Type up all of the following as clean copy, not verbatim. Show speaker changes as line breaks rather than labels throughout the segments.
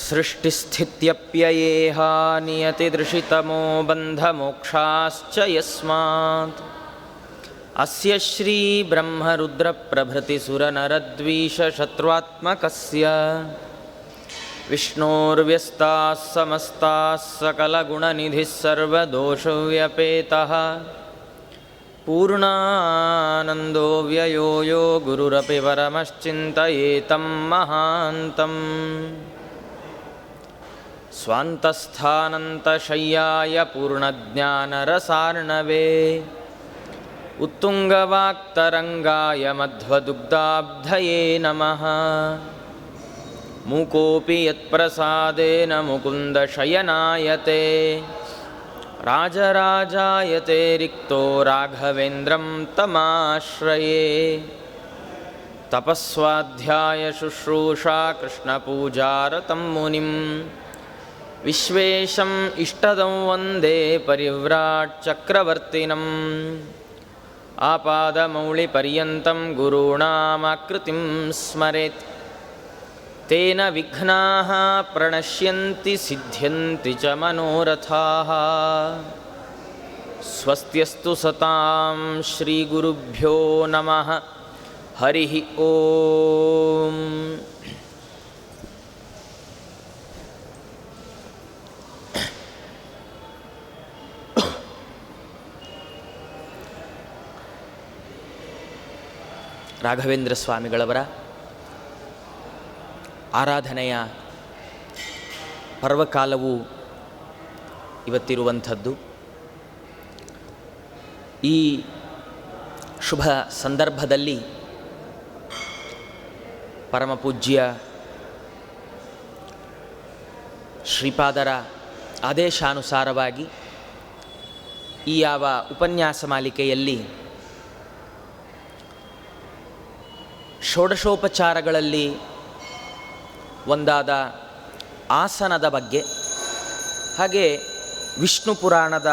ಸೃಷ್ಟಿಸ್ಥಿತ್ಯಪ್ಯಯೇಹ ನಿಯತಿದೃಷಿತಮೋ ಬಂಧಮೋಕ್ಷಾಶ್ಚ ಯಸ್ಮಾತ್ ಅಸ್ಯ ಶ್ರೀ ಬ್ರಹ್ಮರುದ್ರಪ್ರಭೃತಿಸುರನರದ್ವೀಷಶತ್ರುತ್ಮಕಸ್ಯ ವಿಷ್ಣೋರ್ವ್ಯಸ್ತಾಃ ಸಮಸ್ತಾಃ ಸಕಲಗುಣನಿಧಿಃ ಸರ್ವದೋಷವ್ಯಪೇತಃ ಪೂರ್ಣಾನಂದೋ ವ್ಯಯೋ ಯೋ ಗುರುರಪಿ ಪರಮಶ್ಚಿಂತಯೇತಂ ಮಹಾಂತಂ ಸ್ವಾಂತಸ್ಥಾನಂತಶಯ್ಯಾಯ ಪೂರ್ಣಜ್ಞಾನರಸಾರ್ಣವೇ ಉತ್ತುಂಗವಾಕ್ತರಂಗಾಯ ಮಧ್ವದುಗ್ಧಾಬ್ಧಯೇ ನಮಃ. ಮೂಕೋಪಿ ಯತ್ಪ್ರಸಾದೇನ ಮುಕುಂದಶಯನಾಯತೆ ರಾಜರಾಜಾಯತೆ ರಿಕ್ತೋ ರಾಘವೇಂದ್ರಂ ತಮಾಶ್ರಯೇ. ತಪಸ್ವಾಧ್ಯಾಯ ಶುಶ್ರೂಷಾ ಕೃಷ್ಣಪೂಜಾರತಂ ಮುನಿಂ ವಿಶ್ವೇಶಂ ಇಷ್ಟದಂ ವಂದೇ ಪರಿವ್ರಾಟ್ ಚಕ್ರವರ್ತಿನಂ. ಆಪಾದಮೌಳಿಪರ್ಯಂತಂ ಗುರುಣಾಮಾಕೃತಿಂ ಸ್ಮರೇತ್ ತೇನ ವಿಘ್ನಾಃ ಪ್ರಣಶ್ಯಂತಿ ಸಿದ್ಧ್ಯಂತಿ ಚ ಮನೋರಥಾಃ. ಸ್ವಸ್ತ್ಯಸ್ತು ಸತಾಂ ಶ್ರೀ ಗುರುಭ್ಯೋ ನಮಃ. ಹರಿ ಓಂ. ರಾಘವೇಂದ್ರ ಸ್ವಾಮಿಗಳವರ ಆರಾಧನೆಯ ಪರ್ವಕಾಲವು ಇವತ್ತಿರುವಂಥದ್ದು. ಈ ಶುಭ ಸಂದರ್ಭದಲ್ಲಿ ಪರಮಪೂಜ್ಯ ಶ್ರೀಪಾದರ ಆದೇಶಾನುಸಾರವಾಗಿ ಈ ಯಾವ ಉಪನ್ಯಾಸ ಮಾಲಿಕೆಯಲ್ಲಿ ಷೋಡಶೋಪಚಾರಗಳಲ್ಲಿ ಒಂದಾದ ಆಸನದ ಬಗ್ಗೆ, ಹಾಗೆ ವಿಷ್ಣು ಪುರಾಣದ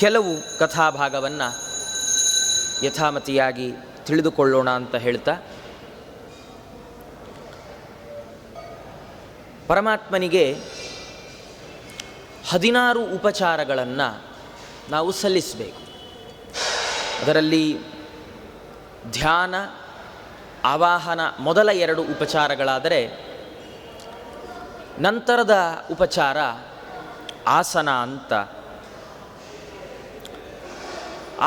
ಕೆಲವು ಕಥಾಭಾಗವನ್ನು ಯಥಾಮತಿಯಾಗಿ ತಿಳಿದುಕೊಳ್ಳೋಣ ಅಂತ ಹೇಳ್ತಾ, ಪರಮಾತ್ಮನಿಗೆ 16 ಉಪಚಾರಗಳನ್ನು ನಾವು ಸಲ್ಲಿಸಬೇಕು. ಅದರಲ್ಲಿ ಧ್ಯಾನ, ಆವಾಹನ ಮೊದಲ 2 ಉಪಚಾರಗಳಾದರೆ, ನಂತರದ ಉಪಚಾರ ಆಸನ ಅಂತ.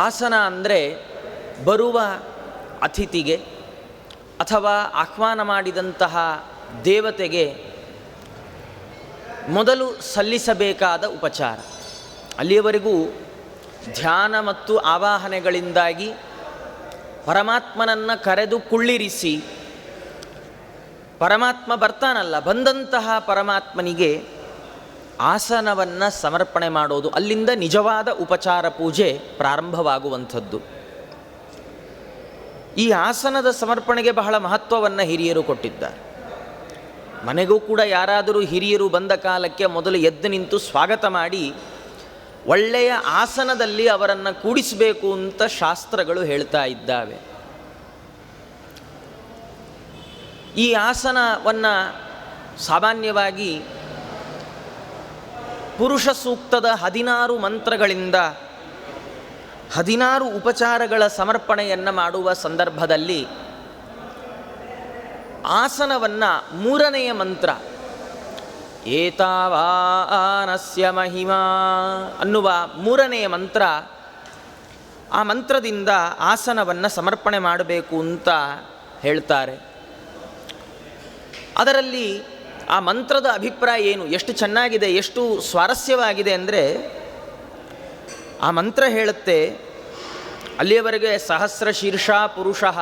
ಆಸನ ಅಂದರೆ ಬರುವ ಅತಿಥಿಗೆ ಅಥವಾ ಆಹ್ವಾನ ಮಾಡಿದಂತಹ ದೇವತೆಗೆ ಮೊದಲು ಸಲ್ಲಿಸಬೇಕಾದ ಉಪಚಾರ. ಅಲ್ಲಿಯವರೆಗೂ ಧ್ಯಾನ ಮತ್ತು ಆವಾಹನೆಗಳಿಂದಾಗಿ ಪರಮಾತ್ಮನನ್ನು ಕರೆದು ಕುಳ್ಳಿರಿಸಿ, ಪರಮಾತ್ಮ ಬರ್ತಾನಲ್ಲ, ಬಂದಂತಹ ಪರಮಾತ್ಮನಿಗೆ ಆಸನವನ್ನು ಸಮರ್ಪಣೆ ಮಾಡೋದು, ಅಲ್ಲಿಂದ ನಿಜವಾದ ಉಪಚಾರ ಪೂಜೆ ಪ್ರಾರಂಭವಾಗುವಂಥದ್ದು. ಈ ಆಸನದ ಸಮರ್ಪಣೆಗೆ ಬಹಳ ಮಹತ್ವವನ್ನು ಹಿರಿಯರು ಕೊಟ್ಟಿದ್ದಾರೆ. ಮನೆಗೂ ಕೂಡ ಯಾರಾದರೂ ಹಿರಿಯರು ಬಂದ ಕಾಲಕ್ಕೆ ಮೊದಲು ಎದ್ದು ನಿಂತು ಸ್ವಾಗತ ಮಾಡಿ ಒಳ್ಳೆಯ ಆಸನದಲ್ಲಿ ಅವರನ್ನು ಕೂಡಿಸಬೇಕು ಅಂತ ಶಾಸ್ತ್ರಗಳು ಹೇಳ್ತಾ ಇದ್ದಾವೆ. ಈ ಆಸನವನ್ನು ಸಾಮಾನ್ಯವಾಗಿ ಪುರುಷ ಸೂಕ್ತದ 16 ಮಂತ್ರಗಳಿಂದ 16 ಉಪಚಾರಗಳ ಸಮರ್ಪಣೆಯನ್ನು ಮಾಡುವ ಸಂದರ್ಭದಲ್ಲಿ ಆಸನವನ್ನು 3ನೆಯ ಮಂತ್ರ ಏತಾವಾನಸ್ಯ ಮಹಿಮಾ ಅನ್ನುವ 3ನೆಯ ಮಂತ್ರ, ಆ ಮಂತ್ರದಿಂದ ಆಸನವನ್ನು ಸಮರ್ಪಣೆ ಮಾಡಬೇಕು ಅಂತ ಹೇಳ್ತಾರೆ. ಅದರಲ್ಲಿ ಆ ಮಂತ್ರದ ಅಭಿಪ್ರಾಯ ಏನು, ಎಷ್ಟು ಚೆನ್ನಾಗಿದೆ, ಎಷ್ಟು ಸ್ವಾರಸ್ಯವಾಗಿದೆ ಅಂದರೆ, ಆ ಮಂತ್ರ ಹೇಳುತ್ತೆ, ಅಲ್ಲಿಯವರೆಗೆ ಸಹಸ್ರ ಶೀರ್ಷ ಪುರುಷಃ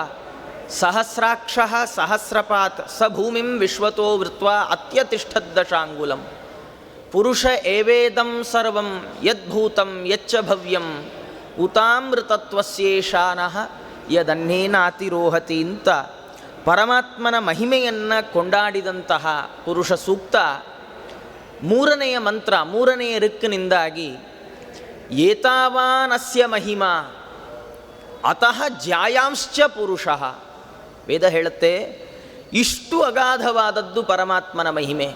ಸಹಸ್ರಾಕ್ಷಃ ಸಹಸ್ರಪಾತ್ ಸ ಭೂಮಿಂ ವಿಶ್ವತೋ ವೃತ್ವಾ ಅತ್ಯತಿಷ್ಠದ್ದಶಾಂಗುಲಂ ಪುರುಷ ಏವೇದಂ ಸರ್ವಂ ಯದ್ಭೂತಂ ಯಚ್ಚ ಭವ್ಯಂ ಉತಾಮೃತತ್ವಸ್ಯೇಷಾನಃ ಯದನ್ನೇನಾತಿರೋಹತಿ ಅಂತ ಪರಮಾತ್ಮನ ಮಹಿಮೆಯನ್ನು ಕೊಂಡಾಡಿದಂತಹ ಪುರುಷ ಸೂಕ್ತ 3ನೆಯ ಮಂತ್ರ, 3ನೆಯ ಋಕ್ಕಿನಿಂದಾಗಿ ಏತಾವಾನಸ್ಯ ಮಹಿಮಾ ಅತಃ ಜ್ಯಾಯಾಂಶ್ಚ ಪುರುಷಃ. ವೇದ ಹೇಳುತ್ತೆ, ಇಷ್ಟು ಅಗಾಧವಾದದ್ದು ಪರಮಾತ್ಮನ ಮಹಿಮೆ.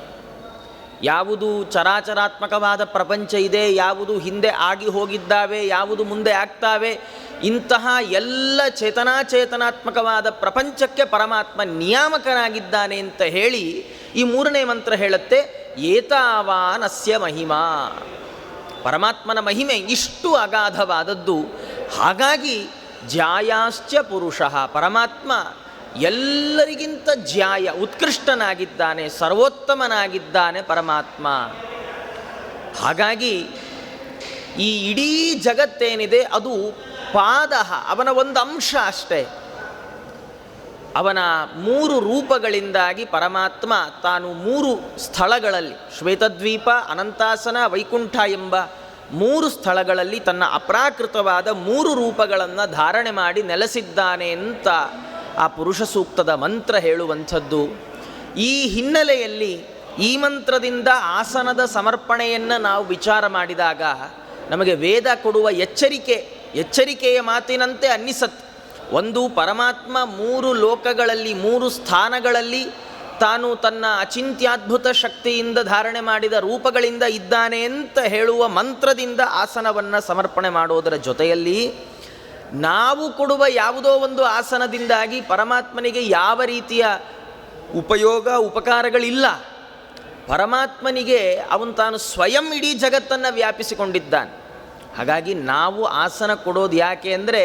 ಯಾವುದು ಚರಾಚರಾತ್ಮಕವಾದ ಪ್ರಪಂಚ ಇದೆ, ಯಾವುದು ಹಿಂದೆ ಆಗಿ ಹೋಗಿದ್ದಾವೆ, ಯಾವುದು ಮುಂದೆ ಆಗ್ತಾವೆ, ಇಂತಹ ಎಲ್ಲ ಚೇತನಾತ್ಮಕವಾದ ಪ್ರಪಂಚಕ್ಕೆ ಪರಮಾತ್ಮ ನಿಯಾಮಕನಾಗಿದ್ದಾನೆ ಅಂತ ಹೇಳಿ ಈ ಮೂರನೇ ಮಂತ್ರ ಹೇಳುತ್ತೆ, ಏತಾವಾನಸ್ಯ ಮಹಿಮಾ. ಪರಮಾತ್ಮನ ಮಹಿಮೆ ಇಷ್ಟು ಅಗಾಧವಾದದ್ದು. ಹಾಗಾಗಿ ಜ್ಯಾಯಾಶ್ಚ ಪುರುಷಃ, ಪರಮಾತ್ಮ ಎಲ್ಲರಿಗಿಂತ ಜ್ಯಾಯ, ಉತ್ಕೃಷ್ಟನಾಗಿದ್ದಾನೆ, ಸರ್ವೋತ್ತಮನಾಗಿದ್ದಾನೆ ಪರಮಾತ್ಮ. ಹಾಗಾಗಿ ಈ ಇಡೀ ಜಗತ್ತೇನಿದೆ ಅದು ಪಾದ, ಅವನ ಒಂದು ಅಂಶ ಅಷ್ಟೇ. ಅವನ 3 ರೂಪಗಳಿಂದಾಗಿ ಪರಮಾತ್ಮ ತಾನು 3 ಸ್ಥಳಗಳಲ್ಲಿ, ಶ್ವೇತದ್ವೀಪ, ಅನಂತಾಸನ, ವೈಕುಂಠ ಎಂಬ 3 ಸ್ಥಳಗಳಲ್ಲಿ ತನ್ನ ಅಪ್ರಾಕೃತವಾದ 3 ರೂಪಗಳನ್ನು ಧಾರಣೆ ಮಾಡಿ ನೆಲೆಸಿದ್ದಾನೆ ಅಂತ ಆ ಪುರುಷ ಸೂಕ್ತದ ಮಂತ್ರ ಹೇಳುವಂಥದ್ದು. ಈ ಹಿನ್ನೆಲೆಯಲ್ಲಿ ಈ ಮಂತ್ರದಿಂದ ಆಸನದ ಸಮರ್ಪಣೆಯನ್ನು ನಾವು ವಿಚಾರ ಮಾಡಿದಾಗ ನಮಗೆ ವೇದ ಕೊಡುವ ಎಚ್ಚರಿಕೆಯ ಮಾತಿನಂತೆ ಅನ್ನಿಸತ್ತೆ. ಒಂದು, ಪರಮಾತ್ಮ 3 ಲೋಕಗಳಲ್ಲಿ 3 ಸ್ಥಾನಗಳಲ್ಲಿ ತಾನು ತನ್ನ ಅಚಿಂತ್ಯದ್ಭುತ ಶಕ್ತಿಯಿಂದ ಧಾರಣೆ ಮಾಡಿದ ರೂಪಗಳಿಂದ ಇದ್ದಾನೆ ಅಂತ ಹೇಳುವ ಮಂತ್ರದಿಂದ ಆಸನವನ್ನು ಸಮರ್ಪಣೆ ಮಾಡೋದರ ಜೊತೆಯಲ್ಲಿ ನಾವು ಕೊಡುವ ಯಾವುದೋ ಒಂದು ಆಸನದಿಂದಾಗಿ ಪರಮಾತ್ಮನಿಗೆ ಯಾವ ರೀತಿಯ ಉಪಕಾರಗಳಿಲ್ಲ. ಪರಮಾತ್ಮನಿಗೆ ಅವನು ತಾನು ಸ್ವಯಂ ಇಡೀ ಜಗತ್ತನ್ನು ವ್ಯಾಪಿಸಿಕೊಂಡಿದ್ದಾನೆ. ಹಾಗಾಗಿ ನಾವು ಆಸನ ಕೊಡೋದು ಯಾಕೆ ಅಂದರೆ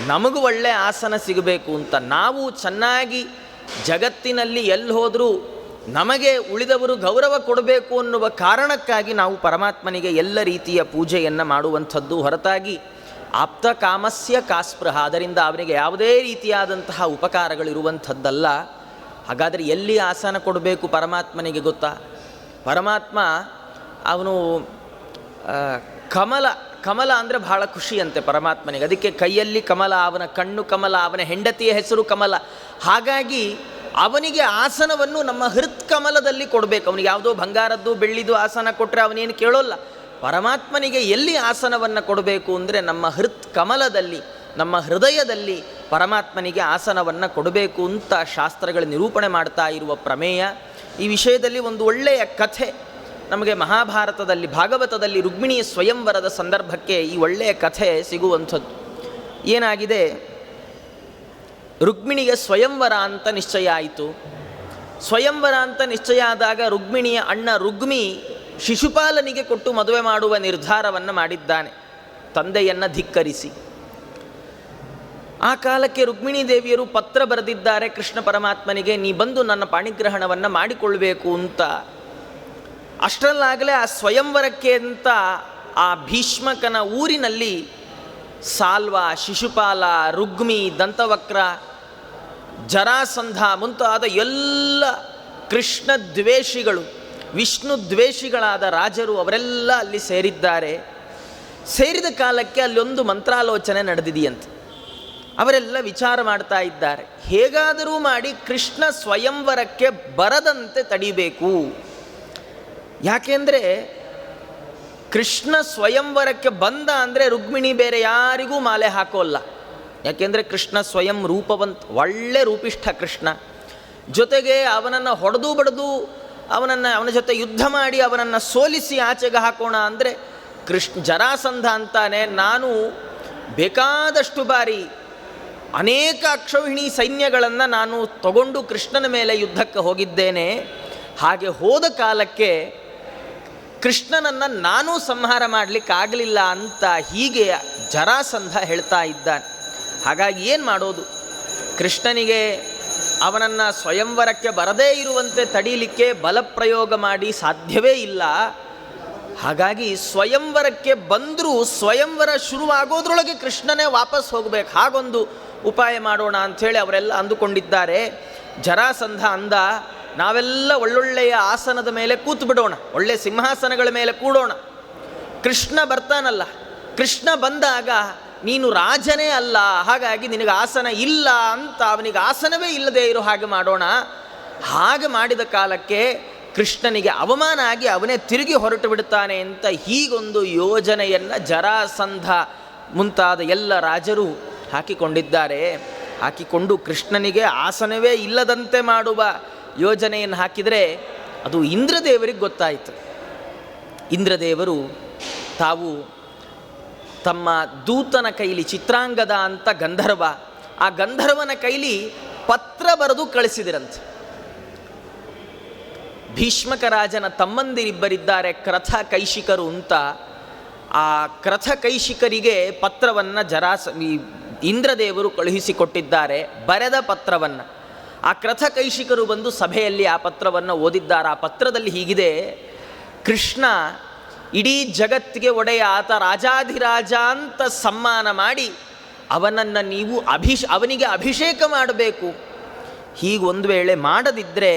ನಮಗೂ ಒಳ್ಳೆಯ ಆಸನ ಸಿಗಬೇಕು ಅಂತ. ನಾವು ಚೆನ್ನಾಗಿ ಜಗತ್ತಿನಲ್ಲಿ ಎಲ್ಲಿ ಹೋದರೂ ನಮಗೆ ಉಳಿದವರು ಗೌರವ ಕೊಡಬೇಕು ಅನ್ನುವ ಕಾರಣಕ್ಕಾಗಿ ನಾವು ಪರಮಾತ್ಮನಿಗೆ ಎಲ್ಲ ರೀತಿಯ ಪೂಜೆಯನ್ನು ಮಾಡುವಂಥದ್ದು, ಹೊರತಾಗಿ ಆಪ್ತ ಕಾಮಸ್ಯ ಕಾಸ್ಪೃಹ, ಅದರಿಂದ ಅವನಿಗೆ ಯಾವುದೇ ರೀತಿಯಾದಂತಹ ಉಪಕಾರಗಳಿರುವಂಥದ್ದಲ್ಲ. ಹಾಗಾದರೆ ಎಲ್ಲಿ ಆಸನ ಕೊಡಬೇಕು ಪರಮಾತ್ಮನಿಗೆ ಗೊತ್ತಾ? ಪರಮಾತ್ಮ ಅವನು ಕಮಲ ಅಂದರೆ ಬಹಳ ಖುಷಿಯಂತೆ ಪರಮಾತ್ಮನಿಗೆ. ಅದಕ್ಕೆ ಕೈಯಲ್ಲಿ ಕಮಲ, ಅವನ ಕಣ್ಣು ಕಮಲ, ಅವನ ಹೆಂಡತಿಯ ಹೆಸರು ಕಮಲ. ಹಾಗಾಗಿ ಅವನಿಗೆ ಆಸನವನ್ನು ನಮ್ಮ ಹೃತ್ಕಮಲದಲ್ಲಿ ಕೊಡಬೇಕು. ಅವನಿಗೆ ಯಾವುದೋ ಬಂಗಾರದ್ದು ಬೆಳ್ಳಿದು ಆಸನ ಕೊಟ್ಟರೆ ಅವನೇನು ಕೇಳೋಲ್ಲ. ಪರಮಾತ್ಮನಿಗೆ ಎಲ್ಲಿ ಆಸನವನ್ನು ಕೊಡಬೇಕು ಅಂದರೆ ನಮ್ಮ ಹೃತ್ಕಮಲದಲ್ಲಿ, ನಮ್ಮ ಹೃದಯದಲ್ಲಿ ಪರಮಾತ್ಮನಿಗೆ ಆಸನವನ್ನು ಕೊಡಬೇಕು ಅಂತ ಶಾಸ್ತ್ರಗಳ ನಿರೂಪಣೆ ಮಾಡ್ತಾ ಇರುವ ಪ್ರಮೇಯ. ಈ ವಿಷಯದಲ್ಲಿ ಒಂದು ಒಳ್ಳೆಯ ಕಥೆ ನಮಗೆ ಮಹಾಭಾರತದಲ್ಲಿ, ಭಾಗವತದಲ್ಲಿ ರುಕ್ಮಿಣಿಯ ಸ್ವಯಂವರದ ಸಂದರ್ಭಕ್ಕೆ ಈ ಒಳ್ಳೆಯ ಕಥೆ ಸಿಗುವಂಥದ್ದು. ಏನಾಗಿದೆ, ರುಕ್ಮಿಣಿಗೆ ಸ್ವಯಂವರ ಅಂತ ನಿಶ್ಚಯ ಆಯಿತು. ಸ್ವಯಂವರ ಅಂತ ನಿಶ್ಚಯ ಆದಾಗ ರುಕ್ಮಿಣಿಯ ಅಣ್ಣ ರುಗ್ಮಿ ಶಿಶುಪಾಲನಿಗೆ ಕೊಟ್ಟು ಮದುವೆ ಮಾಡುವ ನಿರ್ಧಾರವನ್ನು ಮಾಡಿದ್ದಾನೆ, ತಂದೆಯನ್ನು ಧಿಕ್ಕರಿಸಿ. ಆ ಕಾಲಕ್ಕೆ ರುಕ್ಮಿಣೀ ದೇವಿಯರು ಪತ್ರ ಬರೆದಿದ್ದಾರೆ ಕೃಷ್ಣ ಪರಮಾತ್ಮನಿಗೆ, ನೀ ಬಂದು ನನ್ನ ಪಾಣಿಗ್ರಹಣವನ್ನು ಮಾಡಿಕೊಳ್ಬೇಕು ಅಂತ. ಅಷ್ಟರಲ್ಲಾಗಲೇ ಆ ಸ್ವಯಂವರಕ್ಕೆ ಅಂತ ಆ ಭೀಷ್ಮಕನ ಊರಿನಲ್ಲಿ ಸಾಲ್ವ, ಶಿಶುಪಾಲ, ರುಗ್ಮಿ, ದಂತವಕ್ರ, ಜರಾಸಂಧ ಮುಂತಾದ ಎಲ್ಲ ಕೃಷ್ಣ ದ್ವೇಷಿಗಳು, ವಿಷ್ಣು ದ್ವೇಷಿಗಳಾದ ರಾಜರು ಅವರೆಲ್ಲ ಅಲ್ಲಿ ಸೇರಿದ್ದಾರೆ. ಸೇರಿದ ಕಾಲಕ್ಕೆ ಅಲ್ಲೊಂದು ಮಂತ್ರಾಲೋಚನೆ ನಡೆದಿದೆಯಂತೆ. ಅವರೆಲ್ಲ ವಿಚಾರ ಮಾಡ್ತಾ ಇದ್ದಾರೆ, ಹೇಗಾದರೂ ಮಾಡಿ ಕೃಷ್ಣ ಸ್ವಯಂವರಕ್ಕೆ ಬರದಂತೆ ತಡಿಬೇಕು. ಯಾಕೆಂದರೆ ಕೃಷ್ಣ ಸ್ವಯಂವರಕ್ಕೆ ಬಂದ ಅಂದರೆ ರುಕ್ಮಿಣಿ ಬೇರೆ ಯಾರಿಗೂ ಮಾಲೆ ಹಾಕೋಲ್ಲ. ಯಾಕೆಂದರೆ ಕೃಷ್ಣ ಸ್ವಯಂ ರೂಪವಂತ, ಒಳ್ಳೆ ರೂಪಿಷ್ಠ ಕೃಷ್ಣ. ಜೊತೆಗೆ ಅವನನ್ನು ಹೊಡೆದು ಬಡಿದು ಅವನ ಜೊತೆ ಯುದ್ಧ ಮಾಡಿ ಅವನನ್ನು ಸೋಲಿಸಿ ಆಚೆಗೆ ಹಾಕೋಣ ಅಂದರೆ ಜರಾಸಂಧ ಅಂತಾನೆ, ನಾನು ಬೇಕಾದಷ್ಟು ಬಾರಿ ಅನೇಕ ಅಕ್ಷೌಹಿಣಿ ಸೈನ್ಯಗಳನ್ನು ನಾನು ತಗೊಂಡು ಕೃಷ್ಣನ ಮೇಲೆ ಯುದ್ಧಕ್ಕೆ ಹೋಗಿದ್ದೇನೆ. ಹಾಗೆ ಹೋದ ಕಾಲಕ್ಕೆ ಕೃಷ್ಣನನ್ನು ನಾನೂ ಸಂಹಾರ ಮಾಡಲಿಕ್ಕಾಗಲಿಲ್ಲ ಅಂತ ಹೀಗೆ ಜರಾಸಂಧ ಹೇಳ್ತಾ ಇದ್ದಾನೆ. ಹಾಗಾಗಿ ಏನು ಮಾಡೋದು, ಕೃಷ್ಣನಿಗೆ ಅವನನ್ನು ಸ್ವಯಂವರಕ್ಕೆ ಬರದೇ ಇರುವಂತೆ ತಡೀಲಿಕ್ಕೆ ಬಲಪ್ರಯೋಗ ಮಾಡಿ ಸಾಧ್ಯವೇ ಇಲ್ಲ. ಹಾಗಾಗಿ ಸ್ವಯಂವರಕ್ಕೆ ಬಂದರೂ ಸ್ವಯಂವರ ಶುರುವಾಗೋದ್ರೊಳಗೆ ಕೃಷ್ಣನೇ ವಾಪಸ್ ಹೋಗಬೇಕು, ಹಾಗೊಂದು ಉಪಾಯ ಮಾಡೋಣ ಅಂಥೇಳಿ ಅವರೆಲ್ಲ ಅಂದುಕೊಂಡಿದ್ದಾರೆ. ಜರಾಸಂಧ ಅಂದ, ನಾವೆಲ್ಲ ಒಳ್ಳೊಳ್ಳೆಯ ಆಸನದ ಮೇಲೆ ಕೂತು ಬಿಡೋಣ, ಒಳ್ಳೆ ಸಿಂಹಾಸನಗಳ ಮೇಲೆ ಕೂಡೋಣ. ಕೃಷ್ಣ ಬರ್ತಾನಲ್ಲ, ಕೃಷ್ಣ ಬಂದಾಗ ನೀನು ರಾಜನೇ ಅಲ್ಲ, ಹಾಗಾಗಿ ನಿನಗೆ ಆಸನ ಇಲ್ಲ ಅಂತ ಅವನಿಗೆ ಆಸನವೇ ಇಲ್ಲದೆ ಇರೋ ಹಾಗೆ ಮಾಡೋಣ. ಹಾಗೆ ಮಾಡಿದ ಕಾಲಕ್ಕೆ ಕೃಷ್ಣನಿಗೆ ಅವಮಾನ ಆಗಿ ಅವನೇ ತಿರುಗಿ ಹೊರಟು ಬಿಡ್ತಾನೆ ಅಂತ ಹೀಗೊಂದು ಯೋಜನೆಯನ್ನು ಜರಾಸಂಧ ಮುಂತಾದ ಎಲ್ಲ ರಾಜರು ಹಾಕಿಕೊಂಡಿದ್ದಾರೆ. ಹಾಕಿಕೊಂಡು ಕೃಷ್ಣನಿಗೆ ಆಸನವೇ ಇಲ್ಲದಂತೆ ಮಾಡುವ ಯೋಜನೆಯನ್ನು ಹಾಕಿದರೆ ಅದು ಇಂದ್ರದೇವರಿಗೆ ಗೊತ್ತಾಯಿತು. ಇಂದ್ರದೇವರು ತಾವು ತಮ್ಮ ದೂತನ ಕೈಲಿ, ಚಿತ್ರಾಂಗದ ಅಂತ ಗಂಧರ್ವ, ಆ ಗಂಧರ್ವನ ಕೈಲಿ ಪತ್ರ ಬರೆದು ಕಳಿಸಿದಿರಂತೆ. ಭೀಷ್ಮಕ ರಾಜನ ತಮ್ಮಂದಿರಿಬ್ಬರಿದ್ದಾರೆ, ಕ್ರಥ ಕೈಶಿಕರು ಅಂತ. ಆ ಕ್ರಥ ಕೈಶಿಕರಿಗೆ ಪತ್ರವನ್ನು ಇಂದ್ರದೇವರು ಕಳುಹಿಸಿಕೊಟ್ಟಿದ್ದಾರೆ, ಬರೆದ ಪತ್ರವನ್ನು. ಆ ಕ್ರಥ ಕೈಶಿಕರು ಬಂದು ಸಭೆಯಲ್ಲಿ ಆ ಪತ್ರವನ್ನು ಓದಿದ್ದಾರೆ. ಆ ಪತ್ರದಲ್ಲಿ ಹೀಗಿದೆ: ಕೃಷ್ಣ ಇಡೀ ಜಗತ್ತಿಗೆ ಒಡೆಯ, ಆತ ರಾಜಾಧಿರಾಜ ಅಂತ ಸಮ್ಮಾನ ಮಾಡಿ ಅವನನ್ನು ನೀವು ಅವನಿಗೆ ಅಭಿಷೇಕ ಮಾಡಬೇಕು. ಹೀಗೊಂದು ವೇಳೆ ಮಾಡದಿದ್ದರೆ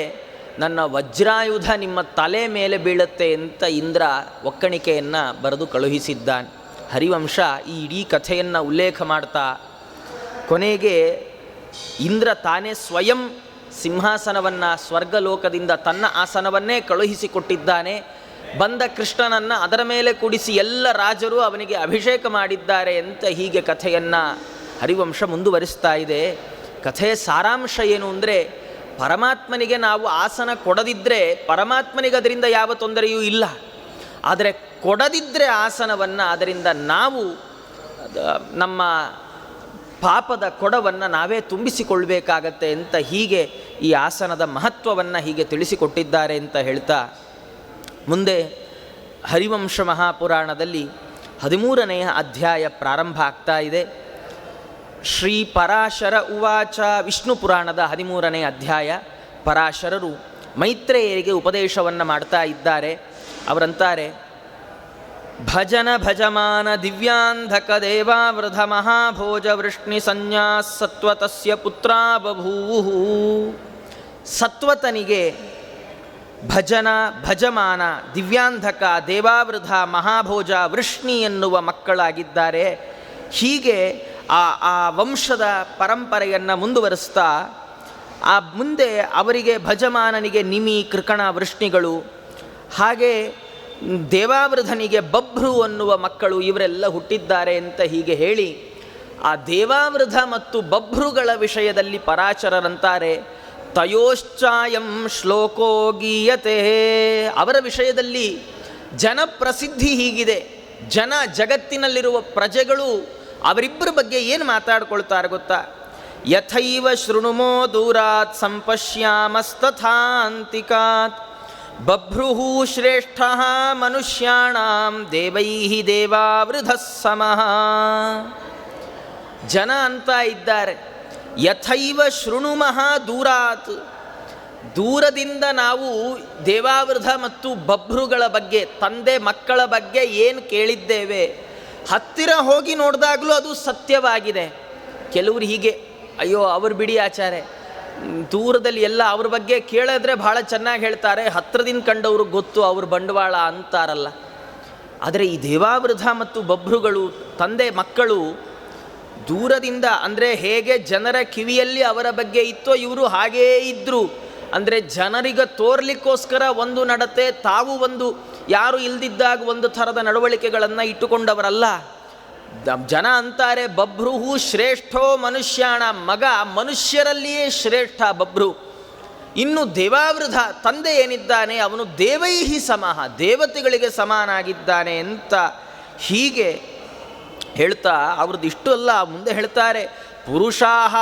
ನನ್ನ ವಜ್ರಾಯುಧ ನಿಮ್ಮ ತಲೆ ಮೇಲೆ ಬೀಳುತ್ತೆ ಅಂತ ಇಂದ್ರ ಒಕ್ಕಣಿಕೆಯನ್ನು ಬರೆದು ಕಳುಹಿಸಿದ್ದಾನೆ. ಹರಿವಂಶ ಈ ಇಡೀ ಕಥೆಯನ್ನು ಉಲ್ಲೇಖ ಮಾಡ್ತಾ ಕೊನೆಗೆ ಇಂದ್ರ ತಾನೇ ಸ್ವಯಂ ಸಿಂಹಾಸನವನ್ನು ಸ್ವರ್ಗಲೋಕದಿಂದ ತನ್ನ ಆಸನವನ್ನೇ ಕಳುಹಿಸಿಕೊಟ್ಟಿದ್ದಾನೆ. ಬಂದ ಕೃಷ್ಣನನ್ನು ಅದರ ಮೇಲೆ ಕೂಡಿಸಿ ಎಲ್ಲ ರಾಜರು ಅವನಿಗೆ ಅಭಿಷೇಕ ಮಾಡಿದ್ದಾರೆ ಅಂತ ಹೀಗೆ ಕಥೆಯನ್ನು ಹರಿವಂಶ ಮುಂದುವರಿಸ್ತಾ ಇದೆ. ಕಥೆಯ ಸಾರಾಂಶ ಏನು ಅಂದರೆ, ಪರಮಾತ್ಮನಿಗೆ ನಾವು ಆಸನ ಕೊಡದಿದ್ದರೆ ಪರಮಾತ್ಮನಿಗೆ ಅದರಿಂದ ಯಾವ ತೊಂದರೆಯೂ ಇಲ್ಲ. ಆದರೆ ಕೊಡದಿದ್ದರೆ ಆಸನವನ್ನು, ಅದರಿಂದ ನಾವು ನಮ್ಮ ಪಾಪದ ಕೊಡವನ್ನು ನಾವೇ ತುಂಬಿಸಿಕೊಳ್ಬೇಕಾಗತ್ತೆ ಅಂತ ಹೀಗೆ ಈ ಆಸನದ ಮಹತ್ವವನ್ನು ಹೀಗೆ ತಿಳಿಸಿಕೊಟ್ಟಿದ್ದಾರೆ ಅಂತ ಹೇಳ್ತಾ ಮುಂದೆ ಹರಿವಂಶ ಮಹಾಪುರಾಣದಲ್ಲಿ 13ನೆಯ ಅಧ್ಯಾಯ ಪ್ರಾರಂಭ ಆಗ್ತಾ ಇದೆ. ಶ್ರೀ ಪರಾಶರ ಉವಾಚ. ವಿಷ್ಣು ಪುರಾಣದ 13ನೇ ಅಧ್ಯಾಯ. ಪರಾಶರರು ಮೈತ್ರೇಯರಿಗೆ ಉಪದೇಶವನ್ನು ಮಾಡ್ತಾ ಇದ್ದಾರೆ. ಅವರಂತಾರೆ: ಭಜನ ಭಜಮಾನ ದಿವ್ಯಾಂಧಕ ದೇವಾವೃಧ ಮಹಾಭೋಜ ವೃಷ್ಣಿ ಸಂಜ್ಞಾ ಸತ್ವತಸ್ಯ ಪುತ್ರ ಬಭೂವು. ಸತ್ವತನಿಗೆ ಭಜನ ಭಜಮಾನ ದಿವ್ಯಾಂಧಕ ದೇವಾವೃಧ ಮಹಾಭೋಜ ವೃಷ್ಣಿ ಎನ್ನುವ ಮಕ್ಕಳಾಗಿದ್ದಾರೆ. ಹೀಗೆ ಆ ವಂಶದ ಪರಂಪರೆಯನ್ನು ಮುಂದುವರಿಸ್ತಾ ಆ ಮುಂದೆ ಅವರಿಗೆ ಭಜಮಾನನಿಗೆ ನಿಮಿ ಕೃಕಣ ವೃಷ್ಣಿಗಳು, ಹಾಗೆ ದೇವಾವೃಧನಿಗೆ ಬಭ್ರು ಅನ್ನುವ ಮಕ್ಕಳು, ಇವರೆಲ್ಲ ಹುಟ್ಟಿದ್ದಾರೆ ಅಂತ ಹೀಗೆ ಹೇಳಿ ಆ ದೇವಾವೃಧ ಮತ್ತು ಬಭ್ರುಗಳ ವಿಷಯದಲ್ಲಿ ಪರಾಚರರಂತಾರೆ: ತಯೋಶ್ಚಾಯಂ ಶ್ಲೋಕೋ ಗೀಯತೆ. ಅವರ ವಿಷಯದಲ್ಲಿ ಜನಪ್ರಸಿದ್ಧಿ ಹೀಗಿದೆ. ಜಗತ್ತಿನಲ್ಲಿರುವ ಪ್ರಜೆಗಳು ಅವರಿಬ್ಬರ ಬಗ್ಗೆ ಏನು ಮಾತಾಡ್ಕೊಳ್ತಾರೆ ಗೊತ್ತಾ? ಯಥೈವ ಶೃಣುಮೋ ದೂರಾತ್ ಸಂಪಶ್ಯಾಮಸ್ತಥಾಂತಿಕಾತ್ ಬಭ್ರುಹು ಶ್ರೇಷ್ಠ ಮನುಷ್ಯಾಣಾಂ ದೇವೈಹಿ ದೇವಾವೃಧ ಸಮಃ. ಜನ ಅಂತ ಇದ್ದಾರೆ, ಯಥೈವ ಶೃಣುಮಃ ದೂರಾತ್, ದೂರದಿಂದ ನಾವು ದೇವಾವೃಧ ಮತ್ತು ಬಭ್ರುಗಳ ಬಗ್ಗೆ, ತಂದೆ ಮಕ್ಕಳ ಬಗ್ಗೆ ಏನು ಕೇಳಿದ್ದೇವೆ, ಹತ್ತಿರ ಹೋಗಿ ನೋಡಿದಾಗಲೂ ಅದು ಸತ್ಯವಾಗಿದೆ. ಕೆಲವರು ಹೀಗೆ, ಅಯ್ಯೋ ಅವ್ರು ಬಿಡಿ ಆಚಾರ್ಯ, ದೂರದಲ್ಲಿ ಎಲ್ಲ ಅವ್ರ ಬಗ್ಗೆ ಕೇಳಿದ್ರೆ ಭಾಳ ಚೆನ್ನಾಗಿ ಹೇಳ್ತಾರೆ, ಹತ್ತಿರದಿಂದ ಕಂಡವರು ಗೊತ್ತು ಅವ್ರ ಬಂಡವಾಳ ಅಂತಾರಲ್ಲ. ಆದರೆ ಈ ದೇವಾವೃಧ ಮತ್ತು ಬಭ್ರುಗಳು ತಂದೆ ಮಕ್ಕಳು ದೂರದಿಂದ, ಅಂದರೆ ಹೇಗೆ ಜನರ ಕಿವಿಯಲ್ಲಿ ಅವರ ಬಗ್ಗೆ ಇತ್ತೋ ಇವರು ಹಾಗೇ ಇದ್ದರು. ಅಂದರೆ ಜನರಿಗೆ ತೋರ್ಲಿಕ್ಕೋಸ್ಕರ ಒಂದು ನಡತೆ, ತಾವು ಒಂದು ಯಾರು ಇಲ್ದಿದ್ದಾಗ ಒಂದು ಥರದ ನಡವಳಿಕೆಗಳನ್ನು ಇಟ್ಟುಕೊಂಡವರಲ್ಲ. ಜನ ಅಂತಾರೆ ಬಭ್ರುಹು ಶ್ರೇಷ್ಠೋ ಮನುಷ್ಯಾಣ, ಮಗ ಮನುಷ್ಯರಲ್ಲಿಯೇ ಶ್ರೇಷ್ಠ ಬಭ್ರು. ಇನ್ನು ದೇವಾವೃಧ ತಂದೆ ಏನಿದ್ದಾನೆ ಅವನು ದೇವೈಹಿ ಸಮಃ, ದೇವತೆಗಳಿಗೆ ಸಮಾನಾಗಿದ್ದಾನೆ ಅಂತ ಹೀಗೆ ಹೇಳ್ತಾ ಅವ್ರದ್ದು ಇಷ್ಟು ಅಲ್ಲ, ಮುಂದೆ ಹೇಳ್ತಾರೆ: ಪುರುಷಾಹ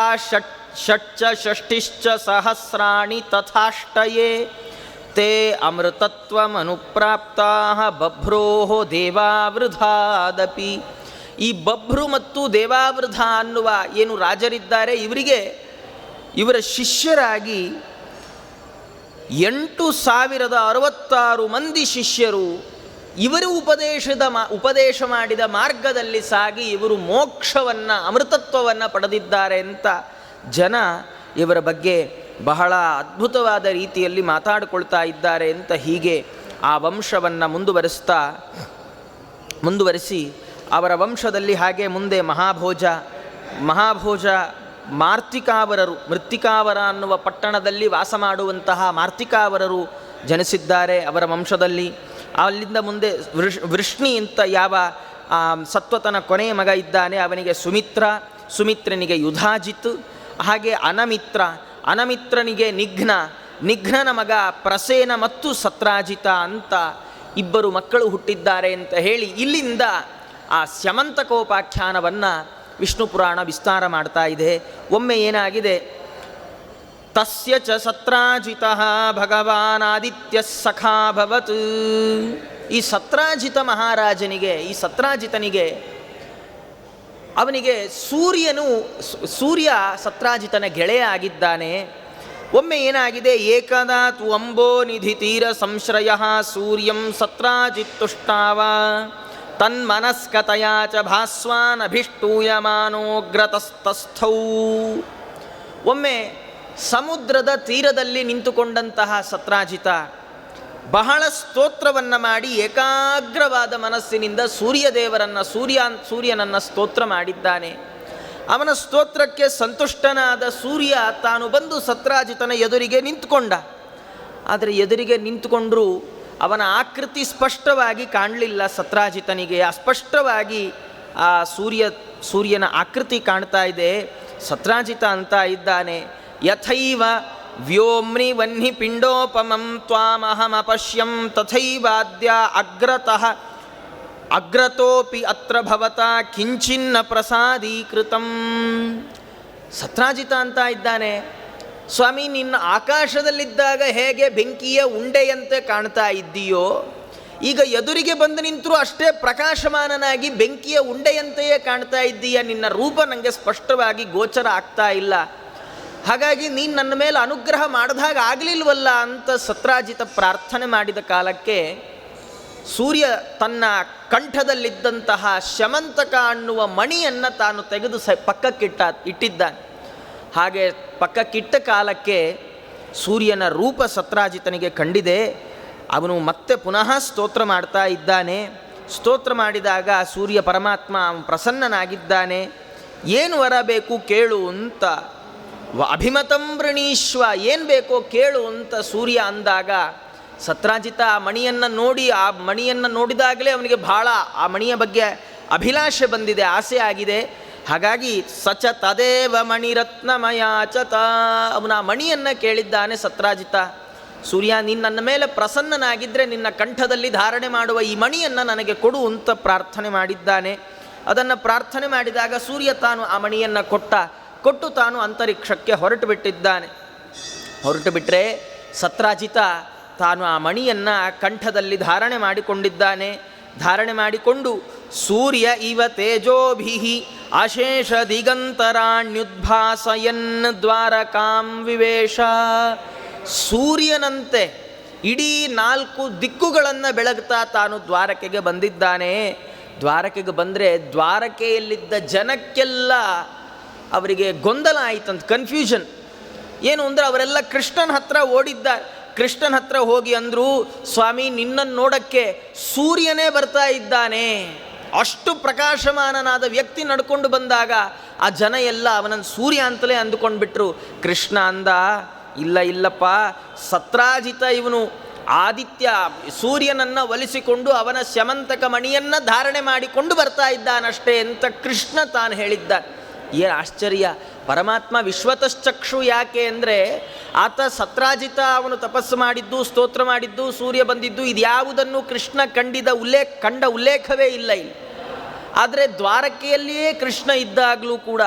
ಷಟ್ಚ ಷಷ್ಟಿಶ್ಚ ಸಹಸ್ರಾಣಿ ತಥಾಷ್ಟಯೇ ತೇ ಅಮೃತತ್ವಮನುಪ್ರಾಪ್ತಾ ಬಭ್ರೋಹೋ ದೇವಾವೃಧಾದಪಿ. ಈ ಬಭ್ರು ಮತ್ತು ದೇವಾವೃಧ ಅನ್ನುವ ಏನು ರಾಜರಿದ್ದಾರೆ, ಇವರ ಶಿಷ್ಯರಾಗಿ 8,066 ಮಂದಿ ಶಿಷ್ಯರು ಇವರು ಉಪದೇಶ ಮಾಡಿದ ಮಾರ್ಗದಲ್ಲಿ ಸಾಗಿ ಇವರು ಮೋಕ್ಷವನ್ನು, ಅಮೃತತ್ವವನ್ನು ಪಡೆದಿದ್ದಾರೆ ಅಂತ ಜನ ಇವರ ಬಗ್ಗೆ ಬಹಳ ಅದ್ಭುತವಾದ ರೀತಿಯಲ್ಲಿ ಮಾತಾಡಿಕೊಳ್ತಾ ಇದ್ದಾರೆ ಅಂತ ಹೀಗೆ ಆ ವಂಶವನ್ನು ಮುಂದುವರಿಸಿ ಅವರ ವಂಶದಲ್ಲಿ ಹಾಗೆ ಮುಂದೆ ಮಹಾಭೋಜ ಮಾರ್ತಿಕಾವರರು, ಮೃತ್ತಿಕಾವರ ಅನ್ನುವ ಪಟ್ಟಣದಲ್ಲಿ ವಾಸ ಮಾಡುವಂತಹ ಮಾರ್ತಿಕಾವರರು ಜನಿಸಿದ್ದಾರೆ ಅವರ ವಂಶದಲ್ಲಿ. ಅಲ್ಲಿಂದ ಮುಂದೆ ವೃಷ್ಣಿ ಅಂತ ಯಾವ ಸತ್ವತನ ಕೊನೆಯ ಮಗ ಇದ್ದಾನೆ ಅವನಿಗೆ ಸುಮಿತ್ರನಿಗೆ ಯುಧಾಜಿತ್, ಹಾಗೆ ಅನಮಿತ್ರನಿಗೆ ನಿಘ್ನ, ನಿಘ್ನನ ಮಗ ಪ್ರಸೇನ ಮತ್ತು ಸತ್ರಾಜಿತ ಅಂತ ಇಬ್ಬರು ಮಕ್ಕಳು ಹುಟ್ಟಿದ್ದಾರೆ ಅಂತ ಹೇಳಿ ಇಲ್ಲಿಂದ ಆ ಸ್ಯಮಂತಕೋಪಾಖ್ಯಾನವನ್ನು ವಿಷ್ಣು ಪುರಾಣ ವಿಸ್ತಾರ ಮಾಡ್ತಾ ಇದೆ. ಒಮ್ಮೆ ಏನಾಗಿದೆ, ತಸ್ಯ ಚ ಸತ್ರಾಜಿತಃ ಭಗವಾನ್ ಆದಿತ್ಯ ಸಖಾಭವತ್. ಈ ಸತ್ರಾಜಿತ ಮಹಾರಾಜನಿಗೆ, ಈ ಸತ್ರಾಜಿತನಿಗೆ, ಅವನಿಗೆ ಸೂರ್ಯ ಸತ್ರಾಜಿತನ ಗೆಳೆಯ ಆಗಿದ್ದಾನೆ. ಒಮ್ಮೆ ಏನಾಗಿದೆ, ಏಕದಾ ತು ಅಂಬೋ ನಿಧಿ ತೀರ ಸಂಶ್ರಯ ಸೂರ್ಯಂ ಸತ್ರಾಜಿತ್ತುಷ್ಟಾವ ತನ್ಮನಸ್ಕತಯ ಚ ಭಾಸ್ವಾನ್ ಅಭಿಷ್ಟೂಯಮಾನೋಗ್ರತಸ್ತಸ್ಥೌ. ಒಮ್ಮೆ ಸಮುದ್ರದ ತೀರದಲ್ಲಿ ನಿಂತುಕೊಂಡಂತಹ ಸತ್ರಾಜಿತ ಬಹಳ ಸ್ತೋತ್ರವನ್ನು ಮಾಡಿ ಏಕಾಗ್ರವಾದ ಮನಸ್ಸಿನಿಂದ ಸೂರ್ಯನನ್ನು ಸ್ತೋತ್ರ ಮಾಡಿದ್ದಾನೆ. ಅವನ ಸ್ತೋತ್ರಕ್ಕೆ ಸಂತುಷ್ಟನಾದ ಸೂರ್ಯ ತಾನು ಬಂದು ಸತ್ರಾಜಿತನ ಎದುರಿಗೆ ನಿಂತುಕೊಂಡ. ಆದರೆ ಎದುರಿಗೆ ನಿಂತುಕೊಂಡರೂ ಅವನ ಆಕೃತಿ ಸ್ಪಷ್ಟವಾಗಿ ಕಾಣಲಿಲ್ಲ. ಸತ್ರಾಜಿತನಿಗೆ ಅಸ್ಪಷ್ಟವಾಗಿ ಆ ಸೂರ್ಯನ ಆಕೃತಿ ಕಾಣ್ತಾ ಇದೆ. ಸತ್ರಾಜಿತ ಅಂತ ಇದ್ದಾನೆ, ಯಥೈವ ವ್ಯೋಮ್ನಿ ವನ್ಹಿ ಪಿಂಡೋಪಮಂ ತ್ವಾಮಹಮಪಶ್ಯಂ ತಥೈವಾದ್ಯ ಅಗ್ರತೋಪಿ ಅತ್ರ ಭವತ ಕಿಂಚಿನ್ನ ಪ್ರಸಾದೀಕೃತಂ. ಸತ್ರಾಜಿತ ಅಂತ ಇದ್ದಾನೆ, ಸ್ವಾಮಿ ನಿನ್ನ ಆಕಾಶದಲ್ಲಿದ್ದಾಗ ಹೇಗೆ ಬೆಂಕಿಯ ಉಂಡೆಯಂತೆ ಕಾಣ್ತಾ ಇದ್ದೀಯೋ, ಈಗ ಎದುರಿಗೆ ಬಂದು ನಿಂತರೂ ಅಷ್ಟೇ ಪ್ರಕಾಶಮಾನನಾಗಿ ಬೆಂಕಿಯ ಉಂಡೆಯಂತೆಯೇ ಕಾಣ್ತಾ ಇದ್ದೀಯ. ನಿನ್ನ ರೂಪ ನನಗೆ ಸ್ಪಷ್ಟವಾಗಿ ಗೋಚರ ಆಗ್ತಾ ಇಲ್ಲ. ಹಾಗಾಗಿ ನೀನು ನನ್ನ ಮೇಲೆ ಅನುಗ್ರಹ ಮಾಡಿದಾಗ ಆಗಲಿಲ್ವಲ್ಲ ಅಂತ ಸತ್ರಾಜಿತ ಪ್ರಾರ್ಥನೆ ಮಾಡಿದ ಕಾಲಕ್ಕೆ ಸೂರ್ಯ ತನ್ನ ಕಂಠದಲ್ಲಿದ್ದಂತಹ ಶಮಂತಕ ಅನ್ನುವ ಮಣಿಯನ್ನು ತಾನು ತೆಗೆದು ಇಟ್ಟಿದ್ದಾನೆ. ಹಾಗೆ ಪಕ್ಕಕ್ಕಿಟ್ಟ ಕಾಲಕ್ಕೆ ಸೂರ್ಯನ ರೂಪ ಸತ್ರಾಜಿತನಿಗೆ ಕಂಡಿದೆ. ಅವನು ಮತ್ತೆ ಪುನಃ ಸ್ತೋತ್ರ ಮಾಡ್ತಾ ಇದ್ದಾನೆ. ಸ್ತೋತ್ರ ಮಾಡಿದಾಗ ಸೂರ್ಯ ಪರಮಾತ್ಮ ಪ್ರಸನ್ನನಾಗಿದ್ದಾನೆ. ಏನು ವರ ಬೇಕು ಕೇಳು ಅಂತ, ಅಭಿಮತಂ ವೃಣೀಶ್ವ, ಏನು ಬೇಕೋ ಕೇಳು ಅಂತ ಸೂರ್ಯ ಅಂದಾಗ ಸತ್ರಾಜಿತ ಆ ಮಣಿಯನ್ನು ನೋಡಿದಾಗಲೇ ಅವನಿಗೆ ಬಹಳ ಆ ಮಣಿಯ ಬಗ್ಗೆ ಅಭಿಲಾಷೆ ಬಂದಿದೆ, ಆಸೆ ಆಗಿದೆ. ಹಾಗಾಗಿ ಸಚ ತದೇವ ಮಣಿರತ್ನಮಯಾಚತ, ಅವನ ಆ ಮಣಿಯನ್ನು ಕೇಳಿದ್ದಾನೆ ಸತ್ರಾಜಿತ. ಸೂರ್ಯ, ನೀನು ನನ್ನ ಮೇಲೆ ಪ್ರಸನ್ನನಾಗಿದ್ದರೆ ನಿನ್ನ ಕಂಠದಲ್ಲಿ ಧಾರಣೆ ಮಾಡುವ ಈ ಮಣಿಯನ್ನು ನನಗೆ ಕೊಡು ಅಂತ ಪ್ರಾರ್ಥನೆ ಮಾಡಿದ್ದಾನೆ. ಅದನ್ನು ಪ್ರಾರ್ಥನೆ ಮಾಡಿದಾಗ ಸೂರ್ಯ ತಾನು ಆ ಮಣಿಯನ್ನು ಕೊಟ್ಟು ತಾನು ಅಂತರಿಕ್ಷಕ್ಕೆ ಹೊರಟು ಬಿಟ್ಟರೆ ಸತ್ರಾಜಿತ ತಾನು ಆ ಮಣಿಯನ್ನು ಕಂಠದಲ್ಲಿ ಧಾರಣೆ ಮಾಡಿಕೊಂಡಿದ್ದಾನೆ. ಧಾರಣೆ ಮಾಡಿಕೊಂಡು ಸೂರ್ಯ ಇವ ತೇಜೋಭಿಹಿ ಅಶೇಷ ದಿಗಂತರಾಣ್ಯುದ್ಭಾಸಯನ್ ದ್ವಾರಕಾಂ ವಿವೇಶ. ಸೂರ್ಯನಂತೆ ಇಡೀ 4 ದಿಕ್ಕುಗಳನ್ನು ಬೆಳಗ್ತಾ ತಾನು ದ್ವಾರಕೆಗೆ ಬಂದಿದ್ದಾನೆ. ದ್ವಾರಕೆಗೆ ಬಂದರೆ ದ್ವಾರಕೆಯಲ್ಲಿದ್ದ ಜನಕ್ಕೆಲ್ಲ ಅವರಿಗೆ ಗೊಂದಲ ಆಯಿತಂತ, ಕನ್ಫ್ಯೂಷನ್. ಏನು ಅಂದರೆ ಅವರೆಲ್ಲ ಕೃಷ್ಣನ ಹತ್ರ ಓಡಿದ್ದಾರೆ. ಕೃಷ್ಣನ ಹತ್ರ ಹೋಗಿ ಅಂದರು, ಸ್ವಾಮಿ ನಿನ್ನನ್ನು ನೋಡೋಕ್ಕೆ ಸೂರ್ಯನೇ ಬರ್ತಾ ಇದ್ದಾನೆ. ಅಷ್ಟು ಪ್ರಕಾಶಮಾನನಾದ ವ್ಯಕ್ತಿ ನಡ್ಕೊಂಡು ಬಂದಾಗ ಆ ಜನ ಎಲ್ಲ ಅವನನ್ನು ಸೂರ್ಯ ಅಂತಲೇ ಅಂದುಕೊಂಡ್ಬಿಟ್ರು. ಕೃಷ್ಣ ಅಂದ, ಇಲ್ಲಪ್ಪ, ಸತ್ರಾಜಿತ ಇವನು ಆದಿತ್ಯ ಸೂರ್ಯನನ್ನು ಒಲಿಸಿಕೊಂಡು ಅವನ ಸ್ಯಮಂತಕ ಮಣಿಯನ್ನು ಧಾರಣೆ ಮಾಡಿಕೊಂಡು ಬರ್ತಾ ಇದ್ದಾನಷ್ಟೇ ಅಂತ ಕೃಷ್ಣ ತಾನು ಹೇಳಿದ್ದ. ಏನು ಆಶ್ಚರ್ಯ! ಪರಮಾತ್ಮ ವಿಶ್ವತಶ್ಚಕ್ಷು. ಯಾಕೆ ಅಂದರೆ ಆತ ಸತ್ರಾಜಿತ ಅವನು ತಪಸ್ಸು ಮಾಡಿದ್ದು, ಸ್ತೋತ್ರ ಮಾಡಿದ್ದು, ಸೂರ್ಯ ಬಂದಿದ್ದು, ಇದ್ಯಾವುದನ್ನು ಕೃಷ್ಣ ಕಂಡ ಉಲ್ಲೇಖವೇ ಇಲ್ಲ ಇಲ್ಲಿ. ಆದರೆ ದ್ವಾರಕೆಯಲ್ಲಿಯೇ ಕೃಷ್ಣ ಇದ್ದಾಗಲೂ ಕೂಡ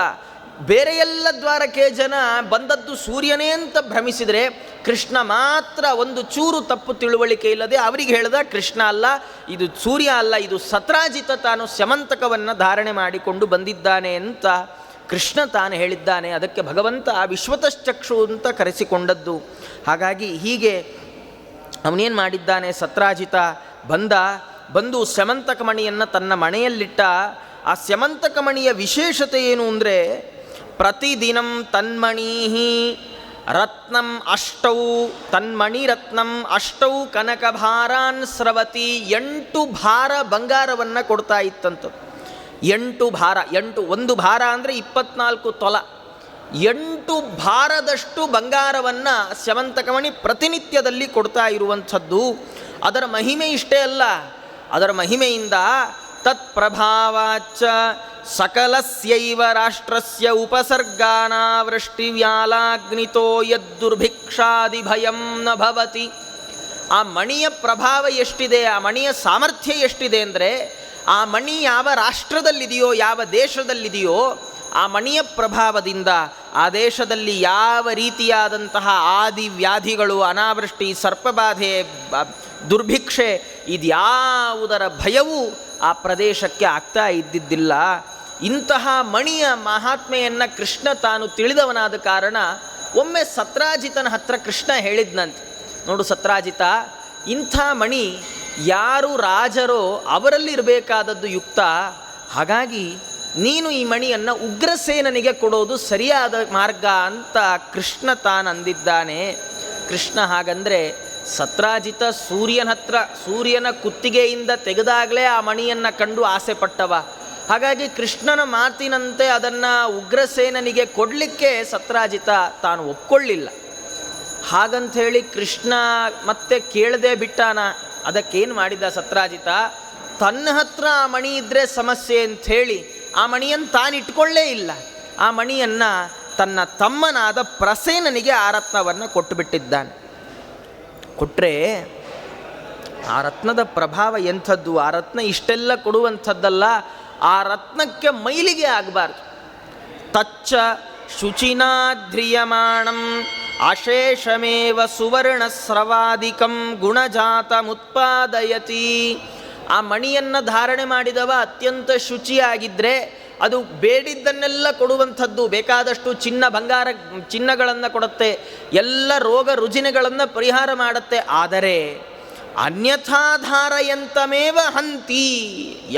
ಬೇರೆ ಎಲ್ಲ ದ್ವಾರಕೆ ಜನ ಬಂದದ್ದು ಸೂರ್ಯನೇ ಅಂತ ಭ್ರಮಿಸಿದರೆ, ಕೃಷ್ಣ ಮಾತ್ರ ಒಂದು ಚೂರು ತಪ್ಪು ತಿಳುವಳಿಕೆ ಇಲ್ಲದೆ ಅವರಿಗೆ ಹೇಳ್ದ, ಕೃಷ್ಣ ಅಲ್ಲ, ಇದು ಸೂರ್ಯ ಅಲ್ಲ, ಇದು ಸತ್ರಾಜಿತ ತಾನು ಸ್ಯಮಂತಕವನ್ನು ಧಾರಣೆ ಮಾಡಿಕೊಂಡು ಬಂದಿದ್ದಾನೆ ಅಂತ ಕೃಷ್ಣ ತಾನು ಹೇಳಿದ್ದಾನೆ. ಅದಕ್ಕೆ ಭಗವಂತ ವಿಶ್ವತಶ್ಚಕ್ಷು ಅಂತ ಕರೆಸಿಕೊಂಡದ್ದು. ಹಾಗಾಗಿ ಹೀಗೆ ಅವನೇನು ಮಾಡಿದ್ದಾನೆ, ಸತ್ರಾಜಿತ ಬಂದು ಸ್ಯಮಂತಕ ಮಣಿಯನ್ನು ತನ್ನ ಮಣೆಯಲ್ಲಿಟ್ಟ. ಆ ಸ್ಯಮಂತಕ ಮಣಿಯ ವಿಶೇಷತೆ ಏನು ಅಂದರೆ, ಪ್ರತಿದಿನಂ ತನ್ಮಣೀಹಿ ರತ್ನಂ ಅಷ್ಟೌ ತನ್ಮಣಿ ರತ್ನಂ ಅಷ್ಟೌ ಕನಕಭಾರಾನ್ ಸ್ರವತಿ. 8 ಭಾರ ಬಂಗಾರವನ್ನು ಕೊಡ್ತಾ ಇತ್ತಂತ. 8 ಭಾರ, ಒಂದು ಭಾರ ಅಂದರೆ 24 ತೊಲ. 8 ಭಾರದಷ್ಟು ಬಂಗಾರವನ್ನು ಸ್ಯಮಂತಕಮಣಿ ಪ್ರತಿನಿತ್ಯದಲ್ಲಿ ಕೊಡ್ತಾ ಇರುವಂಥದ್ದು. ಅದರ ಮಹಿಮೆ ಇಷ್ಟೇ ಅಲ್ಲ, ಅದರ ಮಹಿಮೆಯಿಂದ ತತ್ಪ್ರಭಾವಾಚ್ಚ ಸಕಲಸ್ಯೈವ ರಾಷ್ಟ್ರಸ್ಯ ಉಪಸರ್ಗಾನಾವೃಷ್ಟಿವ್ಯಾಲಾಗ್ನಿತೋ ಯದ್ದುರ್ಭಿಕ್ಷಾದಿ ಭಯಂ ನ ಭವತಿ. ಆ ಮಣಿಯ ಪ್ರಭಾವ ಎಷ್ಟಿದೆ, ಆ ಮಣಿಯ ಸಾಮರ್ಥ್ಯ ಎಷ್ಟಿದೆ ಅಂದರೆ, ಆ ಮಣಿ ಯಾವ ರಾಷ್ಟ್ರದಲ್ಲಿದೆಯೋ, ಯಾವ ದೇಶದಲ್ಲಿದೆಯೋ, ಆ ಮಣಿಯ ಪ್ರಭಾವದಿಂದ ಆ ದೇಶದಲ್ಲಿ ಯಾವ ರೀತಿಯಾದಂತಹ ಆದಿ ವ್ಯಾಧಿಗಳು, ಅನಾವೃಷ್ಟಿ, ಸರ್ಪಬಾಧೆ, ದುರ್ಭಿಕ್ಷೆ ಇದ್ಯಾವುದರ ಭಯವೂ ಆ ಪ್ರದೇಶಕ್ಕೆ ಆಗ್ತಾ ಇದ್ದಿದ್ದಿಲ್ಲ. ಇಂತಹ ಮಣಿಯ ಮಹಾತ್ಮೆಯನ್ನು ಕೃಷ್ಣ ತಾನು ತಿಳಿದವನಾದ ಕಾರಣ ಒಮ್ಮೆ ಸತ್ರಾಜಿತನ ಹತ್ರ ಕೃಷ್ಣ ಹೇಳಿದ್ನಂತೆ, ನೋಡು ಸತ್ರಾಜಿತ, ಇಂಥ ಮಣಿ ಯಾರು ರಾಜರೋ ಅವರಲ್ಲಿರಬೇಕಾದದ್ದು ಯುಕ್ತ, ಹಾಗಾಗಿ ನೀನು ಈ ಮಣಿಯನ್ನು ಉಗ್ರಸೇನನಿಗೆ ಕೊಡೋದು ಸರಿಯಾದ ಮಾರ್ಗ ಅಂತ ಕೃಷ್ಣ ತಾನಂದಿದ್ದಾನೆ. ಕೃಷ್ಣ ಹಾಗಂದರೆ ಸತ್ರಾಜಿತ ಸೂರ್ಯನ ಕುತ್ತಿಗೆಯಿಂದ ತೆಗೆದಾಗಲೇ ಆ ಮಣಿಯನ್ನು ಕಂಡು ಆಸೆ ಪಟ್ಟವ. ಹಾಗಾಗಿ ಕೃಷ್ಣನ ಮಾತಿನಂತೆ ಅದನ್ನು ಉಗ್ರಸೇನನಿಗೆ ಕೊಡಲಿಕ್ಕೆ ಸತ್ರಾಜಿತ ತಾನು ಒಪ್ಕೊಳ್ಳಿಲ್ಲ. ಹಾಗಂಥೇಳಿ ಕೃಷ್ಣ ಮತ್ತೆ ಕೇಳದೆ ಬಿಟ್ಟಾನ. ಅದಕ್ಕೇನು ಮಾಡಿದ ಸತ್ರಾಜಿತ, ತನ್ನ ಹತ್ರ ಆ ಮಣಿ ಇದ್ದರೆ ಸಮಸ್ಯೆ ಅಂಥೇಳಿ ಆ ಮಣಿಯನ್ನು ತಾನಿಟ್ಕೊಳ್ಳೇ ಇಲ್ಲ. ಆ ಮಣಿಯನ್ನು ತನ್ನ ತಮ್ಮನಾದ ಪ್ರಸೇನನಿಗೆ ಆ ರತ್ನವನ್ನು ಕೊಟ್ಟುಬಿಟ್ಟಿದ್ದಾನೆ. ಕೊಟ್ಟರೆ ಆ ರತ್ನದ ಪ್ರಭಾವ ಎಂಥದ್ದು, ಆ ರತ್ನ ಇಷ್ಟೆಲ್ಲ ಕೊಡುವಂಥದ್ದಲ್ಲ, ಆ ರತ್ನಕ್ಕೆ ಮೈಲಿಗೆ ಆಗಬಾರ್ದು. ತಚ್ಚ ಶುಚಿನಾಧ್ರಿಯಮಾಣಂ ಅಶೇಷಮೇವ ಸುವರ್ಣಸ್ರವಾದಿಕಂ ಗುಣಜಾತಮುತ್ಪಾದಯತಿ. ಆ ಮಣಿಯನ್ನು ಧಾರಣೆ ಮಾಡಿದವ ಅತ್ಯಂತ ಶುಚಿಯಾಗಿದ್ದರೆ ಅದು ಬೇಡಿದ್ದನ್ನೆಲ್ಲ ಕೊಡುವಂಥದ್ದು, ಬೇಕಾದಷ್ಟು ಚಿನ್ನಗಳನ್ನು ಕೊಡುತ್ತೆ, ಎಲ್ಲ ರೋಗ ರುಜಿನಗಳನ್ನು ಪರಿಹಾರ ಮಾಡುತ್ತೆ. ಆದರೆ ಅನ್ಯಥಾಧಾರಯಂತಮೇವ ಹಂತಿ,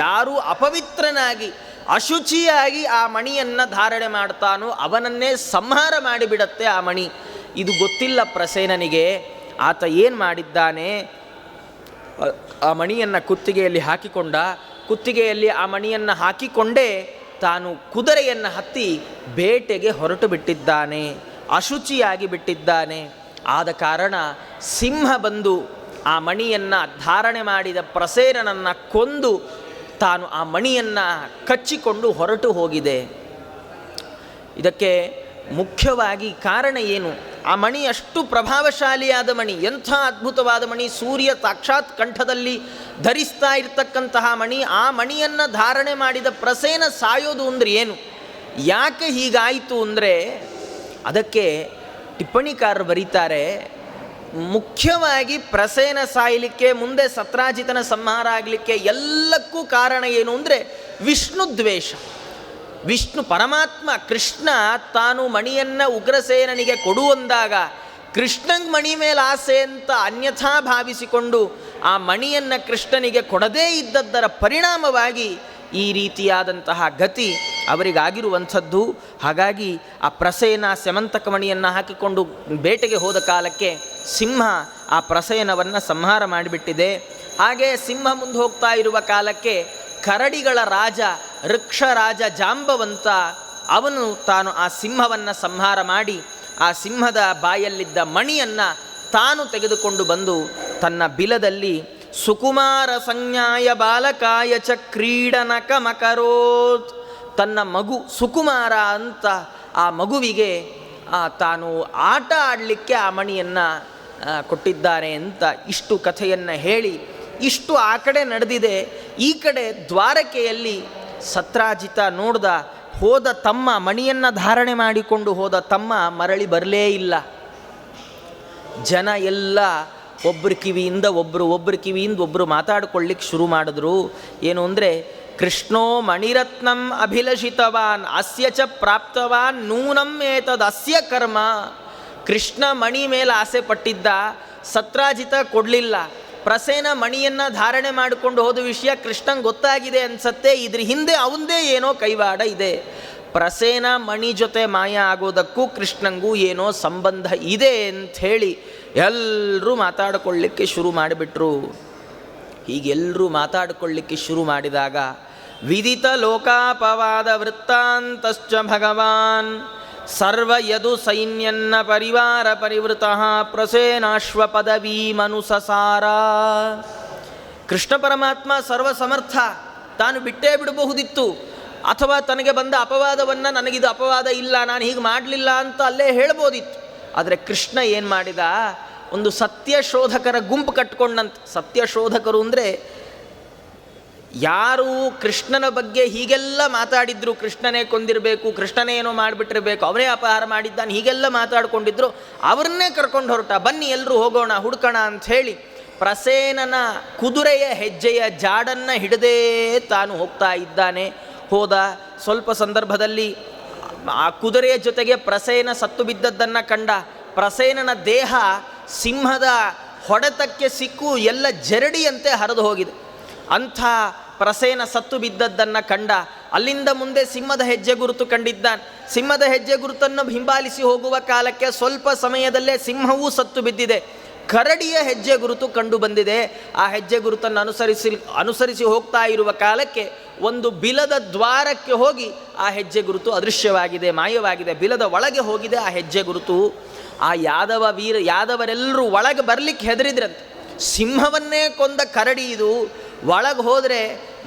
ಯಾರು ಅಪವಿತ್ರನಾಗಿ ಅಶುಚಿಯಾಗಿ ಆ ಮಣಿಯನ್ನು ಧಾರಣೆ ಮಾಡ್ತಾನೋ ಅವನನ್ನೇ ಸಂಹಾರ ಮಾಡಿಬಿಡತ್ತೆ ಆ ಮಣಿ. ಇದು ಗೊತ್ತಿಲ್ಲ ಪ್ರಸೇನನಿಗೆ. ಆತ ಏನು ಮಾಡಿದ್ದಾನೆ, ಆ ಮಣಿಯನ್ನು ಕುತ್ತಿಗೆಯಲ್ಲಿ ಹಾಕಿಕೊಂಡ. ಕುತ್ತಿಗೆಯಲ್ಲಿ ಆ ಮಣಿಯನ್ನು ಹಾಕಿಕೊಂಡೇ ತಾನು ಕುದುರೆಯನ್ನು ಹತ್ತಿ ಬೇಟೆಗೆ ಹೊರಟು ಬಿಟ್ಟಿದ್ದಾನೆ, ಅಶುಚಿಯಾಗಿ ಬಿಟ್ಟಿದ್ದಾನೆ. ಆದ ಕಾರಣ ಸಿಂಹ ಬಂದು ಆ ಮಣಿಯನ್ನು ಧಾರಣೆ ಮಾಡಿದ ಪ್ರಸೇನನನ್ನು ಕೊಂದು ತಾನು ಆ ಮಣಿಯನ್ನು ಕಚ್ಚಿಕೊಂಡು ಹೊರಟು ಹೋಗಿದೆ. ಇದಕ್ಕೆ ಮುಖ್ಯವಾಗಿ ಕಾರಣ ಏನು? ಆ ಮಣಿ ಅಷ್ಟು ಪ್ರಭಾವಶಾಲಿಯಾದ ಮಣಿ, ಎಂಥ ಅದ್ಭುತವಾದ ಮಣಿ, ಸೂರ್ಯ ಸಾಕ್ಷಾತ್ ಕಂಠದಲ್ಲಿ ಧರಿಸ್ತಾ ಇರ್ತಕ್ಕಂತಹ ಮಣಿ. ಆ ಮಣಿಯನ್ನು ಧಾರಣೆ ಮಾಡಿದ ಪ್ರಸೇನ ಸಾಯೋದು ಅಂದರೆ ಏನು, ಯಾಕೆ ಹೀಗಾಯಿತು ಅಂದರೆ ಅದಕ್ಕೆ ಟಿಪ್ಪಣಿಕಾರರು ಬರೀತಾರೆ, ಮುಖ್ಯವಾಗಿ ಪ್ರಸೇನ ಸಾಯಲಿಕ್ಕೆ, ಮುಂದೆ ಸತ್ರಾಜಿತನ ಸಂಹಾರ ಆಗಲಿಕ್ಕೆ ಎಲ್ಲಕ್ಕೂ ಕಾರಣ ಏನು ಅಂದರೆ ವಿಷ್ಣು ದ್ವೇಷ. ವಿಷ್ಣು ಪರಮಾತ್ಮ ಕೃಷ್ಣ ತಾನು ಮಣಿಯನ್ನು ಉಗ್ರಸೇನನಿಗೆ ಕೊಡುವಂದಾಗ ಕೃಷ್ಣಂಗೆ ಮಣಿ ಮೇಲೆ ಆಸೆ ಅಂತ ಅನ್ಯಥಾ ಭಾವಿಸಿಕೊಂಡು ಆ ಮಣಿಯನ್ನು ಕೃಷ್ಣನಿಗೆ ಕೊಡದೇ ಇದ್ದದ್ದರ ಪರಿಣಾಮವಾಗಿ ಈ ರೀತಿಯಾದಂತಹ ಗತಿ ಅವರಿಗಾಗಿರುವಂಥದ್ದು. ಹಾಗಾಗಿ ಆ ಪ್ರಸೇನ ಸ್ಯಮಂತಕ ಮಣಿಯನ್ನು ಹಾಕಿಕೊಂಡು ಬೇಟೆಗೆ ಹೋದ ಕಾಲಕ್ಕೆ ಸಿಂಹ ಆ ಪ್ರಸೇನವನ್ನು ಸಂಹಾರ ಮಾಡಿಬಿಟ್ಟಿದೆ. ಹಾಗೆ ಸಿಂಹ ಮುಂದೆ ಹೋಗ್ತಾ ಇರುವ ಕಾಲಕ್ಕೆ ಕರಡಿಗಳ ರಾಜ ವೃಕ್ಷರಾಜ ಜಾಂಬವಂತ ಅವನು ತಾನು ಆ ಸಿಂಹವನ್ನು ಸಂಹಾರ ಮಾಡಿ ಆ ಸಿಂಹದ ಬಾಯಲ್ಲಿದ್ದ ಮಣಿಯನ್ನು ತಾನು ತೆಗೆದುಕೊಂಡು ಬಂದು ತನ್ನ ಬಿಲದಲ್ಲಿ ಸುಕುಮಾರ ಸಂಜ್ಞಾಯ ಬಾಲಕಾಯ ಚ ಕ್ರೀಡನಕಮಕರೋತ್, ತನ್ನ ಮಗು ಸುಕುಮಾರ ಅಂತ ಆ ಮಗುವಿಗೆ ತಾನು ಆಟ ಆಡಲಿಕ್ಕೆ ಆ ಮಣಿಯನ್ನು ಕೊಟ್ಟಿದ್ದಾರೆ ಅಂತ ಇಷ್ಟು ಕಥೆಯನ್ನು ಹೇಳಿ, ಇಷ್ಟು ಆ ಕಡೆ ನಡೆದಿದೆ. ಈ ಕಡೆ ದ್ವಾರಕೆಯಲ್ಲಿ ಸತ್ರಾಜಿತ ನೋಡ್ದ, ಹೋದ ತಮ್ಮ, ಮಣಿಯನ್ನು ಧಾರಣೆ ಮಾಡಿಕೊಂಡು ಹೋದ ತಮ್ಮ ಮರಳಿ ಬರಲೇ ಇಲ್ಲ. ಜನ ಎಲ್ಲ ಒಬ್ಬರ ಕಿವಿಯಿಂದ ಒಬ್ಬರು ಮಾತಾಡಿಕೊಳ್ಳಿಕ್ಕೆ ಶುರು ಮಾಡಿದ್ರು. ಏನು ಅಂದರೆ, ಕೃಷ್ಣೋ ಮಣಿರತ್ನಂ ಅಭಿಲಷಿತವಾನ್ ಅಸ್ಯ ಚ ಪ್ರಾಪ್ತವಾನ್ ನೂನಂ ಏತದ್ ಅಸ್ಯ ಕರ್ಮ. ಕೃಷ್ಣ ಮಣಿ ಮೇಲೆ ಆಸೆ ಪಟ್ಟಿದ್ದ, ಸತ್ರಾಜಿತ ಕೊಡಲಿಲ್ಲ. ಪ್ರಸೇನ ಮಣಿಯನ್ನು ಧಾರಣೆ ಮಾಡಿಕೊಂಡು ಹೋದ ವಿಷಯ ಕೃಷ್ಣಂಗೆ ಗೊತ್ತಾಗಿದೆ ಅನ್ಸತ್ತೆ. ಇದ್ರ ಹಿಂದೆ ಅವಂದೇ ಏನೋ ಕೈವಾಡ ಇದೆ. ಪ್ರಸೇನ ಮಣಿ ಜೊತೆ ಮಾಯ ಆಗೋದಕ್ಕೂ ಕೃಷ್ಣಂಗೂ ಏನೋ ಸಂಬಂಧ ಇದೆ ಅಂಥೇಳಿ ಎಲ್ಲರೂ ಮಾತಾಡಿಕೊಳ್ಳಿಕ್ಕೆ ಶುರು ಮಾಡಿಬಿಟ್ರು. ಹೀಗೆಲ್ಲರೂ ಮಾತಾಡಿಕೊಳ್ಳಿಕ್ಕೆ ಶುರು ಮಾಡಿದಾಗ ವಿದಿತ ಲೋಕಾಪವಾದ ವೃತ್ತಾಂತಶ್ಚ ಭಗವಾನ್ ಸರ್ವಯದು ಸೈನ್ಯನ್ನ ಪರಿವಾರ ಪರಿವೃತಃ ಪ್ರಸೇನಾಶ್ವ ಪದವಿ ಮನುಸಸಾರ. ಕೃಷ್ಣ ಪರಮಾತ್ಮ ಸರ್ವಸಮರ್ಥ, ತಾನು ಬಿಟ್ಟೇ ಬಿಡಬಹುದಿತ್ತು, ಅಥವಾ ತನಗೆ ಬಂದ ಅಪವಾದವನ್ನು ನನಗಿದು ಅಪವಾದ ಇಲ್ಲ, ನಾನು ಹೀಗೆ ಮಾಡಲಿಲ್ಲ ಅಂತ ಅಲ್ಲೇ ಹೇಳ್ಬೋದಿತ್ತು. ಆದರೆ ಕೃಷ್ಣ ಏನು ಮಾಡಿದ, ಒಂದು ಸತ್ಯಶೋಧಕರ ಗುಂಪು ಕಟ್ಕೊಂಡಂತೆ. ಸತ್ಯಶೋಧಕರು ಅಂದರೆ ಯಾರು ಕೃಷ್ಣನ ಬಗ್ಗೆ ಹೀಗೆಲ್ಲ ಮಾತಾಡಿದ್ರು, ಕೃಷ್ಣನೇ ಕೊಂದಿರಬೇಕು, ಕೃಷ್ಣನೇ ಏನೋ ಮಾಡಿಬಿಟ್ಟಿರಬೇಕು, ಅವನೇ ಅಪಹಾರ ಮಾಡಿದ್ದಾನೆ, ಹೀಗೆಲ್ಲ ಮಾತಾಡ್ಕೊಂಡಿದ್ರು, ಅವ್ರನ್ನೇ ಕರ್ಕೊಂಡು ಹೊರಟ. ಬನ್ನಿ ಎಲ್ಲರೂ ಹೋಗೋಣ, ಹುಡ್ಕೋಣ ಅಂಥೇಳಿ ಪ್ರಸೇನನ ಕುದುರೆಯ ಹೆಜ್ಜೆಯ ಜಾಡನ್ನು ಹಿಡದೇ ತಾನು ಹೋಗ್ತಾ ಇದ್ದಾನೆ. ಹೋದ ಸ್ವಲ್ಪ ಸಂದರ್ಭದಲ್ಲಿ ಆ ಕುದುರೆಯ ಜೊತೆಗೆ ಪ್ರಸೇನ ಸತ್ತು ಬಿದ್ದದ್ದನ್ನು ಕಂಡ. ಪ್ರಸೇನನ ದೇಹ ಸಿಂಹದ ಹೊಡೆತಕ್ಕೆ ಸಿಕ್ಕು ಎಲ್ಲ ಜರಡಿಯಂತೆ ಹರಿದು ಹೋಗಿದೆ. ಅಂಥ ಪ್ರಸೇನ ಸತ್ತು ಬಿದ್ದದ್ದನ್ನು ಕಂಡ. ಅಲ್ಲಿಂದ ಮುಂದೆ ಸಿಂಹದ ಹೆಜ್ಜೆ ಗುರುತು ಕಂಡಿದ್ದಾನೆ. ಸಿಂಹದ ಹೆಜ್ಜೆ ಗುರುತನ್ನು ಹಿಂಬಾಲಿಸಿ ಹೋಗುವ ಕಾಲಕ್ಕೆ ಸ್ವಲ್ಪ ಸಮಯದಲ್ಲೇ ಸಿಂಹವೂ ಸತ್ತು ಬಿದ್ದಿದೆ. ಕರಡಿಯ ಹೆಜ್ಜೆ ಗುರುತು ಕಂಡು ಬಂದಿದೆ. ಆ ಹೆಜ್ಜೆ ಗುರುತನ್ನು ಅನುಸರಿಸಿ ಹೋಗ್ತಾ ಇರುವ ಕಾಲಕ್ಕೆ ಒಂದು ಬಿಲದ ದ್ವಾರಕ್ಕೆ ಹೋಗಿ ಆ ಹೆಜ್ಜೆ ಗುರುತು ಅದೃಶ್ಯವಾಗಿದೆ, ಮಾಯವಾಗಿದೆ. ಬಿಲದ ಒಳಗೆ ಹೋಗಿದೆ ಆ ಹೆಜ್ಜೆ ಗುರುತು. ಆ ಯಾದವರೆಲ್ಲರೂ ಒಳಗೆ ಬರಲಿಕ್ಕೆ ಹೆದರಿದ್ರಂತೆ. ಸಿಂಹವನ್ನೇ ಕೊಂದ ಕರಡಿ ಇದು, ಒಳಗೆ ಹೋದರೆ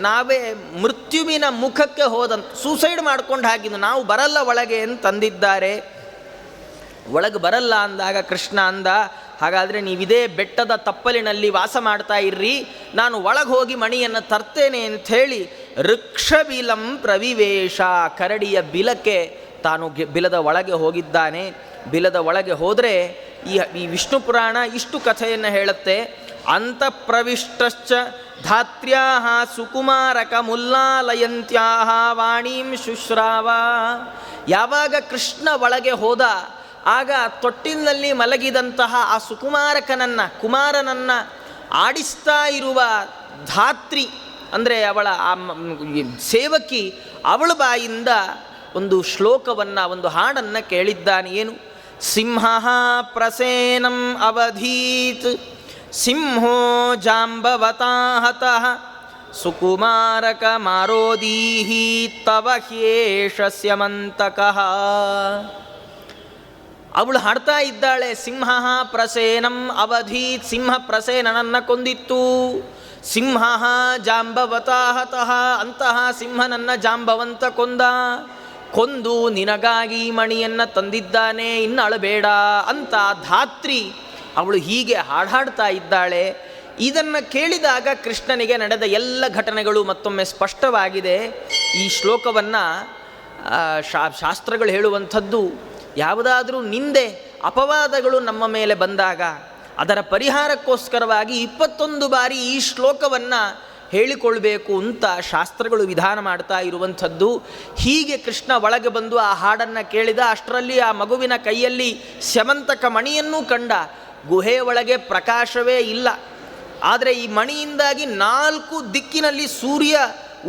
ನಾವೇ ಮೃತ್ಯುವಿನ ಮುಖಕ್ಕೆ ಹೋದಂತ, ಸೂಸೈಡ್ ಮಾಡ್ಕೊಂಡು ಹಾಕಿದ್ದು, ನಾವು ಬರಲ್ಲ ಒಳಗೆ ಅಂತಂದಿದ್ದಾರೆ. ಒಳಗೆ ಬರಲ್ಲ ಅಂದಾಗ ಕೃಷ್ಣ ಅಂದ, ಹಾಗಾದರೆ ನೀವಿದೇ ಬೆಟ್ಟದ ತಪ್ಪಲಿನಲ್ಲಿ ವಾಸ ಮಾಡ್ತಾ ಇರ್ರಿ, ನಾನು ಒಳಗೆ ಹೋಗಿ ಮಣಿಯನ್ನು ತರ್ತೇನೆ ಅಂಥೇಳಿ ವೃಕ್ಷಬಿಲಂ ಪ್ರವಿವೇಶ, ಕರಡಿಯ ಬಿಲಕ್ಕೆ ತಾನು ಬಿಲದ ಒಳಗೆ ಹೋಗಿದ್ದಾನೆ. ಬಿಲದ ಒಳಗೆ ಹೋದರೆ ಈ ವಿಷ್ಣು ಪುರಾಣ ಇಷ್ಟು ಕಥೆಯನ್ನು ಹೇಳುತ್ತೆ. ಅಂತಃಪ್ರವಿಷ್ಟಶ್ಚ ಧಾತ್ರ್ಯಾಹ ಸುಕುಮಾರಕ ಮುಲ್ಲಾಲಯಂತ್ಯಾಹ ವಾಣೀಂ ಶುಶ್ರಾವ. ಯಾವಾಗ ಕೃಷ್ಣ ಒಳಗೆ ಹೋದ ಆಗ ತೊಟ್ಟಿನಲ್ಲಿ ಮಲಗಿದಂತಹ ಆ ಕುಮಾರನನ್ನು ಆಡಿಸ್ತಾ ಇರುವ ಧಾತ್ರಿ ಅಂದರೆ ಅವಳ ಆ ಸೇವಕಿ, ಅವಳ ಬಾಯಿಂದ ಒಂದು ಶ್ಲೋಕವನ್ನು, ಒಂದು ಹಾಡನ್ನು ಕೇಳಿದ್ದಾನೆ. ಏನು? ಸಿಂಹ ಪ್ರಸೇನಂ ಅವಧೀತ್ ಸಿಂಹೋ ಜಾಂಬವತಾ ಹತಃ ಸುಕುಮಾರಕ ಮಾರೋದೀಹಿ ತವ ಹ್ಯೇಷ ಸ್ಯಮಂತಕಃ. ಅವಳು ಹಾಡ್ತಾ ಇದ್ದಾಳೆ, ಸಿಂಹ ಪ್ರಸೇನಂ ಅವಧೀತ್, ಸಿಂಹ ಪ್ರಸೇನನನ್ನು ಕೊಂದಿತ್ತು. ಸಿಂಹ ಜಾಂಬವತಾ ಹತಃ, ಅಂತಹ ಸಿಂಹನನ್ನು ಜಾಂಬವಂತ ಕೊಂದು ನಿನಗಾಗಿ ಮಣಿಯನ್ನು ತಂದಿದ್ದಾನೆ, ಇನ್ನು ಅಳಬೇಡ ಅಂತ ಧಾತ್ರಿ ಅವಳು ಹೀಗೆ ಹಾಡ್ತಾ ಇದ್ದಾಳೆ. ಇದನ್ನು ಕೇಳಿದಾಗ ಕೃಷ್ಣನಿಗೆ ನಡೆದ ಎಲ್ಲ ಘಟನೆಗಳು ಮತ್ತೊಮ್ಮೆ ಸ್ಪಷ್ಟವಾಗಿದೆ. ಈ ಶ್ಲೋಕವನ್ನು ಶಾಸ್ತ್ರಗಳು ಹೇಳುವಂಥದ್ದು, ಯಾವುದಾದರೂ ನಿಂದೆ ಅಪವಾದಗಳು ನಮ್ಮ ಮೇಲೆ ಬಂದಾಗ ಅದರ ಪರಿಹಾರಕ್ಕೋಸ್ಕರವಾಗಿ 21 ಬಾರಿ ಈ ಶ್ಲೋಕವನ್ನು ಹೇಳಿಕೊಳ್ಬೇಕು ಅಂತ ಶಾಸ್ತ್ರಗಳು ವಿಧಾನ ಮಾಡ್ತಾ ಇರುವಂಥದ್ದು. ಹೀಗೆ ಕೃಷ್ಣ ಒಳಗೆ ಬಂದು ಆ ಹಾಡನ್ನು ಕೇಳಿದ. ಅಷ್ಟರಲ್ಲಿ ಆ ಮಗುವಿನ ಕೈಯಲ್ಲಿ ಸ್ಯಮಂತಕ ಮಣಿಯನ್ನೂ ಕಂಡ. ಗುಹೆಯ ಒಳಗೆ ಪ್ರಕಾಶವೇ ಇಲ್ಲ, ಆದರೆ ಈ ಮಣಿಯಿಂದಾಗಿ 4 ದಿಕ್ಕಿನಲ್ಲಿ ಸೂರ್ಯ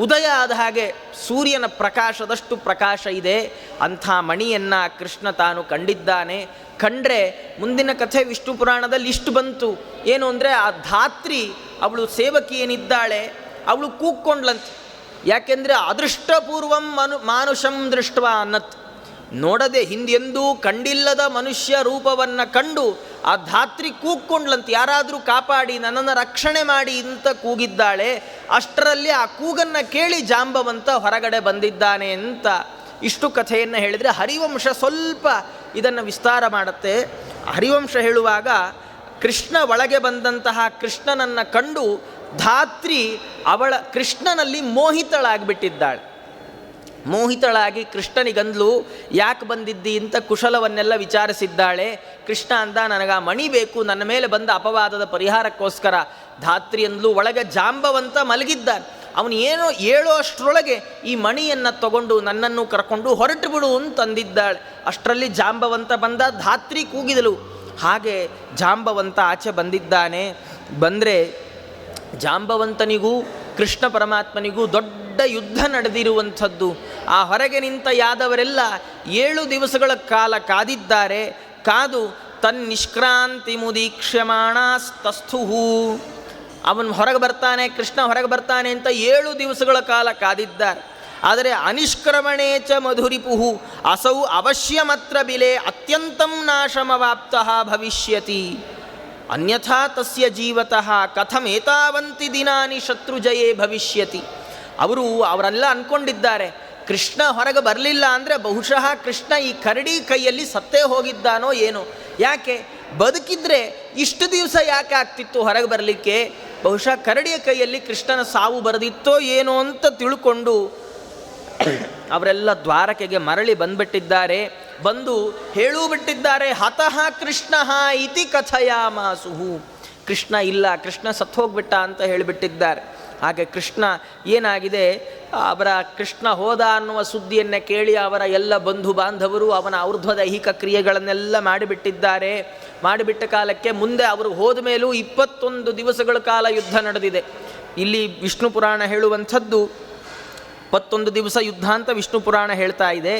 ಉದಯ ಆದ ಹಾಗೆ ಸೂರ್ಯನ ಪ್ರಕಾಶದಷ್ಟು ಪ್ರಕಾಶ ಇದೆ. ಅಂಥ ಮಣಿಯನ್ನು ಕೃಷ್ಣ ತಾನು ಕಂಡಿದ್ದಾನೆ. ಕಂಡ್ರೆ ಮುಂದಿನ ಕಥೆ ವಿಷ್ಣು ಪುರಾಣದಲ್ಲಿ ಇಷ್ಟು ಬಂತು. ಏನು ಅಂದರೆ ಆ ಧಾತ್ರಿ, ಅವಳು ಸೇವಕಿ ಏನಿದ್ದಾಳೆ, ಅವಳು ಕೂಕ್ಕೊಂಡ್ಲಂತೆ. ಯಾಕೆಂದರೆ ಅದೃಷ್ಟಪೂರ್ವಂ ಮಾನುಷಂ ದೃಷ್ಟ ಅನ್ನತ್, ನೋಡದೆ ಹಿಂದೆಂದೂ ಕಂಡಿಲ್ಲದ ಮನುಷ್ಯ ರೂಪವನ್ನು ಕಂಡು ಆ ಧಾತ್ರಿ ಕೂಗ್ಕೊಂಡ್ಲಂತೆ. ಯಾರಾದರೂ ಕಾಪಾಡಿ, ನನ್ನನ್ನು ರಕ್ಷಣೆ ಮಾಡಿ ಅಂತ ಕೂಗಿದ್ದಾಳೆ. ಅಷ್ಟರಲ್ಲಿ ಆ ಕೂಗನ್ನು ಕೇಳಿ ಜಾಂಬವಂತ ಹೊರಗಡೆ ಬಂದಿದ್ದಾನೆ ಅಂತ ಇಷ್ಟು ಕಥೆಯನ್ನು ಹೇಳಿದರೆ, ಹರಿವಂಶ ಸ್ವಲ್ಪ ಇದನ್ನು ವಿಸ್ತಾರ ಮಾಡುತ್ತೆ. ಹರಿವಂಶ ಹೇಳುವಾಗ ಕೃಷ್ಣ ಒಳಗೆ ಬಂದಂತಹ ಕೃಷ್ಣನನ್ನು ಕಂಡು ಧಾತ್ರಿ ಕೃಷ್ಣನಲ್ಲಿ ಮೋಹಿತಳಾಗಿಬಿಟ್ಟಿದ್ದಾಳೆ. ಮೋಹಿತಳಾಗಿ ಕೃಷ್ಣನಿಗಂದ್ಲು, ಯಾಕೆ ಬಂದಿದ್ದಿ ಅಂತ ಕುಶಲವನ್ನೆಲ್ಲ ವಿಚಾರಿಸಿದ್ದಾಳೆ. ಕೃಷ್ಣ ಅಂದ, ನನಗೆ ಆ ಮಣಿ ಬೇಕು, ನನ್ನ ಮೇಲೆ ಬಂದ ಅಪವಾದದ ಪರಿಹಾರಕ್ಕೋಸ್ಕರ. ಧಾತ್ರಿ ಅಂದ್ಲು, ಒಳಗೆ ಜಾಂಬವಂತ ಮಲಗಿದ್ದಾನೆ, ಅವನು ಏನೋ ಹೇಳೋ ಅಷ್ಟರೊಳಗೆ ಈ ಮಣಿಯನ್ನು ತಗೊಂಡು ನನ್ನನ್ನು ಕರ್ಕೊಂಡು ಹೊರಟು ಬಿಡು ಅಂತಂದಿದ್ದಾಳೆ. ಅಷ್ಟರಲ್ಲಿ ಜಾಂಬವಂತ ಬಂದ. ಧಾತ್ರಿ ಕೂಗಿದಳು. ಹಾಗೆ ಜಾಂಬವಂತ ಆಚೆ ಬಂದಿದ್ದಾನೆ. ಬಂದರೆ ಜಾಂಬವಂತನಿಗೂ ಕೃಷ್ಣ ಪರಮಾತ್ಮನಿಗೂ ದೊಡ್ಡ ಯುದ್ಧ ನಡೆದಿರುವಂಥದ್ದು. ಆ ಹೊರಗೆ ನಿಂತ ಯಾದವರೆಲ್ಲ 7 ದಿವಸಗಳ ಕಾಲ ಕಾದಿದ್ದಾರೆ. ಕಾದು ತನ್ನಿಷ್ಕ್ರಾಂತಿ ಮುದೀಕ್ಷ್ಯಮಾಣಸ್ತಸ್ಥು, ಅವನು ಹೊರಗೆ ಬರ್ತಾನೆ, ಕೃಷ್ಣ ಹೊರಗೆ ಬರ್ತಾನೆ ಅಂತ 7 ದಿವಸಗಳ ಕಾಲ ಕಾದಿದ್ದಾರೆ. ಆದರೆ ಅನಿಷ್ಕ್ರಮಣೇ ಚ ಮಧುರಿಪುಹು ಅಸೌ ಅವಶ್ಯಮತ್ರ ಬಿಲೆ ಅತ್ಯಂತಂ ನಾಶಮವಾಪ್ತಃ ಭವಿಷ್ಯತಿ ಅನ್ಯಥಾ ತಸ್ಯ ಜೀವತಃ ಕಥಮೇತಾವಂತಿ ದಿನಾನಿ ಶತ್ರುಜಯೇ ಭವಿಷ್ಯತಿ. ಅವರೆಲ್ಲ ಅಂದ್ಕೊಂಡಿದ್ದಾರೆ ಕೃಷ್ಣ ಹೊರಗೆ ಬರಲಿಲ್ಲ ಅಂದರೆ ಬಹುಶಃ ಕೃಷ್ಣ ಈ ಕರಡಿ ಕೈಯಲ್ಲಿ ಸತ್ತೇ ಹೋಗಿದ್ದಾನೋ ಏನೋ. ಯಾಕೆ ಬದುಕಿದ್ರೆ ಇಷ್ಟು ದಿವಸ ಯಾಕೆ ಆಗ್ತಿತ್ತು ಹೊರಗೆ ಬರಲಿಕ್ಕೆ? ಬಹುಶಃ ಕರಡಿಯ ಕೈಯಲ್ಲಿ ಕೃಷ್ಣನ ಸಾವು ಬರೆದಿತ್ತೋ ಏನೋ ಅಂತ ತಿಳ್ಕೊಂಡು ಅವರೆಲ್ಲ ದ್ವಾರಕೆಗೆ ಮರಳಿ ಬಂದುಬಿಟ್ಟಿದ್ದಾರೆ. ಬಂದು ಹೇಳೂ ಬಿಟ್ಟಿದ್ದಾರೆ, ಹತಃ ಕೃಷ್ಣ ಇತಿ ಕಥಯಾಮಾಸುಹು, ಕೃಷ್ಣ ಇಲ್ಲ, ಕೃಷ್ಣ ಸತ್ತು ಹೋಗ್ಬಿಟ್ಟ ಅಂತ ಹೇಳಿಬಿಟ್ಟಿದ್ದಾರೆ. ಹಾಗೆ ಕೃಷ್ಣ ಏನಾಗಿದೆ, ಅವರ ಕೃಷ್ಣ ಹೋದ ಅನ್ನುವ ಸುದ್ದಿಯನ್ನು ಕೇಳಿ ಅವರ ಎಲ್ಲ ಬಂಧು ಬಾಂಧವರು ಅವನ ಔರ್ಧ್ವದೈಹಿಕ ಕ್ರಿಯೆಗಳನ್ನೆಲ್ಲ ಮಾಡಿಬಿಟ್ಟಿದ್ದಾರೆ. ಮಾಡಿಬಿಟ್ಟ ಕಾಲಕ್ಕೆ ಮುಂದೆ ಅವರು ಹೋದ ಮೇಲೂ 21 ದಿವಸಗಳ ಕಾಲ ಯುದ್ಧ ನಡೆದಿದೆ. ಇಲ್ಲಿ ವಿಷ್ಣು ಪುರಾಣ ಹೇಳುವಂಥದ್ದು 21 ದಿವಸ ಯುದ್ಧ ಅಂತ ವಿಷ್ಣು ಪುರಾಣ ಹೇಳ್ತಾ ಇದೆ.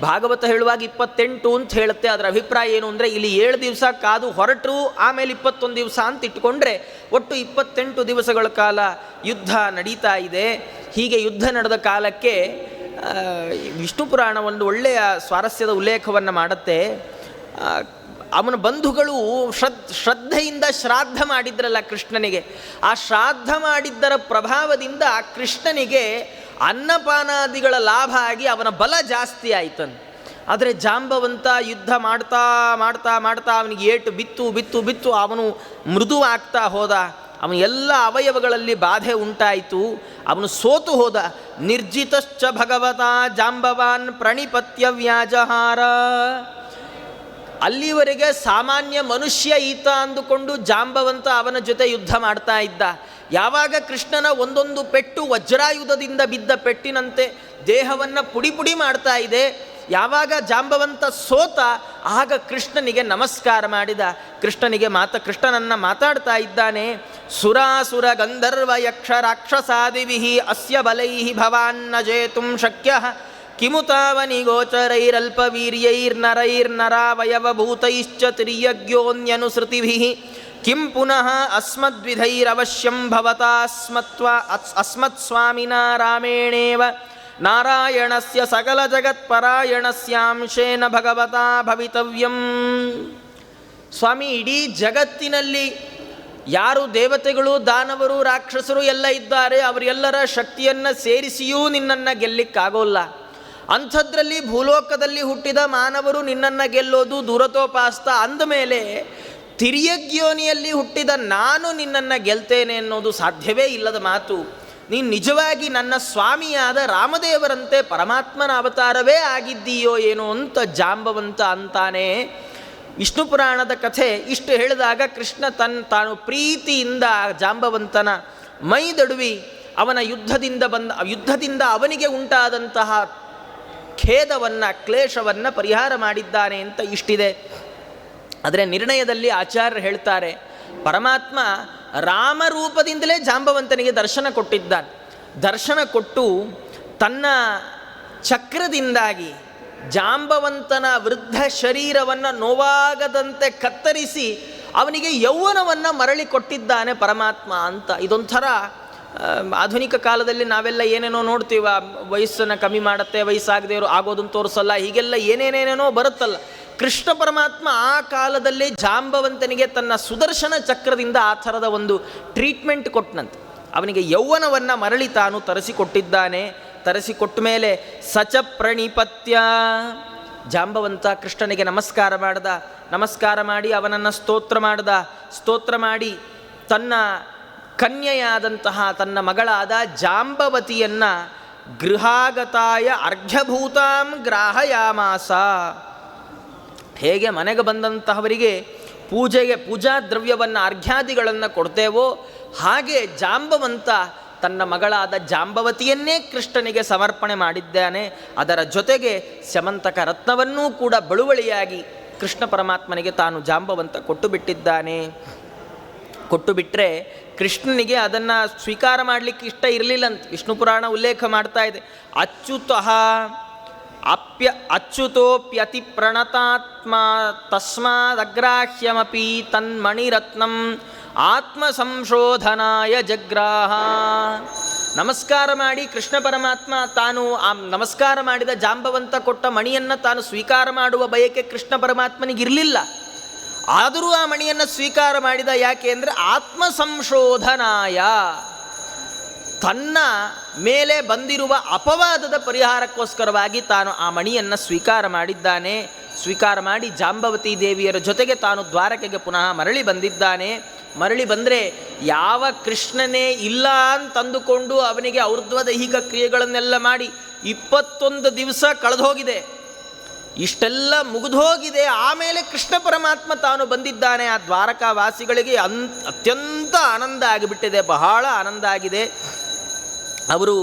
ಭಾಗವತ ಹೇಳುವಾಗ 28 ಅಂತ ಹೇಳುತ್ತೆ. ಅದರ ಅಭಿಪ್ರಾಯ ಏನು ಅಂದರೆ ಇಲ್ಲಿ 7 ದಿವಸ ಕಾದು ಹೊರಟರು, ಆಮೇಲೆ 21 ದಿವಸ ಅಂತ ಇಟ್ಕೊಂಡ್ರೆ ಒಟ್ಟು 28 ದಿವಸಗಳ ಕಾಲ ಯುದ್ಧ ನಡೀತಾ ಇದೆ. ಹೀಗೆ ಯುದ್ಧ ನಡೆದ ಕಾಲಕ್ಕೆ ವಿಷ್ಣು ಪುರಾಣ ಒಂದು ಒಳ್ಳೆಯ ಸ್ವಾರಸ್ಯದ ಉಲ್ಲೇಖವನ್ನು ಮಾಡುತ್ತೆ. ಅವನ ಬಂಧುಗಳು ಶ್ರದ್ಧೆಯಿಂದ ಶ್ರಾದ್ದ ಮಾಡಿದ್ರಲ್ಲ ಕೃಷ್ಣನಿಗೆ, ಆ ಶ್ರಾದ್ದ ಮಾಡಿದ್ದರ ಪ್ರಭಾವದಿಂದ ಕೃಷ್ಣನಿಗೆ ಅನ್ನಪಾನಾದಿಗಳ ಲಾಭ ಆಗಿ ಅವನ ಬಲ ಜಾಸ್ತಿ ಆಯ್ತಂತೆ. ಆದರೆ ಜಾಂಬವಂತ ಯುದ್ಧ ಮಾಡ್ತಾ ಮಾಡ್ತಾ ಮಾಡ್ತಾ ಅವನಿಗೆ ಏಟು ಬಿತ್ತು ಬಿತ್ತು ಬಿತ್ತು ಅವನು ಮೃದು ಆಗ್ತಾ ಹೋದ. ಅವನ ಎಲ್ಲ ಅವಯವಗಳಲ್ಲಿ ಬಾಧೆ ಉಂಟಾಯಿತು. ಅವನು ಸೋತು ಹೋದ. ನಿರ್ಜಿತಶ್ಚ ಭಗವತಾ ಜಾಂಬವಾನ್ ಪ್ರಣಿಪತ್ಯ ವ್ಯಾಜಹಾರ. ಅಲ್ಲಿವರೆಗೆ ಸಾಮಾನ್ಯ ಮನುಷ್ಯ ಈತ ಅಂದುಕೊಂಡು ಜಾಂಬವಂತ ಅವನ ಜೊತೆ ಯುದ್ಧ ಮಾಡ್ತಾ ಇದ್ದ. ಯಾವಾಗ ಕೃಷ್ಣನ ಒಂದೊಂದು ಪೆಟ್ಟು ವಜ್ರಾಯುಧದಿಂದ ಬಿದ್ದ ಪೆಟ್ಟಿನಂತೆ ದೇಹವನ್ನು ಪುಡಿ ಪುಡಿ ಮಾಡ್ತಾ ಇದೆ, ಯಾವಾಗ ಜಾಂಬವಂತ ಸೋತ ಆಗ ಕೃಷ್ಣನಿಗೆ ನಮಸ್ಕಾರ ಮಾಡಿದ. ಕೃಷ್ಣನನ್ನು ಮಾತಾಡ್ತಾ ಇದ್ದಾನೆ. ಸುರಾಸುರ ಗಂಧರ್ವ ಯಕ್ಷ ರಾಕ್ಷಸಾದಿಭಿಃ ಅಸ್ಯ ಬಲೈಃ ಭವಾನ್ನ ಜೇತುಂ ಶಕ್ಯಃ ಕಿಮು ತಾವನಿ ಗೋಚರೈರಲ್ಪವೀರ್ಯೈರ್ನರೈರ್ನರಾವಯವಭೂತೈಶ್ಚ ತಿರ್ಯಜ್ಞೋನ್ಯನುಸೃತಿಭಿಃ ಕಿಂ ಪುನಃ ಅಸ್ಮದ್ವಿಧೈರವಶ್ಯಂ ಭವತಾ ಅಸ್ಮತ್ಸ್ವಾಮಿನಾ ರಾಮೇಣೇವ ನಾರಾಯಣಸ್ಯ ಸಕಲ ಜಗತ್ಪರಾಯಣಸ್ಯಾಂಶೇನ ಭಗವತಾ ಭವಿತವ್ಯಂ. ಸ್ವಾಮಿ, ಇಡೀ ಜಗತ್ತಿನಲ್ಲಿ ಯಾರು ದೇವತೆಗಳು, ದಾನವರು, ರಾಕ್ಷಸರು ಎಲ್ಲ ಇದ್ದಾರೆ, ಅವರೆಲ್ಲರ ಶಕ್ತಿಯನ್ನು ಸೇರಿಸಿಯೂ ನಿನ್ನನ್ನು ಗೆಲ್ಲಿಕ್ಕಾಗೋಲ್ಲ. ಅಂಥದ್ರಲ್ಲಿ ಭೂಲೋಕದಲ್ಲಿ ಹುಟ್ಟಿದ ಮಾನವರು ನಿನ್ನನ್ನು ಗೆಲ್ಲೋದು ದುರತೋಪಾಸ್ತ ಅಂದಮೇಲೆ ತಿರ್ಯಗ್ಯೋನಿಯಲ್ಲಿ ಹುಟ್ಟಿದ ನಾನು ನಿನ್ನನ್ನು ಗೆಲ್ತೇನೆ ಅನ್ನೋದು ಸಾಧ್ಯವೇ ಇಲ್ಲದ ಮಾತು. ನೀನು ನಿಜವಾಗಿ ನನ್ನ ಸ್ವಾಮಿಯಾದ ರಾಮದೇವರಂತೆ ಪರಮಾತ್ಮನ ಅವತಾರವೇ ಆಗಿದ್ದೀಯೋ ಏನೋ ಅಂತ ಜಾಂಬವಂತ ಅಂತಾನೆ. ವಿಷ್ಣು ಪುರಾಣದ ಕಥೆ ಇಷ್ಟು ಹೇಳಿದಾಗ ಕೃಷ್ಣ ತಾನು ಪ್ರೀತಿಯಿಂದ ಜಾಂಬವಂತನ ಮೈದಡುವಿ ಅವನ ಯುದ್ಧದಿಂದ ಅವನಿಗೆ ಉಂಟಾದಂತಹ ಖೇದವನ್ನು ಕ್ಲೇಶವನ್ನು ಪರಿಹಾರ ಮಾಡಿದ್ದಾನೆ ಅಂತ ಇಷ್ಟಿದೆ. ಆದರೆ ನಿರ್ಣಯದಲ್ಲಿ ಆಚಾರ್ಯರು ಹೇಳ್ತಾರೆ, ಪರಮಾತ್ಮ ರಾಮರೂಪದಿಂದಲೇ ಜಾಂಬವಂತನಿಗೆ ದರ್ಶನ ಕೊಟ್ಟಿದ್ದಾನೆ. ದರ್ಶನ ಕೊಟ್ಟು ತನ್ನ ಚಕ್ರದಿಂದಾಗಿ ಜಾಂಬವಂತನ ವೃದ್ಧ ಶರೀರವನ್ನು ನೋವಾಗದಂತೆ ಕತ್ತರಿಸಿ ಅವನಿಗೆ ಯೌವನವನ್ನು ಮರಳಿ ಕೊಟ್ಟಿದ್ದಾನೆ ಪರಮಾತ್ಮ ಅಂತ. ಇದೊಂಥರ ಆಧುನಿಕ ಕಾಲದಲ್ಲಿ ನಾವೆಲ್ಲ ಏನೇನೋ ನೋಡ್ತೀವ, ವಯಸ್ಸನ್ನು ಕಮ್ಮಿ ಮಾಡುತ್ತೆ, ವಯಸ್ಸಾಗದೇವರು ಆಗೋದನ್ನು ತೋರಿಸಲ್ಲ, ಹೀಗೆಲ್ಲ ಏನೇನೇನೇನೋ ಬರುತ್ತಲ್ಲ. ಕೃಷ್ಣ ಪರಮಾತ್ಮ ಆ ಕಾಲದಲ್ಲಿ ಜಾಂಬವಂತನಿಗೆ ತನ್ನ ಸುದರ್ಶನ ಚಕ್ರದಿಂದ ಆ ಥರದ ಒಂದು ಟ್ರೀಟ್ಮೆಂಟ್ ಕೊಟ್ಟನಂತೆ. ಅವನಿಗೆ ಯೌವನವನ್ನು ಮರಳಿ ತಾನು ತರಿಸಿಕೊಟ್ಟಿದ್ದಾನೆ. ತರಿಸಿಕೊಟ್ಟ ಮೇಲೆ ಸಚ ಪ್ರಣಿಪತ್ಯ ಜಾಂಬವಂತ ಕೃಷ್ಣನಿಗೆ ನಮಸ್ಕಾರ ಮಾಡಿ ಅವನನ್ನು ಸ್ತೋತ್ರ ಮಾಡಿ ತನ್ನ ಕನ್ಯೆಯಾದಂತಹ ತನ್ನ ಮಗಳಾದ ಜಾಂಬವತಿಯನ್ನು ಗೃಹಾಗತಾಯ ಅರ್ಘ್ಯಭೂತಾಂ ಗ್ರಾಹಯಾಮಾಸ. ಹೇಗೆ ಮನೆಗೆ ಬಂದಂತಹವರಿಗೆ ಪೂಜಾ ದ್ರವ್ಯವನ್ನು ಅರ್ಘ್ಯಾದಿಗಳನ್ನು ಕೊಡ್ತೇವೋ ಹಾಗೆ ಜಾಂಬವಂತ ತನ್ನ ಮಗಳಾದ ಜಾಂಬವತಿಯನ್ನೇ ಕೃಷ್ಣನಿಗೆ ಸಮರ್ಪಣೆ ಮಾಡಿದ್ದಾನೆ. ಅದರ ಜೊತೆಗೆ ಸ್ಯಮಂತಕ ರತ್ನವನ್ನೂ ಕೂಡ ಬಳುವಳಿಯಾಗಿ ಕೃಷ್ಣ ಪರಮಾತ್ಮನಿಗೆ ತಾನು ಜಾಂಬವಂತ ಕೊಟ್ಟು ಬಿಟ್ಟಿದ್ದಾನೆ. ಕೊಟ್ಟು ಬಿಟ್ಟರೆ ಕೃಷ್ಣನಿಗೆ ಅದನ್ನು ಸ್ವೀಕಾರ ಮಾಡಲಿಕ್ಕೆ ಇಷ್ಟ ಇರಲಿಲ್ಲಂತ ವಿಷ್ಣು ಪುರಾಣ ಉಲ್ಲೇಖ ಮಾಡ್ತಾ ಇದೆ. ಅಚ್ಯುತೋಪ್ಯತಿ ಪ್ರಣತಾತ್ಮ ತಸ್ಮಾದಗ್ರಾಹ್ಯಮಪಿ ತನ್ಮಣಿರತ್ನಂ ಆತ್ಮ ಸಂಶೋಧನಾಯ ಜಗ್ರಾಹ. ನಮಸ್ಕಾರ ಮಾಡಿ ಕೃಷ್ಣ ಪರಮಾತ್ಮ ತಾನು ಆ ನಮಸ್ಕಾರ ಮಾಡಿದ ಜಾಂಬವಂತ ಕೊಟ್ಟ ಮಣಿಯನ್ನು ತಾನು ಸ್ವೀಕಾರ ಮಾಡುವ ಬಯಕೆ ಕೃಷ್ಣ ಪರಮಾತ್ಮನಿಗಿರಲಿಲ್ಲ. ಆದರೂ ಆ ಮಣಿಯನ್ನು ಸ್ವೀಕಾರ ಮಾಡಿದ. ಯಾಕೆ ಅಂದರೆ ಆತ್ಮ ಸಂಶೋಧನಾಯ, ತನ್ನ ಮೇಲೆ ಬಂದಿರುವ ಅಪವಾದದ ಪರಿಹಾರಕ್ಕೋಸ್ಕರವಾಗಿ ತಾನು ಆ ಮಣಿಯನ್ನು ಸ್ವೀಕಾರ ಮಾಡಿದ್ದಾನೆ. ಸ್ವೀಕಾರ ಮಾಡಿ ಜಾಂಬವತಿ ದೇವಿಯರ ಜೊತೆಗೆ ತಾನು ದ್ವಾರಕೆಗೆ ಪುನಃ ಮರಳಿ ಬಂದಿದ್ದಾನೆ. ಮರಳಿ ಬಂದರೆ ಯಾವ ಕೃಷ್ಣನೇ ಇಲ್ಲ ಅಂತಂದುಕೊಂಡು ಅವನಿಗೆ ಔರ್ಧ್ವದೈಹಿಕ ಕ್ರಿಯೆಗಳನ್ನೆಲ್ಲ ಮಾಡಿ 21 ದಿವಸ ಕಳೆದೋಗಿದೆ, ಇಷ್ಟೆಲ್ಲ ಮುಗಿದೋಗಿದೆ. ಆಮೇಲೆ ಕೃಷ್ಣ ಪರಮಾತ್ಮ ತಾನು ಬಂದಿದ್ದಾನೆ. ಆ ದ್ವಾರಕಾವಾಸಿಗಳಿಗೆ ಅತ್ಯಂತ ಆನಂದ ಆಗಿಬಿಟ್ಟಿದೆ, ಬಹಳ ಆನಂದ ಆಗಿದೆ. ಅವರು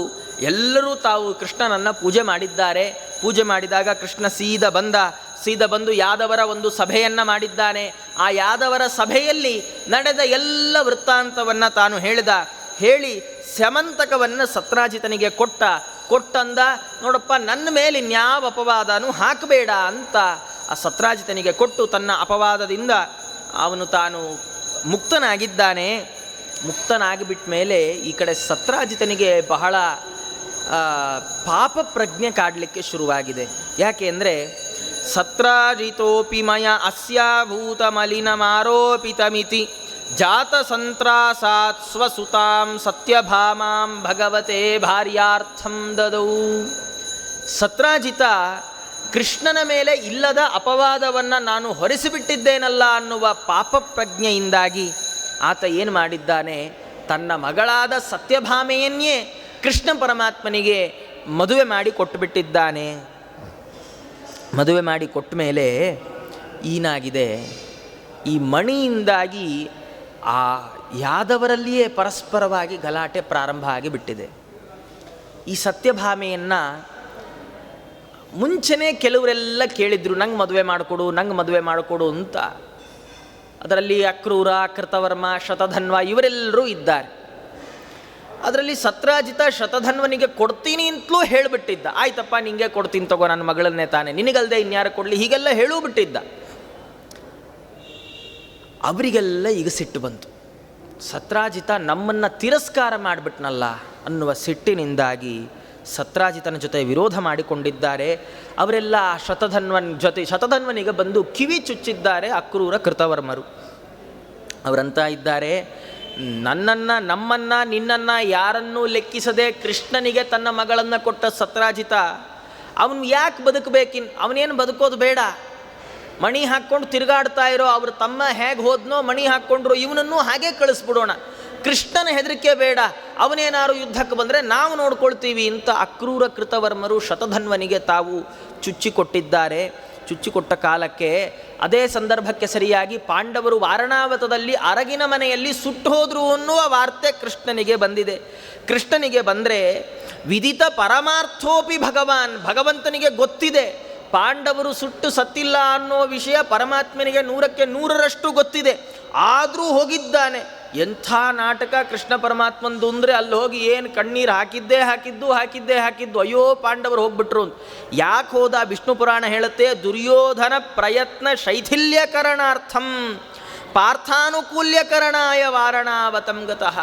ಎಲ್ಲರೂ ತಾವು ಕೃಷ್ಣನನ್ನು ಪೂಜೆ ಮಾಡಿದ್ದಾರೆ. ಪೂಜೆ ಮಾಡಿದಾಗ ಕೃಷ್ಣ ಸೀದ ಬಂದು ಯಾದವರ ಒಂದು ಸಭೆಯನ್ನು ಮಾಡಿದ್ದಾನೆ. ಆ ಯಾದವರ ಸಭೆಯಲ್ಲಿ ನಡೆದ ಎಲ್ಲ ವೃತ್ತಾಂತವನ್ನು ತಾನು ಹೇಳಿ ಸ್ಯಮಂತಕವನ್ನು ಸತ್ರಾಜಿತನಿಗೆ ಕೊಟ್ಟಂದ, ನೋಡಪ್ಪ ನನ್ನ ಮೇಲೆ ಇನ್ಯಾವ ಅಪವಾದನೂ ಹಾಕಬೇಡ ಅಂತ ಆ ಸತ್ರಾಜಿತನಿಗೆ ಕೊಟ್ಟು ತನ್ನ ಅಪವಾದದಿಂದ ಅವನು ತಾನು ಮುಕ್ತನಾಗಿದ್ದಾನೆ. ಮುಕ್ತನಾಗಿಬಿಟ್ಟ ಮೇಲೆ ಈ ಕಡೆ ಸತ್ರಾಜಿತನಿಗೆ ಬಹಳ ಪಾಪ ಪ್ರಜ್ಞೆ ಕಾಡಲಿಕ್ಕೆ ಶುರುವಾಗಿದೆ. ಯಾಕೆ ಅಂದರೆ ಸತ್ರಾಜಿತೋಪಿ ಮಯ ಅಸ್ಯಾಭೂತ ಮಲಿನಮಾರೋಪಿತಮಿತಿ ಜಾತ ಸಂತ್ರಾಸಾತ್ ಸ್ವಸುತಾಂ ಸತ್ಯಭಾಮಾಂ ಭಗವತೆ ಭಾರ್ಯಾರ್ಥಂ ದದೌ. ಸತ್ರಾಜಿತ ಕೃಷ್ಣನ ಮೇಲೆ ಇಲ್ಲದ ಅಪವಾದವನ್ನು ನಾನು ಹೊರಿಸಿಬಿಟ್ಟಿದ್ದೇನಲ್ಲ ಅನ್ನುವ ಪಾಪ ಪ್ರಜ್ಞೆಯಿಂದಾಗಿ ಆತ ಏನು ಮಾಡಿದ್ದಾನೆ, ತನ್ನ ಮಗಳಾದ ಸತ್ಯಭಾಮೆಯನ್ನೇ ಕೃಷ್ಣ ಪರಮಾತ್ಮನಿಗೆ ಮದುವೆ ಮಾಡಿ ಕೊಟ್ಟುಬಿಟ್ಟಿದ್ದಾನೆ. ಮದುವೆ ಮಾಡಿ ಕೊಟ್ಟ ಮೇಲೆ ಏನಾಗಿದೆ, ಈ ಮಣಿಯಿಂದಾಗಿ ಆ ಯಾದವರಲ್ಲಿಯೇ ಪರಸ್ಪರವಾಗಿ ಗಲಾಟೆ ಪ್ರಾರಂಭ ಆಗಿಬಿಟ್ಟಿದೆ. ಈ ಸತ್ಯಭಾಮೆಯನ್ನು ಮುಂಚೆನೇ ಕೆಲವರೆಲ್ಲ ಕೇಳಿದ್ರು, ನಂಗೆ ಮದುವೆ ಮಾಡಿಕೊಡು ಅಂತ. ಅದರಲ್ಲಿ ಅಕ್ರೂರ, ಕೃತವರ್ಮ, ಶತಧನ್ವ ಇವರೆಲ್ಲರೂ ಇದ್ದಾರೆ. ಅದರಲ್ಲಿ ಸತ್ರಾಜಿತ ಶತಧನ್ವನಿಗೆ ಕೊಡ್ತೀನಿ ಅಂತಲೂ ಹೇಳಿಬಿಟ್ಟಿದ್ದ. ಆಯ್ತಪ್ಪ ನಿಂಗೆ ಕೊಡ್ತೀನಿ ತಗೋ, ನನ್ನ ಮಗಳನ್ನೇ ತಾನೆ, ನಿನಗಲ್ಲದೆ ಇನ್ಯಾರು ಕೊಡಲಿ, ಹೀಗೆಲ್ಲ ಹೇಳೂ ಬಿಟ್ಟಿದ್ದ. ಅವರಿಗೆಲ್ಲ ಈಗ ಸಿಟ್ಟು ಬಂತು. ಸತ್ರಾಜಿತ ನಮ್ಮನ್ನು ತಿರಸ್ಕಾರ ಮಾಡಿಬಿಟ್ನಲ್ಲ ಅನ್ನುವ ಸಿಟ್ಟಿನಿಂದಾಗಿ ಸತ್ರಾಜಿತನ ಜೊತೆ ವಿರೋಧ ಮಾಡಿಕೊಂಡಿದ್ದಾರೆ. ಅವರೆಲ್ಲ ಶತಧನ್ವನಿಗೆ ಬಂದು ಕಿವಿ ಚುಚ್ಚಿದ್ದಾರೆ ಅಕ್ರೂರ, ಕೃತವರ್ಮರು. ಅವರಂತ ಇದ್ದಾರೆ, ನಿನ್ನನ್ನು ಯಾರನ್ನೂ ಲೆಕ್ಕಿಸದೆ ಕೃಷ್ಣನಿಗೆ ತನ್ನ ಮಗಳನ್ನು ಕೊಟ್ಟ ಸತ್ರಾಜಿತ ಅವನು ಯಾಕೆ ಅವನೇನು ಬದುಕೋದು ಬೇಡ, ಮಣಿ ಹಾಕ್ಕೊಂಡು ತಿರುಗಾಡ್ತಾ ಇರೋ ಅವ್ರ ತಮ್ಮ ಹೇಗೆ ಹೋದ್ನೋ ಮಣಿ ಹಾಕ್ಕೊಂಡ್ರು ಇವನನ್ನು ಹಾಗೆ ಕಳಿಸ್ಬಿಡೋಣ, ಕೃಷ್ಣನ ಹೆದರಿಕೆ ಬೇಡ, ಅವನೇನಾರು ಯುದ್ಧಕ್ಕೆ ಬಂದರೆ ನಾವು ನೋಡ್ಕೊಳ್ತೀವಿ ಅಂತ ಅಕ್ರೂರ ಕೃತವರ್ಮರು ಶತಧನ್ವನಿಗೆ ತಾವು ಚುಚ್ಚಿಕೊಟ್ಟಿದ್ದಾರೆ. ಚುಚ್ಚಿಕೊಟ್ಟ ಕಾಲಕ್ಕೆ ಅದೇ ಸಂದರ್ಭಕ್ಕೆ ಸರಿಯಾಗಿ ಪಾಂಡವರು ವಾರಣಾವತದಲ್ಲಿ ಅರಗಿನ ಮನೆಯಲ್ಲಿ ಸುಟ್ಟು ಹೋದ್ರು ಅನ್ನುವ ವಾರ್ತೆ ಕೃಷ್ಣನಿಗೆ ಬಂದಿದೆ. ಕೃಷ್ಣನಿಗೆ ಬಂದರೆ ವಿದಿತ ಪರಮಾರ್ಥೋಪಿ ಭಗವಂತನಿಗೆ ಗೊತ್ತಿದೆ, ಪಾಂಡವರು ಸುಟ್ಟು ಸತ್ತಿಲ್ಲ ಅನ್ನೋ ವಿಷಯ ಪರಮಾತ್ಮನಿಗೆ 100ಕ್ಕೆ 100ರಷ್ಟು ಗೊತ್ತಿದೆ. ಆದರೂ ಹೋಗಿದ್ದಾನೆ. ಎಂಥ ನಾಟಕ ಕೃಷ್ಣ ಪರಮಾತ್ಮಂದು ಅಂದರೆ ಅಲ್ಲಿ ಹೋಗಿ ಏನು ಕಣ್ಣೀರು ಹಾಕಿದ್ದು ಅಯ್ಯೋ ಪಾಂಡವರು ಹೋಗ್ಬಿಟ್ರು ಅಂತ. ಯಾಕೆ ಹೋದ? ವಿಷ್ಣು ಪುರಾಣ ಹೇಳುತ್ತೆ, ದುರ್ಯೋಧನ ಪ್ರಯತ್ನ ಶೈಥಿಲ್ಯಕರಣಾರ್ಥಂ ಪಾರ್ಥಾನುಕೂಲ್ಯಕರಣಾಯ ವಾರಣಾವತಂ ಗತಃ.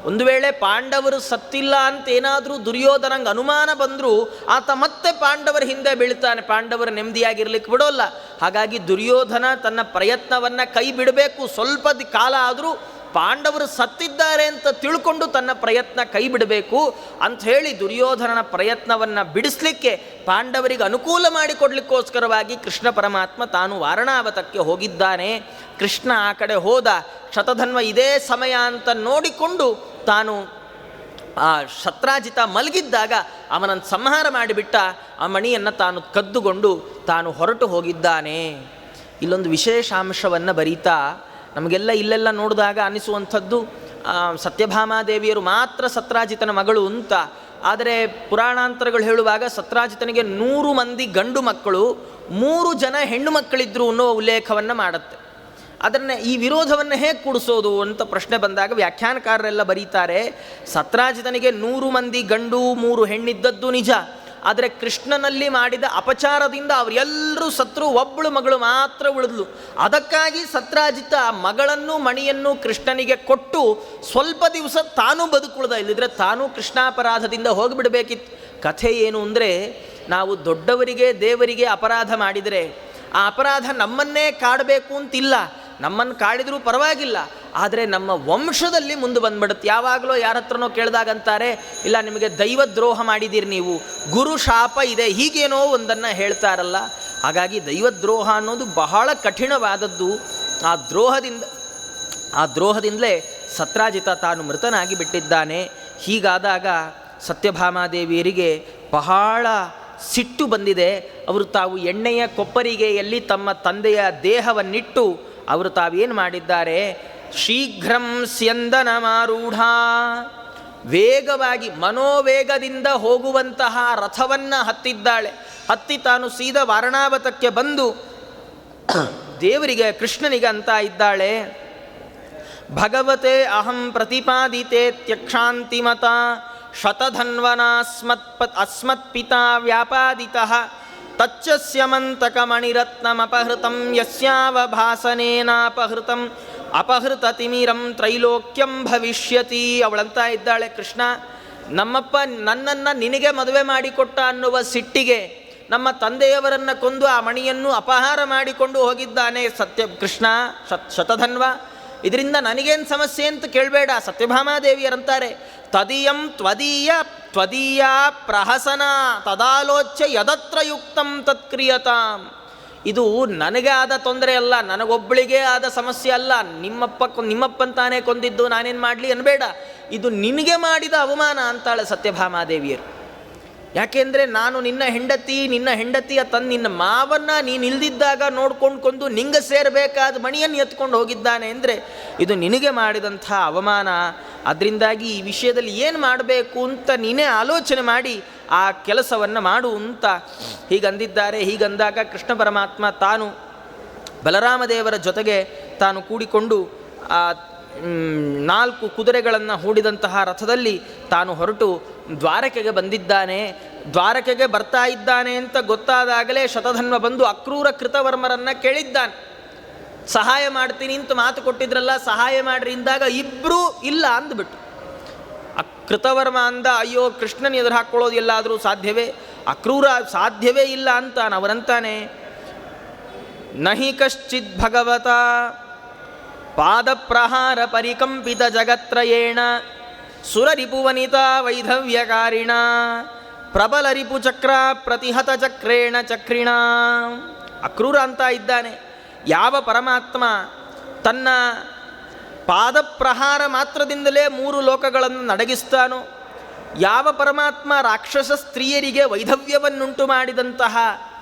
ಒಂದು ವೇಳೆ ಪಾಂಡವರು ಸತ್ತಿಲ್ಲ ಅಂತೇನಾದರೂ ದುರ್ಯೋಧನಂಗೆ ಅನುಮಾನ ಬಂದರೂ ಆತ ಮತ್ತೆ ಪಾಂಡವರ ಹಿಂದೆ ಬೀಳ್ತಾನೆ, ಪಾಂಡವರು ನೆಮ್ಮದಿಯಾಗಿರ್ಲಿಕ್ಕೆ ಬಿಡೋಲ್ಲ. ಹಾಗಾಗಿ ದುರ್ಯೋಧನ ತನ್ನ ಪ್ರಯತ್ನವನ್ನು ಕೈ ಬಿಡಬೇಕು, ಸ್ವಲ್ಪ ಕಾಲ ಆದರೂ ಪಾಂಡವರು ಸತ್ತಿದ್ದಾರೆ ಅಂತ ತಿಳ್ಕೊಂಡು ತನ್ನ ಪ್ರಯತ್ನ ಕೈ ಬಿಡಬೇಕು ಅಂಥೇಳಿ ದುರ್ಯೋಧನನ ಪ್ರಯತ್ನವನ್ನು ಬಿಡಿಸ್ಲಿಕ್ಕೆ ಪಾಂಡವರಿಗೆ ಅನುಕೂಲ ಮಾಡಿಕೊಡ್ಲಿಕ್ಕೋಸ್ಕರವಾಗಿ ಕೃಷ್ಣ ಪರಮಾತ್ಮ ತಾನು ವಾರಣಾವತಕ್ಕೆ ಹೋಗಿದ್ದಾನೆ. ಕೃಷ್ಣ ಆ ಕಡೆ ಹೋದ. ಶತಧನ್ವ ಇದೇ ಸಮಯ ಅಂತ ನೋಡಿಕೊಂಡು ತಾನು ಆ ಶತ್ರಾಜಿತ ಮಲಗಿದ್ದಾಗ ಅವನನ್ನು ಸಂಹಾರ ಮಾಡಿಬಿಟ್ಟ. ಆ ಮಣಿಯನ್ನು ತಾನು ಕದ್ದುಕೊಂಡು ತಾನು ಹೊರಟು ಹೋಗಿದ್ದಾನೆ. ಇಲ್ಲೊಂದು ವಿಶೇಷಾಂಶವನ್ನು ಬರೀತಾ ನಮಗೆಲ್ಲ ಇಲ್ಲೆಲ್ಲ ನೋಡಿದಾಗ ಅನಿಸುವಂಥದ್ದು, ಸತ್ಯಭಾಮಾದೇವಿಯರು ಮಾತ್ರ ಸತ್ರಾಜಿತನ ಮಗಳು ಅಂತ. ಆದರೆ ಪುರಾಣಾಂತರಗಳು ಹೇಳುವಾಗ ಸತ್ರಾಜಿತನಿಗೆ 100 ಮಂದಿ ಗಂಡು ಮಕ್ಕಳು, 3 ಜನ ಹೆಣ್ಣು ಮಕ್ಕಳಿದ್ರು ಅನ್ನೋ ಉಲ್ಲೇಖವನ್ನು ಮಾಡುತ್ತೆ. ಅದನ್ನು ಈ ವಿರೋಧವನ್ನು ಹೇಗೆ ಕೂಡಿಸೋದು ಅಂತ ಪ್ರಶ್ನೆ ಬಂದಾಗ ವ್ಯಾಖ್ಯಾನಕಾರರೆಲ್ಲ ಬರೀತಾರೆ, ಸತ್ರಾಜಿತನಿಗೆ 100 ಮಂದಿ ಗಂಡು 3 ಹೆಣ್ಣಿದ್ದದ್ದು ನಿಜ. ಆದರೆ ಕೃಷ್ಣನಲ್ಲಿ ಮಾಡಿದ ಅಪಚಾರದಿಂದ ಅವರೆಲ್ಲರೂ ಸತ್ರು, ಒಬ್ಬಳು ಮಗಳು ಮಾತ್ರ ಉಳಿದ್ಲು. ಅದಕ್ಕಾಗಿ ಸತ್ರಾಜಿತ ಮಗಳನ್ನು ಮಣಿಯನ್ನು ಕೃಷ್ಣನಿಗೆ ಕೊಟ್ಟು ಸ್ವಲ್ಪ ದಿವಸ ತಾನೂ ಬದುಕುಳಿದ, ಇಲ್ಲದಿದ್ದರೆ ತಾನೂ ಕೃಷ್ಣಾಪರಾಧದಿಂದ ಹೋಗಿಬಿಡಬೇಕಿತ್ತು. ಕಥೆ ಏನು ಅಂದರೆ, ನಾವು ದೊಡ್ಡವರಿಗೆ ದೇವರಿಗೆ ಅಪರಾಧ ಮಾಡಿದರೆ ಆ ಅಪರಾಧ ನಮ್ಮನ್ನೇ ಕಾಡಬೇಕು ಅಂತಿಲ್ಲ, ನಮ್ಮನ್ನು ಕಾಡಿದರೂ ಪರವಾಗಿಲ್ಲ, ಆದರೆ ನಮ್ಮ ವಂಶದಲ್ಲಿ ಮುಂದೆ ಬಂದ್ಬಿಡುತ್ತೆ. ಯಾವಾಗಲೂ ಯಾರ ಹತ್ರನೋ ಕೇಳಿದಾಗಂತಾರೆ, ಇಲ್ಲ ನಿಮಗೆ ದೈವದ್ರೋಹ ಮಾಡಿದ್ದೀರಿ ನೀವು, ಗುರು ಶಾಪ ಇದೆ, ಹೀಗೇನೋ ಒಂದನ್ನು ಹೇಳ್ತಾರಲ್ಲ. ಹಾಗಾಗಿ ದೈವದ್ರೋಹ ಅನ್ನೋದು ಬಹಳ ಕಠಿಣವಾದದ್ದು. ಆ ದ್ರೋಹದಿಂದಲೇ ಸತ್ರಾಜಿತ ತಾನು ಮೃತನಾಗಿ ಬಿಟ್ಟಿದ್ದಾನೆ. ಹೀಗಾದಾಗ ಸತ್ಯಭಾಮಾದೇವಿಯರಿಗೆ ಬಹಳ ಸಿಟ್ಟು ಬಂದಿದೆ. ಅವರು ತಾವು ಎಣ್ಣೆಯ ಕೊಪ್ಪರಿಗೆಯಲ್ಲಿ ತಮ್ಮ ತಂದೆಯ ದೇಹವನ್ನಿಟ್ಟು ಅವರು ತಾವೇನು ಮಾಡಿದ್ದಾರೆ, ಶೀಘ್ರಂ ಸ್ಯಂದನ ಮಾರೂಢ, ವೇಗವಾಗಿ ಮನೋವೇಗದಿಂದ ಹೋಗುವಂತಹ ರಥವನ್ನು ಹತ್ತಿದ್ದಾಳೆ. ಹತ್ತಿ ತಾನು ಸೀದಾ ವಾರಣಾವತಕ್ಕೆ ಬಂದು ದೇವರಿಗೆ ಕೃಷ್ಣನಿಗೆ ಅಂತ ಇದ್ದಾಳೆ, ಭಗವತೆ ಅಹಂ ಪ್ರತಿಪಾದಿತೆ ತ್ಯಕ್ಷಾಂತಿಮತ ಅಸ್ಮತ್ಪಿತಾ ವ್ಯಾಪಾದಿತಃ ತಚ್ಚಸ್ಯಮಂತಕಮಣಿರತ್ನಮಪಹೃತಂ ಯಸ್ಯಾವಭಾಸನೇನಾಪಹೃತಂ ಅಪಹೃತತಿಮಿರಂ ತ್ರೈಲೋಕ್ಯಂ ಭವಿಷ್ಯತಿ. ಅವಳಂತ ಇದ್ದಾಳೆ, ಕೃಷ್ಣ ನಮ್ಮಪ್ಪ ನನ್ನನ್ನು ನಿನಗೆ ಮದುವೆ ಮಾಡಿಕೊಟ್ಟ ಅನ್ನುವ ಸಿಟ್ಟಿಗೆ ನಮ್ಮ ತಂದೆಯವರನ್ನು ಕೊಂದು ಆ ಮಣಿಯನ್ನು ಅಪಹಾರ ಮಾಡಿಕೊಂಡು ಹೋಗಿದ್ದಾನೆ ಕೃಷ್ಣ ಶತಧನ್ವ. ಇದರಿಂದ ನನಗೇನು ಸಮಸ್ಯೆ ಅಂತ ಕೇಳಬೇಡ. ಸತ್ಯಭಾಮಾದೇವಿಯರಂತಾರೆ, ತದೀಯಂ ತ್ವದೀಯ ಪ್ರಹಸನ ತದಾಲೋಚ್ಯ ಯದತ್ರ ಯುಕ್ತಂ ತತ್ಕ್ರಿಯತಾಂ. ಇದು ನನಗೆ ಆದ ತೊಂದರೆ ಅಲ್ಲ, ನನಗೊಬ್ಬಳಿಗೆ ಆದ ಸಮಸ್ಯೆ ಅಲ್ಲ. ನಿಮ್ಮಪ್ಪಂತಾನೇ ಕೊಂದಿದ್ದು, ನಾನೇನು ಮಾಡಲಿ ಅನ್ಬೇಡ, ಇದು ನಿನಗೆ ಮಾಡಿದ ಅವಮಾನ ಅಂತಾಳೆ ಸತ್ಯಭಾಮಾದೇವಿಯರು. ಯಾಕೆಂದರೆ ನಾನು ನಿನ್ನ ಹೆಂಡತಿಯ ನಿನ್ನ ಮಾವನ್ನ ನೀನು ಇಲ್ದಿದ್ದಾಗ ನೋಡ್ಕೊಂಡು ಕೊಂದು ನಿಂಗೆ ಸೇರಬೇಕಾದ ಮಣಿಯನ್ನು ಎತ್ಕೊಂಡು ಹೋಗಿದ್ದಾನೆ ಅಂದರೆ ಇದು ನಿನಗೆ ಮಾಡಿದಂಥ ಅವಮಾನ. ಅದರಿಂದಾಗಿ ಈ ವಿಷಯದಲ್ಲಿ ಏನು ಮಾಡಬೇಕು ಅಂತ ನೀನೇ ಆಲೋಚನೆ ಮಾಡಿ ಆ ಕೆಲಸವನ್ನು ಮಾಡು ಅಂತ ಹೀಗಂದಿದ್ದಾರೆ. ಹೀಗಂದಾಗ ಕೃಷ್ಣ ಪರಮಾತ್ಮ ತಾನು ಬಲರಾಮದೇವರ ಜೊತೆಗೆ ತಾನು ಕೂಡಿಕೊಂಡು ಆ 4 ಕುದುರೆಗಳನ್ನು ಹೂಡಿದಂತಹ ರಥದಲ್ಲಿ ತಾನು ಹೊರಟು ದ್ವಾರಕೆಗೆ ಬಂದಿದ್ದಾನೆ. ದ್ವಾರಕೆಗೆ ಬರ್ತಾ ಇದ್ದಾನೆ ಅಂತ ಗೊತ್ತಾದಾಗಲೇ ಶತಧನ್ವ ಬಂದು ಅಕ್ರೂರ ಕೃತವರ್ಮರನ್ನು ಕೇಳಿದ್ದಾನೆ, ಸಹಾಯ ಮಾಡ್ತೀನಿ ಅಂತ ಮಾತು ಕೊಟ್ಟಿದ್ರಲ್ಲ, ಸಹಾಯ ಮಾಡ್ರಿ ಇಂದಾಗ ಇಬ್ಬರೂ ಇಲ್ಲ ಅಂದ್ಬಿಟ್ಟು. ಕೃತವರ್ಮ ಅಂದ, ಅಯ್ಯೋ ಕೃಷ್ಣನ ಎದುರು ಹಾಕ್ಕೊಳ್ಳೋದು ಎಲ್ಲಾದರೂ ಸಾಧ್ಯವೇ, ಅಕ್ರೂರ ಸಾಧ್ಯವೇ ಇಲ್ಲ ಅಂತ ಅವರಂತಾನೆ, ನಹಿ ಕಶ್ಚಿತ್ ಭಗವತ ಪಾದಪ್ರಹಾರ ಪರಿಕಂಪಿತ ಜಗತ್ರಯೇಣ ಸುರರಿಪುವನಿತ ವೈಧವ್ಯಕಾರಿಣ ಪ್ರಬಲರಿಪು ಚಕ್ರ ಪ್ರತಿಹತ ಚಕ್ರೇಣ ಚಕ್ರಿಣ. ಅಕ್ರೂರ ಅಂತ ಇದ್ದಾನೆ, ಯಾವ ಪರಮಾತ್ಮ ತನ್ನ ಪಾದಪ್ರಹಾರ ಮಾತ್ರದಿಂದಲೇ 3 ಲೋಕಗಳನ್ನು ನಡಗಿಸ್ತಾನೋ, ಯಾವ ಪರಮಾತ್ಮ ರಾಕ್ಷಸ ಸ್ತ್ರೀಯರಿಗೆ ವೈಧವ್ಯವನ್ನುಂಟು ಮಾಡಿದಂತಹ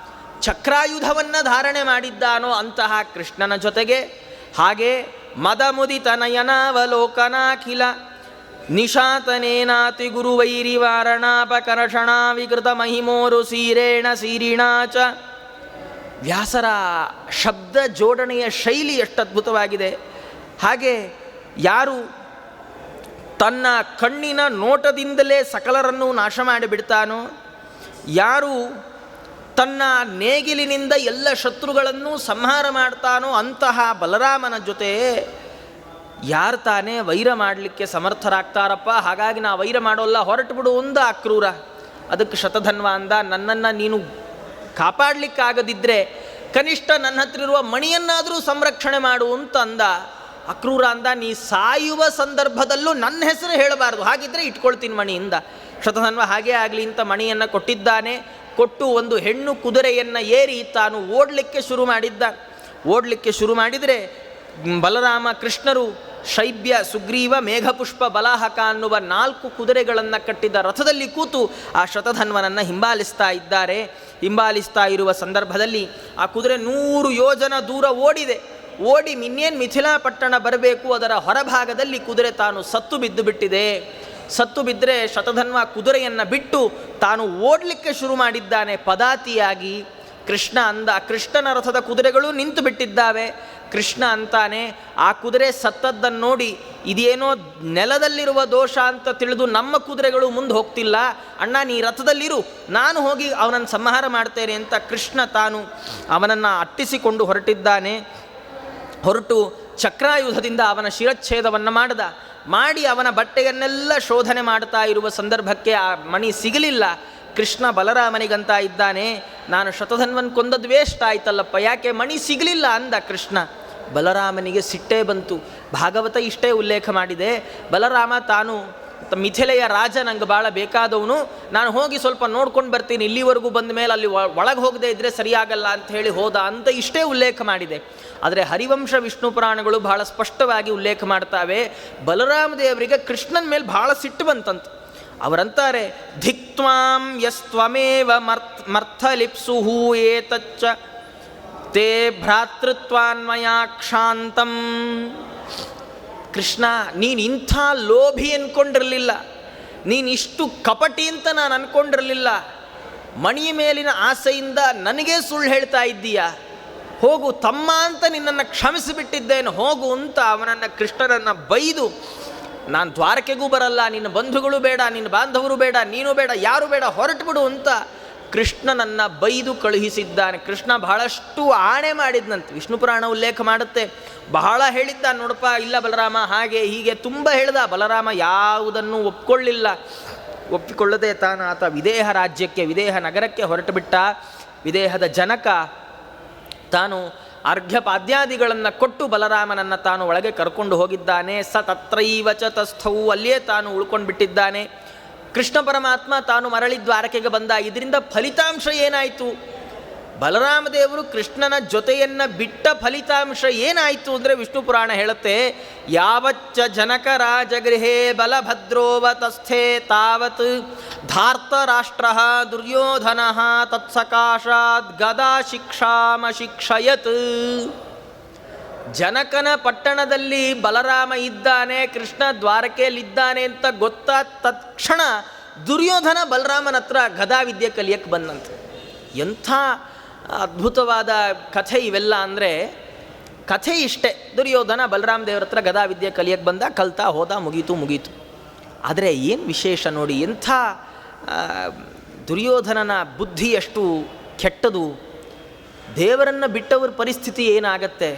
ಚಕ್ರಾಯುಧವನ್ನು ಧಾರಣೆ ಮಾಡಿದ್ದಾನೋ ಅಂತಹ ಕೃಷ್ಣನ ಜೊತೆಗೆ ಹಾಗೆ ಮದಮುದಿತನಯನಾವಲೋಕನಾಖಿಲ ನಿಶಾತನೇನಾತಿ ಗುರುವೈರಿವಾರಣಾಪಕರ್ಷಣ ವಿಕೃತ ಮಹಿಮೋರು ಸೀರೇಣ ಸೀರಿಣಾಚ. ವ್ಯಾಸರ ಶಬ್ದ ಜೋಡಣೆಯ ಶೈಲಿ ಎಷ್ಟು ಅದ್ಭುತವಾಗಿದೆ. ಹಾಗೆ ಯಾರು ತನ್ನ ಕಣ್ಣಿನ ನೋಟದಿಂದಲೇ ಸಕಲರನ್ನು ನಾಶ ಮಾಡಿಬಿಡ್ತಾನೋ, ಯಾರು ತನ್ನ ನೇಗಿಲಿನಿಂದ ಎಲ್ಲ ಶತ್ರುಗಳನ್ನು ಸಂಹಾರ ಮಾಡ್ತಾನೋ ಅಂತಹ ಬಲರಾಮನ ಜೊತೆ ಯಾರು ತಾನೇ ವೈರ ಮಾಡಲಿಕ್ಕೆ ಸಮರ್ಥರಾಗ್ತಾರಪ್ಪ. ಹಾಗಾಗಿ ನಾ ವೈರ ಮಾಡೋಲ್ಲ, ಹೊರಟು ಬಿಡು ಅಂದ ಅಕ್ರೂರ. ಅದಕ್ಕೆ ಶತಧನ್ವ ಅಂದ, ನನ್ನನ್ನು ನೀನು ಕಾಪಾಡಲಿಕ್ಕಾಗದಿದ್ದರೆ ಕನಿಷ್ಠ ನನ್ನ ಹತ್ರ ಇರುವ ಮಣಿಯನ್ನಾದರೂ ಸಂರಕ್ಷಣೆ ಮಾಡು ಅಂತ ಅಂದ. ಅಕ್ರೂರ ಅಂದ, ನೀ ಸಾಯುವ ಸಂದರ್ಭದಲ್ಲೂ ನನ್ನ ಹೆಸರು ಹೇಳಬಾರ್ದು, ಹಾಗಿದ್ದರೆ ಇಟ್ಕೊಳ್ತೀನಿ ಮಣಿಯಿಂದ. ಶತಧನ್ವ ಹಾಗೇ ಆಗಲಿ ಅಂತ ಮಣಿಯನ್ನು ಕೊಟ್ಟಿದ್ದಾನೆ. ಕೊಟ್ಟು ಒಂದು ಹೆಣ್ಣು ಕುದುರೆಯನ್ನು ಏರಿ ತಾನು ಓಡಲಿಕ್ಕೆ ಶುರು ಮಾಡಿದರೆ ಬಲರಾಮ ಕೃಷ್ಣರು ಶೈಬ್ಯ ಸುಗ್ರೀವ ಮೇಘಪುಷ್ಪ ಬಲಾಹಕ ಅನ್ನುವ 4 ಕುದುರೆಗಳನ್ನು ಕಟ್ಟಿದ ರಥದಲ್ಲಿ ಕೂತು ಆ ಶತಧನ್ವನನ್ನು ಹಿಂಬಾಲಿಸ್ತಾ ಇದ್ದಾರೆ. ಹಿಂಬಾಲಿಸ್ತಾ ಇರುವ ಸಂದರ್ಭದಲ್ಲಿ ಆ ಕುದುರೆ 100 ಯೋಜನ ದೂರ ಓಡಿ ಇನ್ನೇನು ಮಿಥಿಲಾ ಪಟ್ಟಣ ಬರಬೇಕು, ಅದರ ಹೊರಭಾಗದಲ್ಲಿ ಕುದುರೆ ತಾನು ಸತ್ತು ಬಿದ್ದುಬಿಟ್ಟಿದೆ. ಸತ್ತು ಬಿದ್ದರೆ ಶತಧನ್ವ ಕುದುರೆಯನ್ನು ಬಿಟ್ಟು ತಾನು ಓಡಲಿಕ್ಕೆ ಶುರು ಮಾಡಿದ್ದಾನೆ ಪದಾತಿಯಾಗಿ. ಕೃಷ್ಣ ಅಂದ, ಕೃಷ್ಣನ ರಥದ ಕುದುರೆಗಳು ನಿಂತು ಬಿಟ್ಟಿದ್ದಾವೆ. ಕೃಷ್ಣ ಅಂತಾನೆ, ಆ ಕುದುರೆ ಸತ್ತದ್ದನ್ನು ನೋಡಿ ಇದೇನೋ ನೆಲದಲ್ಲಿರುವ ದೋಷ ಅಂತ ತಿಳಿದು ನಮ್ಮ ಕುದುರೆಗಳು ಮುಂದೆ ಹೋಗ್ತಿಲ್ಲ, ಅಣ್ಣ ನೀ ರಥದಲ್ಲಿರು, ನಾನು ಹೋಗಿ ಅವನನ್ನು ಸಂಹಾರ ಮಾಡ್ತೇನೆ ಅಂತ ಕೃಷ್ಣ ತಾನು ಅವನನ್ನು ಅಟ್ಟಿಸಿಕೊಂಡು ಹೊರಟಿದ್ದಾನೆ. ಹೊರಟು ಚಕ್ರಾಯುಧದಿಂದ ಅವನ ಶಿರಚ್ಛೇದವನ್ನು ಮಾಡಿ ಅವನ ಬಟ್ಟೆಯನ್ನೆಲ್ಲ ಶೋಧನೆ ಮಾಡ್ತಾ ಇರುವ ಸಂದರ್ಭಕ್ಕೆ ಆ ಮಣಿ ಸಿಗಲಿಲ್ಲ. ಕೃಷ್ಣ ಬಲರಾಮನಿಗಂತ ಇದ್ದಾನೆ, ನಾನು ಶತಧನ್ವನ್ ಕೊಂದದ್ದು ವೇಸ್ಟ್ ಆಯ್ತಲ್ಲಪ್ಪ, ಯಾಕೆ ಮಣಿ ಸಿಗಲಿಲ್ಲ ಅಂದ ಕೃಷ್ಣ. ಬಲರಾಮನಿಗೆ ಸಿಟ್ಟೇ ಬಂತು. ಭಾಗವತ ಇಷ್ಟೇ ಉಲ್ಲೇಖ ಮಾಡಿದೆ, ಬಲರಾಮ ತಾನು ಮಿಥಿಲೆಯ ರಾಜ, ನಂಗೆ ಭಾಳ ಬೇಕಾದವನು, ನಾನು ಹೋಗಿ ಸ್ವಲ್ಪ ನೋಡ್ಕೊಂಡು ಬರ್ತೀನಿ, ಇಲ್ಲಿವರೆಗೂ ಬಂದ ಮೇಲೆ ಅಲ್ಲಿ ಒಳಗೆ ಹೋಗದೆ ಇದ್ದರೆ ಸರಿಯಾಗಲ್ಲ ಅಂತ ಹೇಳಿ ಹೋದ ಅಂತ ಇಷ್ಟೇ ಉಲ್ಲೇಖ ಮಾಡಿದೆ. ಆದರೆ ಹರಿವಂಶ ವಿಷ್ಣು ಪುರಾಣಗಳು ಬಹಳ ಸ್ಪಷ್ಟವಾಗಿ ಉಲ್ಲೇಖ ಮಾಡ್ತಾವೆ, ಬಲರಾಮ ದೇವರಿಗೆ ಕೃಷ್ಣನ ಮೇಲೆ ಭಾಳ ಸಿಟ್ಟು ಬಂತಂತ. ಅವರಂತಾರೆ, ಧಿಕ್ತ್ವಾಂ ಯಸ್ತ್ವಮೇವ ಮರ್ಥಲಿಪ್ಸುಹು ಏತಚ್ಚ ತೇ ಭ್ರಾತೃತ್ವಾನ್ಮಯಾ ಕ್ಷಾಂತಂ. ಕೃಷ್ಣ, ನೀನು ಇಂಥ ಲೋಭಿ ಅಂದ್ಕೊಂಡಿರಲಿಲ್ಲ, ನೀನಿಷ್ಟು ಕಪಟಿ ಅಂತ ನಾನು ಅಂದ್ಕೊಂಡಿರಲಿಲ್ಲ, ಮಣಿಯ ಮೇಲಿನ ಆಸೆಯಿಂದ ನನಗೇ ಸುಳ್ಳು ಹೇಳ್ತಾ ಇದ್ದೀಯಾ, ಹೋಗು ತಮ್ಮ ಅಂತ ನಿನ್ನನ್ನು ಕ್ಷಮಿಸಿಬಿಟ್ಟಿದ್ದೇನೆ, ಹೋಗು ಅಂತ ಅವನನ್ನು ಕೃಷ್ಣನನ್ನು ಬೈದು, ನಾನು ದ್ವಾರಕೆಗೂ ಬರಲ್ಲ, ನಿನ್ನ ಬಂಧುಗಳು ಬೇಡ, ನಿನ್ನ ಬಾಂಧವರು ಬೇಡ, ನೀನು ಬೇಡ, ಯಾರು ಬೇಡ, ಹೊರಟು ಬಿಡು ಅಂತ ಕೃಷ್ಣನನ್ನು ಬೈದು ಕಳುಹಿಸಿದ್ದಾನೆ. ಕೃಷ್ಣ ಬಹಳಷ್ಟು ಆಣೆ ಮಾಡಿದ್ನಂತೆ. ವಿಷ್ಣು ಪುರಾಣ ಉಲ್ಲೇಖ ಮಾಡುತ್ತೆ, ಬಹಳ ಹೇಳಿದ್ದ, ನೋಡಪ್ಪ ಇಲ್ಲ ಬಲರಾಮ ಹಾಗೆ ಹೀಗೆ ತುಂಬ ಹೇಳ್ದ. ಬಲರಾಮ ಯಾವುದನ್ನು ಒಪ್ಪಿಕೊಳ್ಳದೆ ಆತ ವಿದೇಹ ರಾಜ್ಯಕ್ಕೆ, ವಿದೇಹ ನಗರಕ್ಕೆ ಹೊರಟು ಬಿಟ್ಟ. ವಿದೇಹದ ಜನಕ ತಾನು ಅರ್ಘ್ಯಪಾದ್ಯಾದಿಗಳನ್ನು ಕೊಟ್ಟು ಬಲರಾಮನನ್ನು ತಾನು ಒಳಗೆ ಕರ್ಕೊಂಡು ಹೋಗಿದ್ದಾನೆ. ಸ ತತ್ರೈವ ಚ ತಸ್ಥವು, ಅಲ್ಲಿಯೇ ತಾನು ಉಳ್ಕೊಂಡು ಬಿಟ್ಟಿದ್ದಾನೆ. ಕೃಷ್ಣ ಪರಮಾತ್ಮ ತಾನು ಮರಳಿ ದ್ವಾರಕೆಗೆ ಬಂದ. ಇದರಿಂದ ಫಲಿತಾಂಶ ಏನಾಯಿತು? ಬಲರಾಮದೇವರು ಕೃಷ್ಣನ ಜೊತೆಯನ್ನು ಬಿಟ್ಟ ಫಲಿತಾಂಶ ಏನಾಯಿತು ಅಂದರೆ ವಿಷ್ಣು ಪುರಾಣ ಹೇಳುತ್ತೆ, ಯಾವಚ್ಚ ಜನಕ ರಾಜಗೃಹೇ ಬಲಭದ್ರೋವತಸ್ಥೆ ತಾವತ್ ಧಾರ್ತರಾಷ್ಟ್ರ ದುರ್ಯೋಧನ ತತ್ಸಕಾಶಾತ್ ಗದಾ ಶಿಕ್ಷಾಮಶಿಕ್ಷಯತ್. ಜನಕನ ಪಟ್ಟಣದಲ್ಲಿ ಬಲರಾಮ ಇದ್ದಾನೆ, ಕೃಷ್ಣ ದ್ವಾರಕೆಯಲ್ಲಿದ್ದಾನೆ ಅಂತ ಗೊತ್ತಾದ ತಕ್ಷಣ ದುರ್ಯೋಧನ ಬಲರಾಮನ ಹತ್ರ ಗದಾವಿದ್ಯೆ ಕಲಿಯಕ್ಕೆ ಬಂದಂತೆ. ಎಂಥ ಅದ್ಭುತವಾದ ಕಥೆ ಇವೆಲ್ಲ ಅಂದರೆ, ಕಥೆ ಇಷ್ಟೇ, ದುರ್ಯೋಧನ ಬಲರಾಮ ದೇವರ ಹತ್ರ ಗದಾವಿದ್ಯೆ ಕಲಿಯಕ್ಕೆ ಬಂದ, ಕಲ್ತಾ ಹೋದ, ಮುಗೀತು. ಆದರೆ ಏನು ವಿಶೇಷ ನೋಡಿ, ಎಂಥ ದುರ್ಯೋಧನನ ಬುದ್ಧಿ ಎಷ್ಟು ಕೆಟ್ಟದು. ದೇವರನ್ನು ಬಿಟ್ಟವ್ರ ಪರಿಸ್ಥಿತಿ ಏನಾಗತ್ತೆ.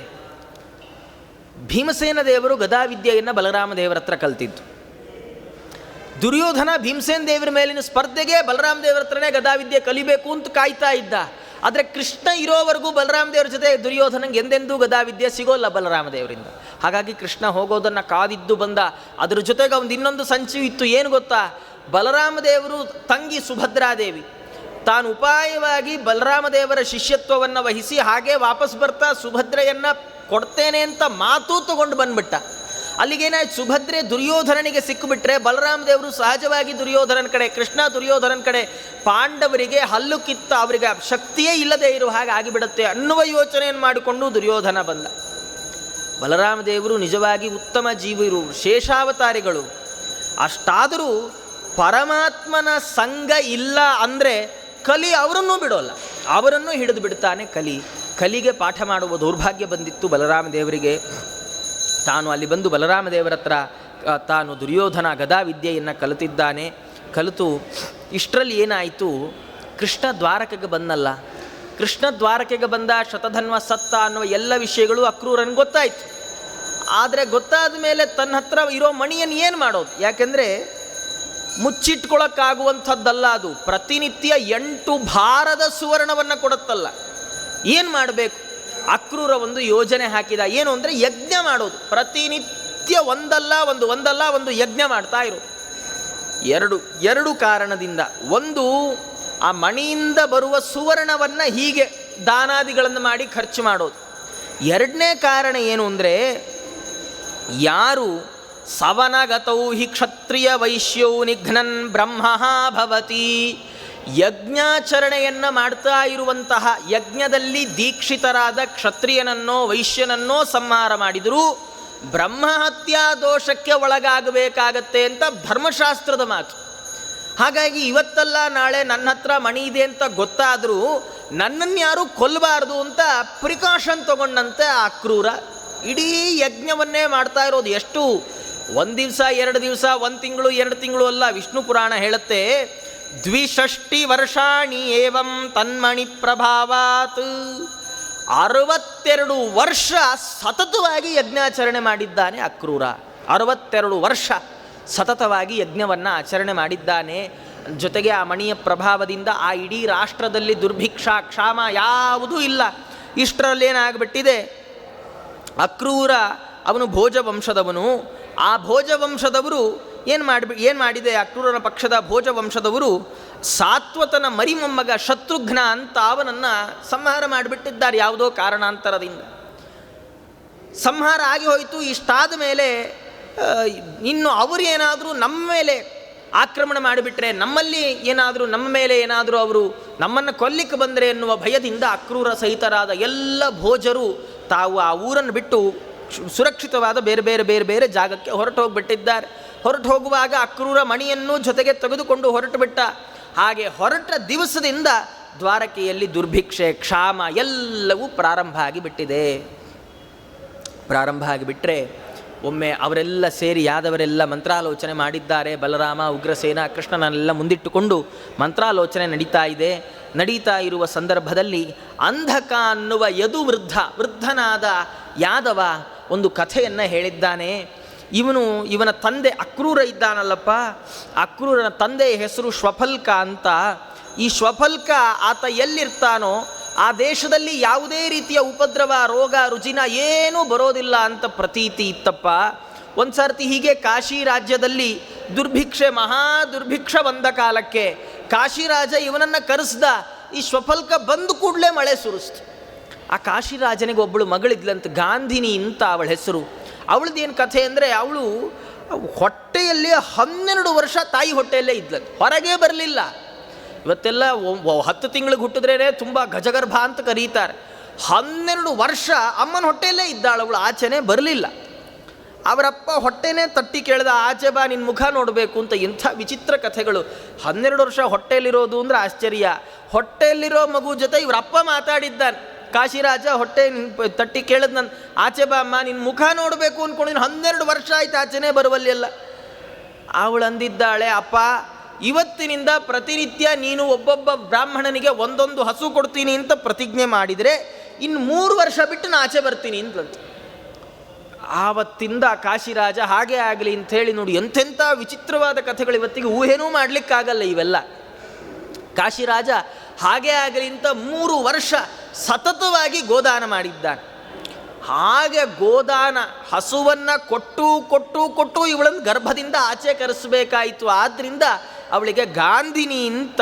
ಭೀಮಸೇನ ದೇವರು ಗದಾವಿದ್ಯೆಯನ್ನು ಬಲರಾಮ ದೇವರ ಹತ್ರ ಕಲ್ತಿದ್ದು. ದುರ್ಯೋಧನ ಭೀಮಸೇನ ದೇವರ ಮೇಲಿನ ಸ್ಪರ್ಧೆಗೆ ಬಲರಾಮ ದೇವರ ಹತ್ರನೇ ಗದಾವಿದ್ಯೆ ಕಲಿಬೇಕು ಅಂತ ಕಾಯ್ತಾ ಇದ್ದ. ಆದರೆ ಕೃಷ್ಣ ಇರೋವರೆಗೂ ಬಲರಾಮ ದೇವರ ಜೊತೆ ದುರ್ಯೋಧನಂಗೆ ಎಂದೆಂದೂ ಗದಾವಿದ್ಯೆ ಸಿಗೋಲ್ಲ ಬಲರಾಮ ದೇವರಿಂದ. ಹಾಗಾಗಿ ಕೃಷ್ಣ ಹೋಗೋದನ್ನು ಕಾದಿದ್ದು ಬಂದ. ಅದ್ರ ಜೊತೆಗೆ ಒಂದು ಇನ್ನೊಂದು ಸಂಚು ಇತ್ತು, ಏನು ಗೊತ್ತಾ? ಬಲರಾಮ ದೇವರು ತಂಗಿ ಸುಭದ್ರಾದೇವಿ ತಾನು ಉಪಾಯವಾಗಿ ಬಲರಾಮ ದೇವರ ಶಿಷ್ಯತ್ವವನ್ನು ವಹಿಸಿ ಹಾಗೆ ವಾಪಸ್ ಬರ್ತಾ ಸುಭದ್ರೆಯನ್ನು ಕೊಡ್ತೇನೆ ಅಂತ ಮಾತು ತಗೊಂಡು ಬಂದ್ಬಿಟ್ಟ. ಅಲ್ಲಿಗೇನಾಯ್ತು, ಸುಭದ್ರೆ ದುರ್ಯೋಧನನಿಗೆ ಸಿಕ್ಕಿಬಿಟ್ರೆ ಬಲರಾಮ ದೇವರು ಸಹಜವಾಗಿ ದುರ್ಯೋಧನನ ಕಡೆ, ಕೃಷ್ಣ ದುರ್ಯೋಧನನ ಕಡೆ, ಪಾಂಡವರಿಗೆ ಹಲ್ಲು ಕಿತ್ತ ಅವರಿಗೆ ಶಕ್ತಿಯೇ ಇಲ್ಲದೆ ಇರೋ ಹಾಗೆ ಆಗಿಬಿಡುತ್ತೆ ಅನ್ನುವ ಯೋಚನೆಯನ್ನು ಮಾಡಿಕೊಂಡು ದುರ್ಯೋಧನ ಬಂದ. ಬಲರಾಮ ದೇವರು ನಿಜವಾಗಿ ಉತ್ತಮ ಜೀವಿರು, ಶೇಷಾವತಾರಿಗಳು. ಅಷ್ಟಾದರೂ ಪರಮಾತ್ಮನ ಸಂಘ ಇಲ್ಲ ಅಂದರೆ ಕಲಿ ಅವರನ್ನೂ ಬಿಡೋಲ್ಲ, ಅವರನ್ನು ಹಿಡಿದು ಬಿಡ್ತಾನೆ ಕಲಿಗೆ ಪಾಠ ಮಾಡುವ ದೌರ್ಭಾಗ್ಯ ಬಂದಿತ್ತು ಬಲರಾಮ ದೇವರಿಗೆ. ತಾನು ಅಲ್ಲಿ ಬಂದು ಬಲರಾಮ ದೇವರ ಹತ್ರ ತಾನು ದುರ್ಯೋಧನ ಗದಾವಿದ್ಯೆಯನ್ನು ಕಲಿತಿದ್ದಾನೆ. ಕಲಿತು ಇಷ್ಟರಲ್ಲಿ ಏನಾಯಿತು, ಕೃಷ್ಣ ದ್ವಾರಕೆಗೆ ಬಂದಲ್ಲ. ಕೃಷ್ಣ ದ್ವಾರಕೆಗೆ ಬಂದ, ಶತಧನ್ವ ಸತ್ತ ಅನ್ನುವ ಎಲ್ಲ ವಿಷಯಗಳು ಅಕ್ರೂರನಿಗೆ ಗೊತ್ತಾಯಿತು. ಆದರೆ ಗೊತ್ತಾದ ಮೇಲೆ ತನ್ನ ಹತ್ರ ಇರೋ ಮಣಿಯನ್ನು ಏನು ಮಾಡೋದು? ಯಾಕೆಂದರೆ ಮುಚ್ಚಿಟ್ಕೊಳ್ಳೋಕ್ಕಾಗುವಂಥದ್ದಲ್ಲ ಅದು. ಪ್ರತಿನಿತ್ಯ 8 ಭಾರದ ಸುವರ್ಣವನ್ನು ಕೊಡುತ್ತಲ್ಲ. ಏನು ಮಾಡಬೇಕು? ಅಕ್ರೂರ ಒಂದು ಯೋಜನೆ ಹಾಕಿದ. ಏನು ಅಂದರೆ ಯಜ್ಞ ಮಾಡೋದು. ಪ್ರತಿನಿತ್ಯ ಒಂದಲ್ಲ ಒಂದು ಯಜ್ಞ ಮಾಡ್ತಾ ಇರೋದು. ಎರಡು ಕಾರಣದಿಂದ. ಒಂದು, ಆ ಮಣಿಯಿಂದ ಬರುವ ಸುವರ್ಣವನ್ನು ಹೀಗೆ ದಾನಾದಿಗಳನ್ನು ಮಾಡಿ ಖರ್ಚು ಮಾಡೋದು. ಎರಡನೇ ಕಾರಣ ಏನು ಅಂದರೆ, ಯಾರು ಸವನಗತೌ ಹಿ ಕ್ಷತ್ರಿಯ ವೈಶ್ಯೌ ನಿಘ್ನನ್ ಬ್ರಹ್ಮ ಭವತಿ, ಯಜ್ಞಾಚರಣೆಯನ್ನು ಮಾಡ್ತಾ ಇರುವಂತಹ, ಯಜ್ಞದಲ್ಲಿ ದೀಕ್ಷಿತರಾದ ಕ್ಷತ್ರಿಯನನ್ನೋ ವೈಶ್ಯನನ್ನೋ ಸಂಹಾರ ಮಾಡಿದರೂ ಬ್ರಹ್ಮಹತ್ಯಾ ದೋಷಕ್ಕೆ ಒಳಗಾಗಬೇಕಾಗತ್ತೆ ಅಂತ ಧರ್ಮಶಾಸ್ತ್ರದ ಮಾತು. ಹಾಗಾಗಿ ಇವತ್ತಲ್ಲ ನಾಳೆ ನನ್ನ ಹತ್ರ ಮಣಿ ಇದೆ ಅಂತ ಗೊತ್ತಾದರೂ ನನ್ನನ್ನು ಯಾರೂ ಕೊಲ್ಲಬಾರ್ದು ಅಂತ ಪ್ರಿಕಾಷನ್ ತಗೊಂಡಂತೆ ಆ ಕ್ರೂರ ಇಡೀ ಯಜ್ಞವನ್ನೇ ಮಾಡ್ತಾ ಇರೋದು. ಎಷ್ಟು? 1 ದಿವಸ 2 ದಿವಸ, 1 ತಿಂಗಳು 2 ತಿಂಗಳು ಅಲ್ಲ. ವಿಷ್ಣು ಪುರಾಣ ಹೇಳುತ್ತೆ, 62 ವರ್ಷಾಣಿ ಏವಂ ತನ್ಮಣಿ ಪ್ರಭಾವಾತ್. 62 ವರ್ಷ ಸತತವಾಗಿ ಯಜ್ಞಾಚರಣೆ ಮಾಡಿದ್ದಾನೆ ಅಕ್ರೂರ. 62 ವರ್ಷ ಸತತವಾಗಿ ಯಜ್ಞವನ್ನು ಆಚರಣೆ ಮಾಡಿದ್ದಾನೆ. ಜೊತೆಗೆ ಆ ಮಣಿಯ ಪ್ರಭಾವದಿಂದ ಆ ಇಡೀ ರಾಷ್ಟ್ರದಲ್ಲಿ ದುರ್ಭಿಕ್ಷ ಕ್ಷಾಮ ಯಾವುದೂ ಇಲ್ಲ. ಇಷ್ಟರಲ್ಲೇನಾಗ್ಬಿಟ್ಟಿದೆ, ಅಕ್ರೂರ ಅವನು ಭೋಜ ವಂಶದವನು. ಆ ಭೋಜ ವಂಶದವರು ಏನು ಮಾಡಿದೆ, ಅಕ್ರೂರನ ಪಕ್ಷದ ಭೋಜ ವಂಶದವರು ಸಾತ್ವತನ ಮರಿಮೊಮ್ಮಗ ಶತ್ರುಘ್ನ ಅಂತ ಅವನನ್ನು ಸಂಹಾರ ಮಾಡಿಬಿಟ್ಟಿದ್ದಾರೆ. ಯಾವುದೋ ಕಾರಣಾಂತರದಿಂದ ಸಂಹಾರ ಆಗಿ ಹೋಯಿತು. ಇಷ್ಟಾದ ಮೇಲೆ ಇನ್ನು ಅವರು ಏನಾದರೂ ನಮ್ಮ ಮೇಲೆ ಆಕ್ರಮಣ ಮಾಡಿಬಿಟ್ರೆ, ನಮ್ಮಲ್ಲಿ ಏನಾದರೂ ನಮ್ಮ ಮೇಲೆ ಏನಾದರೂ ಅವರು ನಮ್ಮನ್ನು ಕೊಲ್ಲಿಕ್ಕೆ ಬಂದರೆ ಎನ್ನುವ ಭಯದಿಂದ ಅಕ್ರೂರ ಸಹಿತರಾದ ಎಲ್ಲ ಭೋಜರು ತಾವು ಆ ಊರನ್ನು ಬಿಟ್ಟು ಸುರಕ್ಷಿತವಾದ ಬೇರೆ ಬೇರೆ ಬೇರೆ ಬೇರೆ ಜಾಗಕ್ಕೆ ಹೊರಟು ಹೋಗಿಬಿಟ್ಟಿದ್ದಾರೆ. ಹೊರಟು ಹೋಗುವಾಗ ಅಕ್ರೂರ ಮಣಿಯನ್ನು ಜೊತೆಗೆ ತೆಗೆದುಕೊಂಡು ಹೊರಟು ಬಿಟ್ಟ. ಹಾಗೆ ಹೊರಟ ದಿವಸದಿಂದ ದ್ವಾರಕೆಯಲ್ಲಿ ದುರ್ಭಿಕ್ಷೆ, ಕ್ಷಾಮ ಎಲ್ಲವೂ ಪ್ರಾರಂಭ ಆಗಿಬಿಟ್ಟಿದೆ. ಪ್ರಾರಂಭ ಆಗಿಬಿಟ್ರೆ ಒಮ್ಮೆ ಅವರೆಲ್ಲ ಸೇರಿ ಯಾದವರೆಲ್ಲ ಮಂತ್ರಾಲೋಚನೆ ಮಾಡಿದ್ದಾರೆ. ಬಲರಾಮ, ಉಗ್ರಸೇನ, ಕೃಷ್ಣನನ್ನೆಲ್ಲ ಮುಂದಿಟ್ಟುಕೊಂಡು ಮಂತ್ರಾಲೋಚನೆ ನಡೀತಾ ಇರುವ ಸಂದರ್ಭದಲ್ಲಿ ಅಂಧಕ ಅನ್ನುವ ವೃದ್ಧನಾದ ಯಾದವ ಒಂದು ಕಥೆಯನ್ನು ಹೇಳಿದ್ದಾನೆ. ಇವನ ತಂದೆ ಅಕ್ರೂರ ಇದ್ದಾನಲ್ಲಪ್ಪ, ಅಕ್ರೂರನ ತಂದೆಯ ಹೆಸರು ಶ್ವಫಲ್ಕ ಅಂತ. ಈ ಶ್ವಫಲ್ಕ ಆತ ಎಲ್ಲಿರ್ತಾನೋ ಆ ದೇಶದಲ್ಲಿ ಯಾವುದೇ ರೀತಿಯ ಉಪದ್ರವ, ರೋಗ, ರುಜಿನ ಏನೂ ಬರೋದಿಲ್ಲ ಅಂತ ಪ್ರತೀತಿ ಇತ್ತಪ್ಪ. ಒಂದು ಸರ್ತಿ ಹೀಗೆ ಕಾಶಿ ರಾಜ್ಯದಲ್ಲಿ ಮಹಾ ದುರ್ಭಿಕ್ಷ ಬಂದ ಕಾಲಕ್ಕೆ ಕಾಶಿರಾಜ ಇವನನ್ನು ಕರೆಸ್ದ. ಈ ಶ್ವಫಲ್ಕ ಬಂದು ಕೂಡಲೇ ಮಳೆ ಸುರಿಸ್ತು. ಆ ಕಾಶಿರಾಜನಿಗೆ ಒಬ್ಬಳು ಮಗಳಿದ್ಲಂತ, ಗಾಂಧಿನಿ ಅಂತ ಅವಳ ಹೆಸರು. ಅವಳದ್ದೇನು ಕಥೆ ಅಂದರೆ, ಅವಳು ಹೊಟ್ಟೆಯಲ್ಲಿ 12 ವರ್ಷ ತಾಯಿ ಹೊಟ್ಟೆಯಲ್ಲೇ ಇದ್ಲಂತ, ಹೊರಗೇ ಬರಲಿಲ್ಲ. ಇವತ್ತೆಲ್ಲ 10 ತಿಂಗಳಿಗೆ ಹುಟ್ಟಿದ್ರೇ ತುಂಬ ಗಜಗರ್ಭ ಅಂತ ಕರೀತಾರೆ. 12 ವರ್ಷ ಅಮ್ಮನ ಹೊಟ್ಟೆಯಲ್ಲೇ ಇದ್ದಾಳು ಅವಳು, ಆಚೆನೇ ಬರಲಿಲ್ಲ. ಅವರಪ್ಪ ಹೊಟ್ಟೆನೇ ತಟ್ಟಿ ಕೇಳ್ದ, ಆಚೆ ಬಾ ನಿನ್ನ ಮುಖ ನೋಡಬೇಕು ಅಂತ. ಇಂಥ ವಿಚಿತ್ರ ಕಥೆಗಳು. 12 ವರ್ಷ ಹೊಟ್ಟೆಯಲ್ಲಿರೋದು ಅಂದರೆ ಆಶ್ಚರ್ಯ. ಹೊಟ್ಟೆಯಲ್ಲಿರೋ ಮಗು ಜೊತೆ ಇವರಪ್ಪ ಮಾತಾಡಿದ್ದಾನೆ. ಕಾಶಿರಾಜ ಹೊಟ್ಟೆ ತಟ್ಟಿ ಕೇಳಿದ್, ನಾನು ಆಚೆ ಬಾ ಅಮ್ಮ ನಿನ್ನ ಮುಖ ನೋಡಬೇಕು ಅಂದ್ಕೊಂಡಿದ್ದೀನಿ, 12 ವರ್ಷ ಆಯ್ತು ಆಚೆನೇ ಬರುವಲ್ಲಿ ಎಲ್ಲ. ಅವಳು ಅಂದಿದ್ದಾಳೆ, ಅಪ್ಪ ಇವತ್ತಿನಿಂದ ಪ್ರತಿನಿತ್ಯ ನೀನು ಒಬ್ಬೊಬ್ಬ ಬ್ರಾಹ್ಮಣನಿಗೆ ಒಂದೊಂದು ಹಸು ಕೊಡ್ತೀನಿ ಅಂತ ಪ್ರತಿಜ್ಞೆ ಮಾಡಿದರೆ ಇನ್ನು 3 ವರ್ಷ ಬಿಟ್ಟು ನಾನು ಆಚೆ ಬರ್ತೀನಿ ಅಂತಂತ. ಆವತ್ತಿಂದ ಕಾಶಿರಾಜ ಹಾಗೇ ಆಗಲಿ ಅಂಥೇಳಿ, ನೋಡಿ ಎಂತೆಂಥ ವಿಚಿತ್ರವಾದ ಕಥೆಗಳು, ಇವತ್ತಿಗೆ ಊಹೆನೂ ಮಾಡಲಿಕ್ಕಾಗಲ್ಲ ಇವೆಲ್ಲ. ಕಾಶಿರಾಜ ಹಾಗೇ ಆಗಲಿ ಅಂತ 3 ವರ್ಷ ಸತತವಾಗಿ ಗೋದಾನ ಮಾಡಿದ್ದಾನೆ. ಹಾಗೆ ಗೋದಾನ ಹಸುವನ್ನು ಕೊಟ್ಟು ಕೊಟ್ಟು ಕೊಟ್ಟು ಇವಳನ್ನು ಗರ್ಭದಿಂದ ಆಚೆ ಕರೆಸಬೇಕಾಯಿತು. ಆದ್ದರಿಂದ ಅವಳಿಗೆ ಗಾಂಧಿನಿ ಅಂತ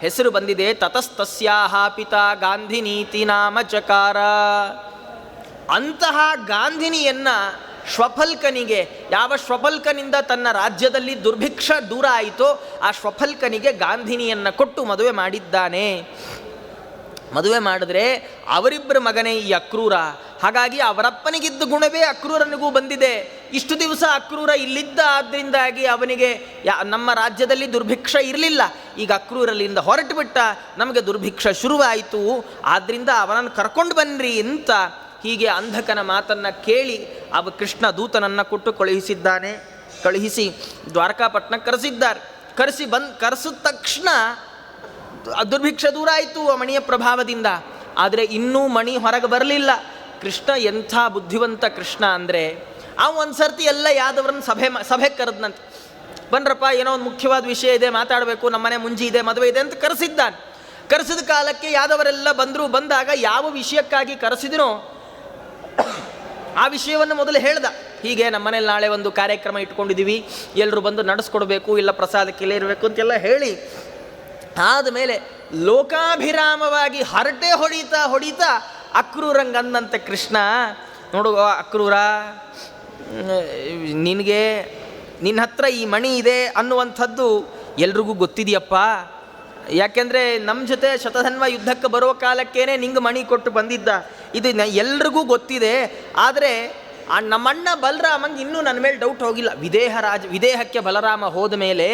ಹೆಸರು ಬಂದಿದೆ. ತತಸ್ತಸ್ಯಾಹ ಪಿತಾ ಗಾಂಧಿನೀತಿ ನಾಮ ಚಕಾರ. ಅಂತಹ ಗಾಂಧಿನಿಯನ್ನು ಶ್ವಫಲ್ಕನಿಗೆ, ಯಾವ ಶ್ವಫಲ್ಕನಿಂದ ತನ್ನ ರಾಜ್ಯದಲ್ಲಿ ದುರ್ಭಿಕ್ಷ ದೂರ ಆಯಿತೋ ಆ ಶ್ವಫಲ್ಕನಿಗೆ ಗಾಂಧಿನಿಯನ್ನು ಕೊಟ್ಟು ಮದುವೆ ಮಾಡಿದ್ದಾನೆ. ಮದುವೆ ಮಾಡಿದ್ರೆ ಅವರಿಬ್ಬರ ಮಗನೇ ಈ ಅಕ್ರೂರ. ಹಾಗಾಗಿ ಅವರಪ್ಪನಿಗಿದ್ದ ಗುಣವೇ ಅಕ್ರೂರನಿಗೂ ಬಂದಿದೆ. ಇಷ್ಟು ದಿವಸ ಅಕ್ರೂರ ಇಲ್ಲಿದ್ದ, ಆದ್ದರಿಂದಾಗಿ ಅವನಿಗೆ ನಮ್ಮ ರಾಜ್ಯದಲ್ಲಿ ದುರ್ಭಿಕ್ಷ ಇರಲಿಲ್ಲ. ಈಗ ಅಕ್ರೂರಲ್ಲಿಂದ ಹೊರಟು ಬಿಟ್ಟ, ನಮಗೆ ದುರ್ಭಿಕ್ಷ ಶುರುವಾಯಿತು, ಆದ್ದರಿಂದ ಅವನನ್ನು ಕರ್ಕೊಂಡು ಬನ್ನಿರಿ ಅಂತ ಹೀಗೆ ಅಂಧಕನ ಮಾತನ್ನು ಕೇಳಿ ಕೃಷ್ಣ ದೂತನನ್ನು ಕೊಟ್ಟು ಕಳುಹಿಸಿ ದ್ವಾರಕಾಪಟ್ಟಣಕ್ಕೆ ಕರೆಸಿದ್ದಾರೆ. ಕರೆಸಿದ ತಕ್ಷಣ ದುರ್ಭಿಕ್ಷ ದೂರ ಆಯಿತು ಆ ಮಣಿಯ ಪ್ರಭಾವದಿಂದ. ಆದರೆ ಇನ್ನೂ ಮಣಿ ಹೊರಗೆ ಬರಲಿಲ್ಲ. ಕೃಷ್ಣ ಎಂಥ ಬುದ್ಧಿವಂತ ಕೃಷ್ಣ ಅಂದರೆ, ಒಂದು ಸರ್ತಿ ಎಲ್ಲ ಯಾದವರನ್ನು ಸಭೆ ಕರೆದ್ನಂತೆ. ಬನ್ರಪ್ಪ, ಏನೋ ಒಂದು ಮುಖ್ಯವಾದ ವಿಷಯ ಇದೆ, ಮಾತಾಡಬೇಕು, ನಮ್ಮನೆ ಮುಂಜಿ ಇದೆ, ಮದುವೆ ಇದೆ ಅಂತ ಕರೆಸಿದ್ದಾನೆ. ಕರೆಸಿದ ಕಾಲಕ್ಕೆ ಯಾದವರೆಲ್ಲ ಬಂದಾಗ ಯಾವ ವಿಷಯಕ್ಕಾಗಿ ಕರೆಸಿದನೋ ಆ ವಿಷಯವನ್ನು ಮೊದಲು ಹೇಳ್ದ. ಹೀಗೆ ನಮ್ಮನೇಲಿ ನಾಳೆ ಒಂದು ಕಾರ್ಯಕ್ರಮ ಇಟ್ಕೊಂಡಿದ್ದೀವಿ, ಎಲ್ಲರೂ ಬಂದು ನಡೆಸ್ಕೊಡ್ಬೇಕು, ಇಲ್ಲ ಪ್ರಸಾದಕ್ಕೆ ಇಲ್ಲೇ ಇರಬೇಕು ಅಂತೆಲ್ಲ ಹೇಳಿ ಆದಮೇಲೆ ಲೋಕಾಭಿರಾಮವಾಗಿ ಹರಟೆ ಹೊಡಿತಾ ಅಕ್ರೂರಂಗಂದಂತೆ ಕೃಷ್ಣ, ನೋಡು ಅಕ್ರೂರ, ನಿನ್ನ ಹತ್ರ ಈ ಮಣಿ ಇದೆ ಅನ್ನುವಂಥದ್ದು ಎಲ್ರಿಗೂ ಗೊತ್ತಿದೆಯಪ್ಪ. ಯಾಕೆಂದರೆ ನಮ್ಮ ಜೊತೆ ಶತಧನ್ವ ಯುದ್ಧಕ್ಕೆ ಬರೋ ಕಾಲಕ್ಕೇನೆ ನಿಂಗೆ ಮಣಿ ಕೊಟ್ಟು ಬಂದಿದ್ದ, ಇದು ಎಲ್ರಿಗೂ ಗೊತ್ತಿದೆ. ಆದರೆ ನಮ್ಮಣ್ಣ ಬಲರಾಮಂಗೆ ಇನ್ನೂ ನನ್ನ ಮೇಲೆ ಡೌಟ್ ಹೋಗಿಲ್ಲ. ವಿದೇಹಕ್ಕೆ ಬಲರಾಮ ಹೋದ ಮೇಲೆ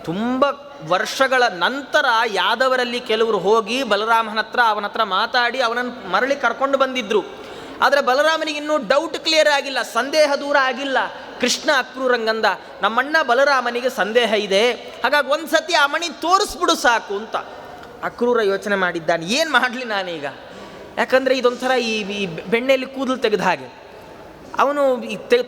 ತುಂಬ ವರ್ಷಗಳ ನಂತರ ಯಾದವರಲ್ಲಿ ಕೆಲವರು ಹೋಗಿ ಬಲರಾಮನ ಅವನ ಹತ್ರ ಮಾತಾಡಿ ಅವನನ್ನು ಮರಳಿ ಕರ್ಕೊಂಡು ಬಂದಿದ್ದರು. ಆದರೆ ಬಲರಾಮನಿಗೆ ಇನ್ನೂ ಡೌಟ್ ಕ್ಲಿಯರ್ ಆಗಿಲ್ಲ, ಸಂದೇಹ ದೂರ ಆಗಿಲ್ಲ. ಕೃಷ್ಣ ಅಕ್ರೂರಂಗಂದ, ನಮ್ಮಣ್ಣ ಬಲರಾಮನಿಗೆ ಸಂದೇಹ ಇದೆ, ಹಾಗಾಗಿ ಒಂದು ಸತಿ ಆ ಮಣಿ ತೋರಿಸ್ಬಿಡು ಸಾಕು ಅಂತ. ಅಕ್ರೂರ ಯೋಚನೆ ಮಾಡಿದ್ದಾನೆ, ಏನು ಮಾಡಲಿ ನಾನೀಗ? ಯಾಕಂದರೆ ಇದೊಂಥರ ಈ ಬೆಣ್ಣೆಯಲ್ಲಿ ಕೂದಲು ತೆಗೆದ ಹಾಗೆ. ಅವನು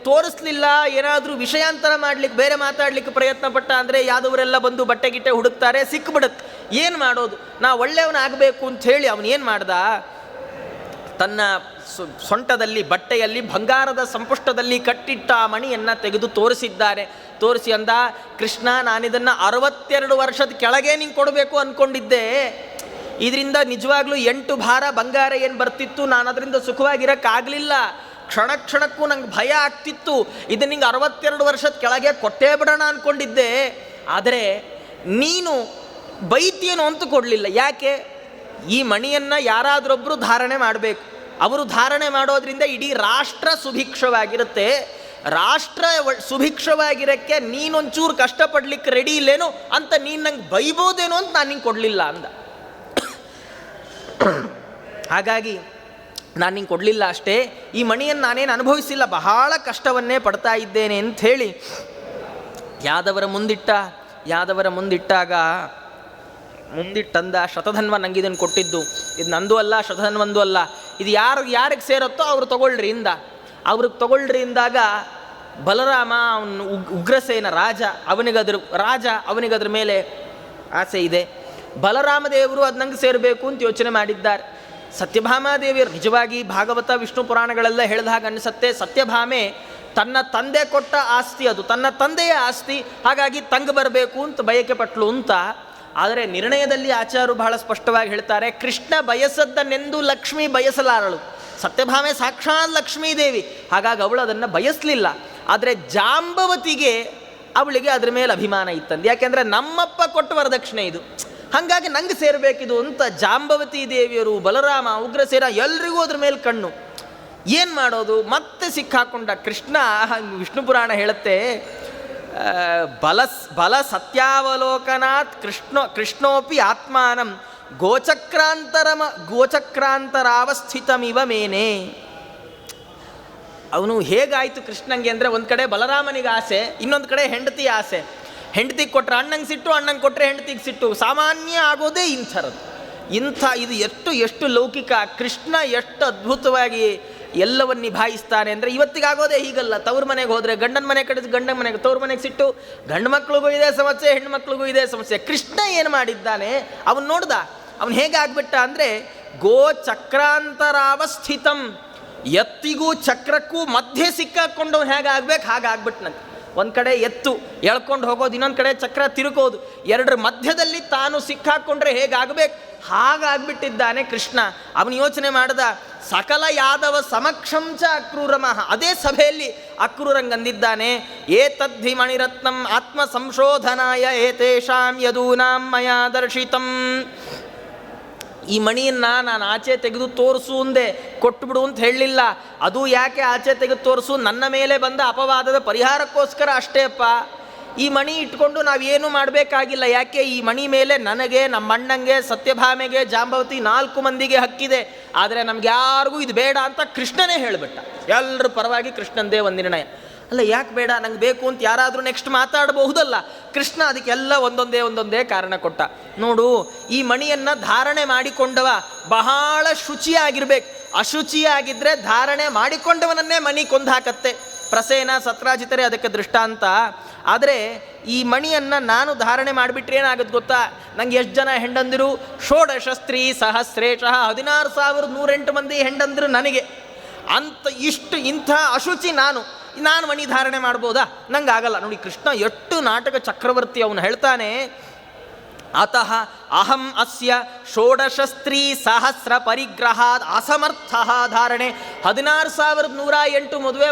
ತೋರಿಸ್ಲಿಲ್ಲ, ಏನಾದರೂ ವಿಷಯಾಂತರ ಮಾಡಲಿಕ್ಕೆ, ಬೇರೆ ಮಾತಾಡಲಿಕ್ಕೆ ಪ್ರಯತ್ನ ಪಟ್ಟ ಅಂದರೆ ಯಾದವರೆಲ್ಲ ಬಂದು ಬಟ್ಟೆ ಗಿಟ್ಟೆ ಹುಡುಕ್ತಾರೆ, ಸಿಕ್ಬಿಡುತ್ತೆ. ಏನು ಮಾಡೋದು? ನಾ ಒಳ್ಳೆಯವನಾಗಬೇಕು ಅಂಥೇಳಿ ಅವನೇನು ಮಾಡ್ದ, ತನ್ನ ಸೊಂಟದಲ್ಲಿ ಬಟ್ಟೆಯಲ್ಲಿ ಬಂಗಾರದ ಸಂಪುಷ್ಟದಲ್ಲಿ ಕಟ್ಟಿಟ್ಟ ಆ ಮಣಿಯನ್ನು ತೆಗೆದು ತೋರಿಸಿದ್ದಾರೆ. ತೋರಿಸಿ ಅಂದ, ಕೃಷ್ಣ ನಾನಿದನ್ನು 62 ವರ್ಷದ ಕೆಳಗೆ ನಿಂಗೆ ಕೊಡಬೇಕು ಅಂದ್ಕೊಂಡಿದ್ದೆ. ಇದರಿಂದ ನಿಜವಾಗ್ಲೂ 8 ಭಾರ ಬಂಗಾರ ಏನು ಬರ್ತಿತ್ತು, ನಾನು ಅದರಿಂದ ಸುಖವಾಗಿರೋಕ್ಕಾಗಲಿಲ್ಲ. ಕ್ಷಣ ಕ್ಷಣಕ್ಕೂ ನಂಗೆ ಭಯ ಆಗ್ತಿತ್ತು. ಇದು ನಿಂಗೆ 62 ವರ್ಷದ ಕೆಳಗೆ ಕೊಟ್ಟೇ ಬಿಡೋಣ ಅಂದ್ಕೊಂಡಿದ್ದೆ. ಆದರೆ ನೀನು ಬೈತಿಯೇನೋ ಅಂತ ಕೊಡಲಿಲ್ಲ. ಯಾಕೆ? ಈ ಮಣಿಯನ್ನು ಯಾರಾದರೊಬ್ಬರು ಧಾರಣೆ ಮಾಡಬೇಕು. ಅವರು ಧಾರಣೆ ಮಾಡೋದ್ರಿಂದ ಇಡೀ ರಾಷ್ಟ್ರ ಸುಭಿಕ್ಷವಾಗಿರುತ್ತೆ. ರಾಷ್ಟ್ರ ಸುಭಿಕ್ಷವಾಗಿರೋಕ್ಕೆ ನೀನೊಂಚೂರು ಕಷ್ಟಪಡ್ಲಿಕ್ಕೆ ರೆಡಿ ಇಲ್ಲೇನೋ ಅಂತ ನೀನು ನಂಗೆ ಬೈಬೋದೇನೋ ಅಂತ ನಾನು ನಿಂಗೆ ಕೊಡಲಿಲ್ಲ ಅಂದ. ಹಾಗಾಗಿ ನಾನು ನಿಂಗೆ ಕೊಡಲಿಲ್ಲ ಅಷ್ಟೇ, ಈ ಮಣಿಯನ್ನು ನಾನೇನು ಅನುಭವಿಸಿಲ್ಲ, ಬಹಳ ಕಷ್ಟವನ್ನೇ ಪಡ್ತಾ ಇದ್ದೇನೆ ಅಂಥೇಳಿ ಯಾದವರ ಮುಂದಿಟ್ಟಾಗ ಮುಂದಿಟ್ಟಂದ, ಶತಧನ್ವ ನಂಗೆ ಇದನ್ನು ಕೊಟ್ಟಿದ್ದು, ಇದು ನಂದು ಅಲ್ಲ, ಶತಧನ್ವಂದು ಅಲ್ಲ, ಇದು ಯಾರಿಗೆ ಸೇರುತ್ತೋ ಅವರು ತಗೊಳ್ರಿ ಇಂದ. ಅವ್ರಿಗೆ ತಗೊಳ್ರಿ ಇಂದಾಗ ಬಲರಾಮ ಅವನು ಉಗ್ರಸೇನ ರಾಜ, ಅವನಿಗದ್ರ ಮೇಲೆ ಆಸೆ ಇದೆ. ಬಲರಾಮ ದೇವರು ಅದು ನಂಗೆ ಸೇರಬೇಕು ಅಂತ ಯೋಚನೆ ಮಾಡಿದ್ದಾರೆ. ಸತ್ಯಭಾಮಾದೇವಿಯರು ನಿಜವಾಗಿ ಭಾಗವತ ವಿಷ್ಣು ಪುರಾಣಗಳೆಲ್ಲ ಹೇಳಿದ ಹಾಗೆ ಅನಿಸುತ್ತೆ, ಸತ್ಯಭಾಮೆ ತನ್ನ ತಂದೆ ಕೊಟ್ಟ ಆಸ್ತಿ, ಅದು ತನ್ನ ತಂದೆಯ ಆಸ್ತಿ, ಹಾಗಾಗಿ ತಂಗ ಬರಬೇಕು ಅಂತ ಬಯಕೆ ಪಟ್ಲು ಅಂತ. ಆದರೆ ನಿರ್ಣಯದಲ್ಲಿ ಆಚಾರ್ಯರು ಬಹಳ ಸ್ಪಷ್ಟವಾಗಿ ಹೇಳ್ತಾರೆ, ಕೃಷ್ಣ ಬಯಸದ್ದನ್ನೆಂದು ಲಕ್ಷ್ಮಿ ಬಯಸಲಾರಳು. ಸತ್ಯಭಾಮೆ ಸಾಕ್ಷಾತ್ ಲಕ್ಷ್ಮೀದೇವಿ, ಹಾಗಾಗಿ ಅವಳು ಅದನ್ನು ಬಯಸಲಿಲ್ಲ. ಆದರೆ ಜಾಂಬವತಿಗೆ ಅವಳಿಗೆ ಅದ್ರ ಮೇಲೆ ಅಭಿಮಾನ ಇತ್ತಂದು. ಯಾಕೆಂದರೆ ನಮ್ಮಪ್ಪ ಕೊಟ್ಟು ವರದಕ್ಷಿಣೆ ಇದು, ಹಾಗಾಗಿ ನಂಗೆ ಸೇರಬೇಕಿದು ಅಂತ ಜಾಂಬವತಿ ದೇವಿಯರು, ಬಲರಾಮ, ಉಗ್ರಸೇನ ಎಲ್ರಿಗೂ ಅದ್ರ ಮೇಲೆ ಕಣ್ಣು. ಏನು ಮಾಡೋದು? ಮತ್ತೆ ಸಿಕ್ಕಾಕೊಂಡ ಕೃಷ್ಣ. ವಿಷ್ಣು ಪುರಾಣ ಹೇಳುತ್ತೆ, ಬಲ ಸತ್ಯಾವಲೋಕನಾತ್ ಕೃಷ್ಣೋಪಿ ಆತ್ಮಾನಂ ಗೋಚಕ್ರಾಂತರಾವಸ್ಥಿತಮಿವ ಮೇನೆ. ಅವನು ಹೇಗಾಯಿತು ಕೃಷ್ಣಂಗೆ ಅಂದರೆ, ಒಂದು ಕಡೆ ಬಲರಾಮನಿಗೆ ಆಸೆ, ಇನ್ನೊಂದು ಕಡೆ ಹೆಂಡತಿ ಆಸೆ. ಹೆಂಡತಿಗೆ ಕೊಟ್ಟರೆ ಅಣ್ಣಂಗೆ ಸಿಟ್ಟು, ಅಣ್ಣಂಗೆ ಕೊಟ್ಟರೆ ಹೆಂಡತಿಗೆ ಸಿಟ್ಟು. ಸಾಮಾನ್ಯ ಆಗೋದೇ ಇದು ಎಷ್ಟು ಲೌಕಿಕ. ಕೃಷ್ಣ ಎಷ್ಟು ಅದ್ಭುತವಾಗಿ ಎಲ್ಲವನ್ನು ನಿಭಾಯಿಸ್ತಾನೆ ಅಂದರೆ, ಇವತ್ತಿಗಾಗೋದೇ ಹೀಗಲ್ಲ. ತವ್ರ ಮನೆಗೆ ಹೋದರೆ ಗಂಡನ ಮನೆ ಕಡೆ, ಗಂಡನ ಮನೆಗೆ ತವ್ರ ಮನೆಗೆ ಸಿಟ್ಟು, ಗಂಡು ಮಕ್ಳಿಗೂ ಇದೇ ಸಮಸ್ಯೆ, ಹೆಣ್ಣು ಮಕ್ಳಿಗೂ ಇದೇ ಸಮಸ್ಯೆ. ಕೃಷ್ಣ ಏನು ಮಾಡಿದ್ದಾನೆ ಅವನು ನೋಡ್ದ, ಅವನು ಹೇಗೆ ಆಗ್ಬಿಟ್ಟ ಅಂದರೆ, ಗೋಚಕ್ರಾಂತರಾವಸ್ಥಿತಂ, ಎತ್ತಿಗೂ ಚಕ್ರಕ್ಕೂ ಮಧ್ಯೆ ಸಿಕ್ಕಾಕೊಂಡವನು ಹೇಗಾಗ್ಬೇಕು ಹಾಗಾಗ್ಬಿಟ್ನಂತೆ. ಒಂದು ಕಡೆ ಎತ್ತು ಎಳ್ಕೊಂಡು ಹೋಗೋದು, ಇನ್ನೊಂದು ಕಡೆ ಚಕ್ರ ತಿರುಗೋದು, ಎರಡರ ಮಧ್ಯದಲ್ಲಿ ತಾನು ಸಿಕ್ಕಾಕೊಂಡ್ರೆ ಹೇಗಾಗಬೇಕು ಹಾಗಾಗ್ಬಿಟ್ಟಿದ್ದಾನೆ ಕೃಷ್ಣ. ಅವನು ಯೋಚನೆ ಮಾಡ್ದ, ಸಕಲ ಯಾದವ ಸಮಕ್ಷಂಚ ಅಕ್ರೂರಮಃ. ಅದೇ ಸಭೆಯಲ್ಲಿ ಅಕ್ರೂರಂಗಂದಿದ್ದಾನೆ, ಏತದ್ಧಿ ಮಣಿರತ್ನಂ ಆತ್ಮ ಸಂಶೋಧನಾಯ ಏತೇಷಾಂ ಯದೂನಾಂ ಮಯಾ ದರ್ಶಿತಂ. ಈ ಮಣಿಯನ್ನು ನಾನು ಆಚೆ ತೆಗೆದು ತೋರಿಸು ಅಂದೆ, ಕೊಟ್ಟುಬಿಡು ಅಂತ ಹೇಳಲಿಲ್ಲ. ಅದು ಯಾಕೆ ಆಚೆ ತೆಗೆದು ತೋರಿಸು? ನನ್ನ ಮೇಲೆ ಬಂದ ಅಪವಾದದ ಪರಿಹಾರಕ್ಕೋಸ್ಕರ ಅಷ್ಟೇ ಅಪ್ಪ. ಈ ಮಣಿ ಇಟ್ಕೊಂಡು ನಾವೇನು ಮಾಡಬೇಕಾಗಿಲ್ಲ. ಯಾಕೆ? ಈ ಮಣಿ ಮೇಲೆ ನನಗೆ, ನಮ್ಮ ಅಣ್ಣಂಗೆ, ಸತ್ಯಭಾಮೆಗೆ, ಜಾಂಬವತಿ 4 ಮಂದಿಗೆ ಹಕ್ಕಿದೆ. ಆದರೆ ನಮ್ಗೆ ಯಾರಿಗೂ ಇದು ಬೇಡ ಅಂತ ಕೃಷ್ಣನೇ ಹೇಳಿಬಿಟ್ಟ. ಎಲ್ಲರ ಪರವಾಗಿ ಕೃಷ್ಣಂದೇ ಒಂದು ನಿರ್ಣಯ. ಅಲ್ಲ, ಯಾಕೆ ಬೇಡ, ನಂಗೆ ಬೇಕು ಅಂತ ಯಾರಾದರೂ ನೆಕ್ಸ್ಟ್ ಮಾತಾಡಬಹುದಲ್ಲ. ಕೃಷ್ಣ ಅದಕ್ಕೆಲ್ಲ ಒಂದೊಂದೇ ಕಾರಣ ಕೊಟ್ಟ. ನೋಡು, ಈ ಮಣಿಯನ್ನು ಧಾರಣೆ ಮಾಡಿಕೊಂಡವ ಬಹಳ ಶುಚಿಯಾಗಿರ್ಬೇಕು. ಅಶುಚಿಯಾಗಿದ್ದರೆ ಧಾರಣೆ ಮಾಡಿಕೊಂಡವನನ್ನೇ ಮಣಿ ಕೊಂದು ಹಾಕತ್ತೆ. ಪ್ರಸೇನ ಸತ್ರಾಜಿತರೇ ಅದಕ್ಕೆ ದೃಷ್ಟಾಂತ. ಆದರೆ ಈ ಮಣಿಯನ್ನು ನಾನು ಧಾರಣೆ ಮಾಡಿಬಿಟ್ರೆ ಏನಾಗುತ್ತೆ ಗೊತ್ತಾ? ನಂಗೆ ಎಷ್ಟು ಜನ ಹೆಂಡಂದಿರು? ಷೋಡಶಸ್ತ್ರೀ ಸಹಸ್ರೇಶಃ, 16,108 ಮಂದಿ ಹೆಂಡಂದಿರು ನನಗೆ. ಇಂಥ ಅಶುಚಿ ನಾನು ಮಣಿ ಧಾರಣೆ ಮಾಡ್ಬೋದಾ? ನಂಗೆ ಆಗಲ್ಲ. ನೋಡಿ, ಕೃಷ್ಣ ಎಷ್ಟು ನಾಟಕ ಚಕ್ರವರ್ತಿ. ಅವನು ಹೇಳ್ತಾನೆ, ಅತಃ ಅಹಂ ಅಸ್ಯ ಷೋಡಶಸ್ತ್ರೀ ಸಹಸ್ರ ಪರಿಗ್ರಹಾದ್ ಅಸಮರ್ಥ ಧಾರಣೆ. 16,108 ಮದುವೆ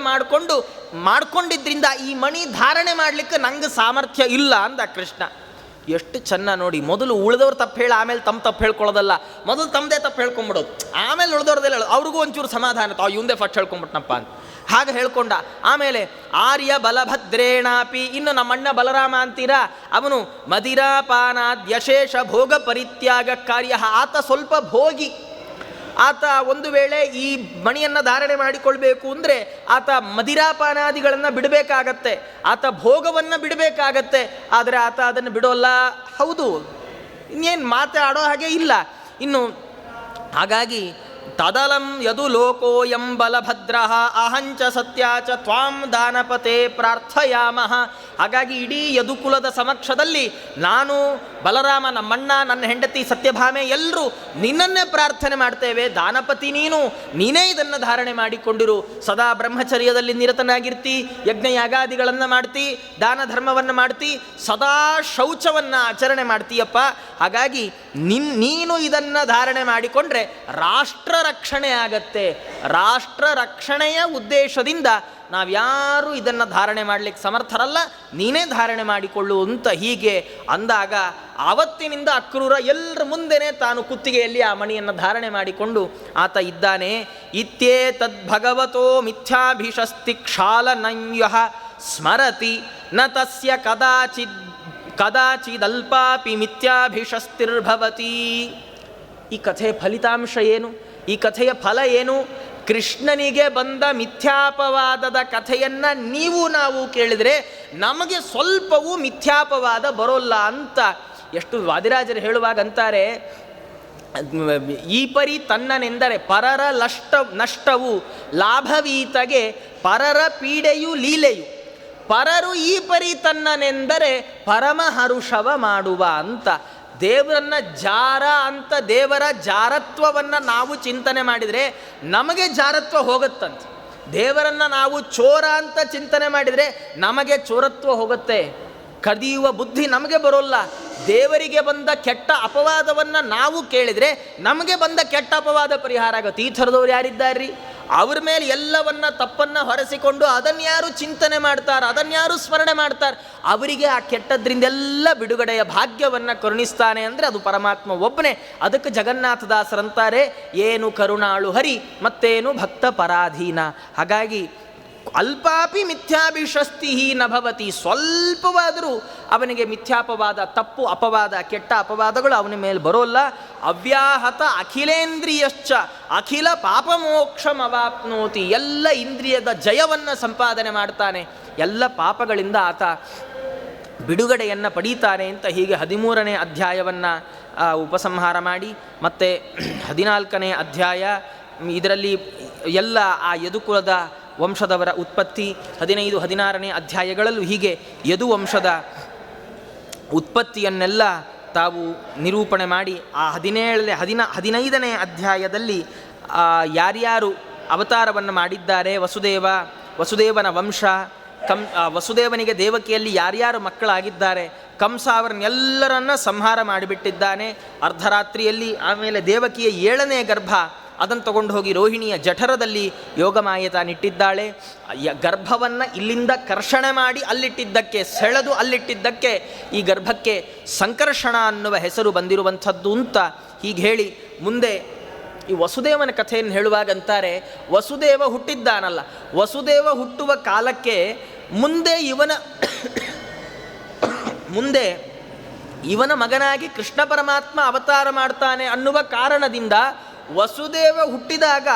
ಮಾಡ್ಕೊಂಡಿದ್ರಿಂದ ಈ ಮಣಿ ಧಾರಣೆ ಮಾಡಲಿಕ್ಕೆ ನಂಗೆ ಸಾಮರ್ಥ್ಯ ಇಲ್ಲ ಅಂದ ಕೃಷ್ಣ. ಎಷ್ಟು ಚೆನ್ನ ನೋಡಿ. ಮೊದಲು ಉಳಿದವ್ರು ತಪ್ಪು ಹೇಳಿ ಆಮೇಲೆ ತಪ್ಪು ಹೇಳ್ಕೊಳ್ಳೋದಲ್ಲ. ಮೊದಲು ತಮ್ಮದೇ ತಪ್ಪು ಹೇಳ್ಕೊಂಬಿಡೋದು, ಆಮೇಲೆ ಉಳಿದವ್ರದೆಲ್ಲ ಹೇಳೋದು. ಅವ್ರಿಗೂ ಒಂಚೂರು ಸಮಾಧಾನ, ಇವಂದೇ ಫಸ್ಟ್ ಹೇಳ್ಕೊಂಬಿಟ್ನಪ್ಪ ಅಂತ ಹಾಗೆ ಹೇಳ್ಕೊಂಡ. ಆಮೇಲೆ ಆರ್ಯ ಬಲಭದ್ರೇಣಾಪಿ, ಇನ್ನು ನಮ್ಮಣ್ಣ ಬಲರಾಮ ಅಂತೀರಾ, ಅವನು ಮದಿರಾಪಾನಾದ್ಯಶೇಷ ಭೋಗ ಪರಿತ್ಯಾಗ ಕಾರ್ಯ. ಆತ ಸ್ವಲ್ಪ ಭೋಗಿ. ಆತ ಒಂದು ವೇಳೆ ಈ ಮಣಿಯನ್ನು ಧಾರಣೆ ಮಾಡಿಕೊಳ್ಬೇಕು ಅಂದರೆ ಆತ ಮದಿರಾಪಾನಾದಿಗಳನ್ನು ಬಿಡಬೇಕಾಗತ್ತೆ, ಆತ ಭೋಗವನ್ನು ಬಿಡಬೇಕಾಗತ್ತೆ. ಆದರೆ ಆತ ಅದನ್ನು ಬಿಡೋಲ್ಲ. ಹೌದು, ಇನ್ನೇನು ಮಾತಾಡೋ ಹಾಗೆ ಇಲ್ಲ. ಇನ್ನು ಹಾಗಾಗಿ ತದಲಂ ಯದು ಲೋಕೋಯಂ ಬಲಭದ್ರಃ ಅಹಂಚ ಸತ್ಯಾಚ ತ್ವಾಂ ದಾನಪತೆ ಪ್ರಾರ್ಥಯಾಮಃ. ಹಾಗಾಗಿ ಇಡೀ ಯದುಕುಲದ ಸಮಕ್ಷದಲ್ಲಿ ನಾನು ಬಲರಾಮ, ನಮ್ಮಣ್ಣ, ನನ್ನ ಹೆಂಡತಿ ಸತ್ಯಭಾಮೆ ಎಲ್ಲರೂ ನಿನ್ನನ್ನೇ ಪ್ರಾರ್ಥನೆ ಮಾಡ್ತೇವೆ. ದಾನಪತಿ ನೀನೇ ಇದನ್ನು ಧಾರಣೆ ಮಾಡಿಕೊಂಡಿರು. ಸದಾ ಬ್ರಹ್ಮಚರ್ಯದಲ್ಲಿ ನಿರತನಾಗಿರ್ತಿ, ಯಜ್ಞಯಾಗಾದಿಗಳನ್ನು ಮಾಡ್ತಿ, ದಾನ ಧರ್ಮವನ್ನು ಮಾಡ್ತಿ, ಸದಾ ಶೌಚವನ್ನು ಆಚರಣೆ ಮಾಡ್ತೀಯಪ್ಪ. ಹಾಗಾಗಿ ನೀನು ಇದನ್ನು ಧಾರಣೆ ಮಾಡಿಕೊಂಡ್ರೆ ರಾಷ್ಟ್ರ ರಕ್ಷಣೆ ಆಗತ್ತೆ. ರಾಷ್ಟ್ರ ರಕ್ಷಣೆಯ ಉದ್ದೇಶದಿಂದ ನಾವ್ಯಾರೂ ಇದನ್ನು ಧಾರಣೆ ಮಾಡಲಿಕ್ಕೆ ಸಮರ್ಥರಲ್ಲ, ನೀನೇ ಧಾರಣೆ ಮಾಡಿಕೊಳ್ಳು ಅಂತ ಹೀಗೆ ಅಂದಾಗ ಆವತ್ತಿನಿಂದ ಅಕ್ರೂರ ಎಲ್ಲರ ಮುಂದೆನೇ ತಾನು ಕುತ್ತಿಗೆಯಲ್ಲಿ ಆ ಮಣಿಯನ್ನು ಧಾರಣೆ ಮಾಡಿಕೊಂಡು ಆತ ಇದ್ದಾನೆ. ಇತ್ಯೇ ತದ್ಭಗವತೋ ಮಿಥ್ಯಾಭಿಷಸ್ತಿ ಕ್ಷಾಲನಂಯಃ ಸ್ಮರತಿ ನ ತಸ್ಯ ಕದಾಚಿದಲ್ಪಾಪಿ ಮಿಥ್ಯಾಭಿಷಸ್ತಿರ್ಭವತಿ. ಈ ಕಥೆಯ ಫಲಿತಾಂಶ ಏನು? ಈ ಕಥೆಯ ಫಲ ಏನು? ಕೃಷ್ಣನಿಗೆ ಬಂದ ಮಿಥ್ಯಾಪವಾದದ ಕಥೆಯನ್ನು ನಾವು ಕೇಳಿದರೆ ನಮಗೆ ಸ್ವಲ್ಪವೂ ಮಿಥ್ಯಾಪವಾದ ಬರೋಲ್ಲ ಅಂತ ಎಷ್ಟು ವಾದಿರಾಜರು ಹೇಳುವಾಗ ಅಂತಾರೆ, ಈ ಪರಿ ತನ್ನನೆಂದರೆ ಪರರ ನಷ್ಟವು ಲಾಭವೀತಗೆ ಪರರ ಪೀಡೆಯು ಲೀಲೆಯು, ಪರರು ಈ ಪರಿ ತನ್ನನೆಂದರೆ ಪರಮ ಹರುಷವ ಮಾಡುವ ಅಂತ. ದೇವರನ್ನ ಜಾರ ಅಂತ ದೇವರ ಜಾರತ್ವವನ್ನು ನಾವು ಚಿಂತನೆ ಮಾಡಿದರೆ ನಮಗೆ ಜಾರತ್ವ ಹೋಗುತ್ತಂತೆ. ದೇವರನ್ನು ನಾವು ಚೋರ ಅಂತ ಚಿಂತನೆ ಮಾಡಿದರೆ ನಮಗೆ ಚೋರತ್ವ ಹೋಗುತ್ತೆ. ಕದಿಯುವ ಬುದ್ಧಿ ನಮಗೆ ಬರೋಲ್ಲ. ದೇವರಿಗೆ ಬಂದ ಕೆಟ್ಟ ಅಪವಾದವನ್ನು ನಾವು ಕೇಳಿದರೆ ನಮಗೆ ಬಂದ ಕೆಟ್ಟ ಅಪವಾದ ಪರಿಹಾರ ಆಗುತ್ತೆ. ಈ ಥರದವ್ರು ಯಾರಿದ್ದಾರ್ರಿ? ಅವ್ರ ಮೇಲೆ ಎಲ್ಲವನ್ನ ತಪ್ಪನ್ನು ಹೊರಸಿಕೊಂಡು ಅದನ್ಯಾರು ಚಿಂತನೆ ಮಾಡ್ತಾರೆ, ಅದನ್ಯಾರು ಸ್ಮರಣೆ ಮಾಡ್ತಾರೆ, ಅವರಿಗೆ ಆ ಕೆಟ್ಟದ್ರಿಂದೆಲ್ಲ ಬಿಡುಗಡೆಯ ಭಾಗ್ಯವನ್ನು ಕರುಣಿಸ್ತಾನೆ ಅಂದರೆ ಅದು ಪರಮಾತ್ಮ ಒಬ್ಬನೇ. ಅದಕ್ಕೆ ಜಗನ್ನಾಥದಾಸರಂತಾರೆ, ಏನು ಕರುಣಾಳು ಹರಿ ಮತ್ತೇನು ಭಕ್ತ ಪರಾಧೀನ. ಹಾಗಾಗಿ ಅಲ್ಪಾಪಿ ಮಿಥ್ಯಾಭಿಷಸ್ತಿ ನ ಭವತಿ, ಸ್ವಲ್ಪವಾದರೂ ಅವನಿಗೆ ಮಿಥ್ಯಾಪವಾದ, ತಪ್ಪು ಅಪವಾದ, ಕೆಟ್ಟ ಅಪವಾದಗಳು ಅವನ ಮೇಲೆ ಬರೋಲ್ಲ. ಅವ್ಯಾಹತ ಅಖಿಲೇಂದ್ರಿಯಶ್ಚ ಅಖಿಲ ಪಾಪಮೋಕ್ಷಮವಾಪ್ನೋತಿ, ಎಲ್ಲ ಇಂದ್ರಿಯದ ಜಯವನ್ನು ಸಂಪಾದನೆ ಮಾಡ್ತಾನೆ, ಎಲ್ಲ ಪಾಪಗಳಿಂದ ಆತ ಬಿಡುಗಡೆಯನ್ನು ಪಡೀತಾನೆ ಅಂತ ಹೀಗೆ 13ನೇ ಅಧ್ಯಾಯವನ್ನು ಉಪಸಂಹಾರ ಮಾಡಿ ಮತ್ತೆ 14ನೇ ಅಧ್ಯಾಯ ಇದರಲ್ಲಿ ಎಲ್ಲ ಆ ಯದುಕುಲದ ವಂಶದವರ ಉತ್ಪತ್ತಿ, 15, 16ನೇ ಅಧ್ಯಾಯಗಳಲ್ಲೂ ಹೀಗೆ ಯದುವಂಶದ ಉತ್ಪತ್ತಿಯನ್ನೆಲ್ಲ ತಾವು ನಿರೂಪಣೆ ಮಾಡಿ ಆ 15ನೇ ಅಧ್ಯಾಯದಲ್ಲಿ ಯಾರ್ಯಾರು ಅವತಾರವನ್ನು ಮಾಡಿದ್ದಾರೆ, ವಸುದೇವನ ವಂಶ, ವಸುದೇವನಿಗೆ ದೇವಕಿಯಲ್ಲಿ ಯಾರ್ಯಾರು ಮಕ್ಕಳಾಗಿದ್ದಾರೆ, ಕಂಸ ಅವರನ್ನೆಲ್ಲರನ್ನ ಸಂಹಾರ ಮಾಡಿಬಿಟ್ಟಿದ್ದಾನೆ ಅರ್ಧರಾತ್ರಿಯಲ್ಲಿ. ಆಮೇಲೆ ದೇವಕಿಯ 7ನೇ ಗರ್ಭ ಅದನ್ನು ತಗೊಂಡು ಹೋಗಿ ರೋಹಿಣಿಯ ಜಠರದಲ್ಲಿ ಯೋಗಮಾಯೆತಾನಿಟ್ಟಿದ್ದಾಳೆ. ಗರ್ಭವನ್ನು ಇಲ್ಲಿಂದ ಕರ್ಷಣೆ ಮಾಡಿ ಅಲ್ಲಿಟ್ಟಿದ್ದಕ್ಕೆ, ಸೆಳೆದು ಅಲ್ಲಿಟ್ಟಿದ್ದಕ್ಕೆ ಈ ಗರ್ಭಕ್ಕೆ ಸಂಕರ್ಷಣ ಅನ್ನುವ ಹೆಸರು ಬಂದಿರುವಂಥದ್ದು ಅಂತ ಹೀಗೆ ಹೇಳಿ ಮುಂದೆ ಈ ವಸುದೇವನ ಕಥೆಯನ್ನು ಹೇಳುವಾಗಂತಾರೆ, ವಸುದೇವ ಹುಟ್ಟಿದ್ದಾನಲ್ಲ, ವಸುದೇವ ಹುಟ್ಟುವ ಕಾಲಕ್ಕೆ ಮುಂದೆ ಇವನ ಮಗನಾಗಿ ಕೃಷ್ಣ ಪರಮಾತ್ಮ ಅವತಾರ ಮಾಡ್ತಾನೆ ಅನ್ನುವ ಕಾರಣದಿಂದ ವಸುದೇವ ಹುಟ್ಟಿದಾಗ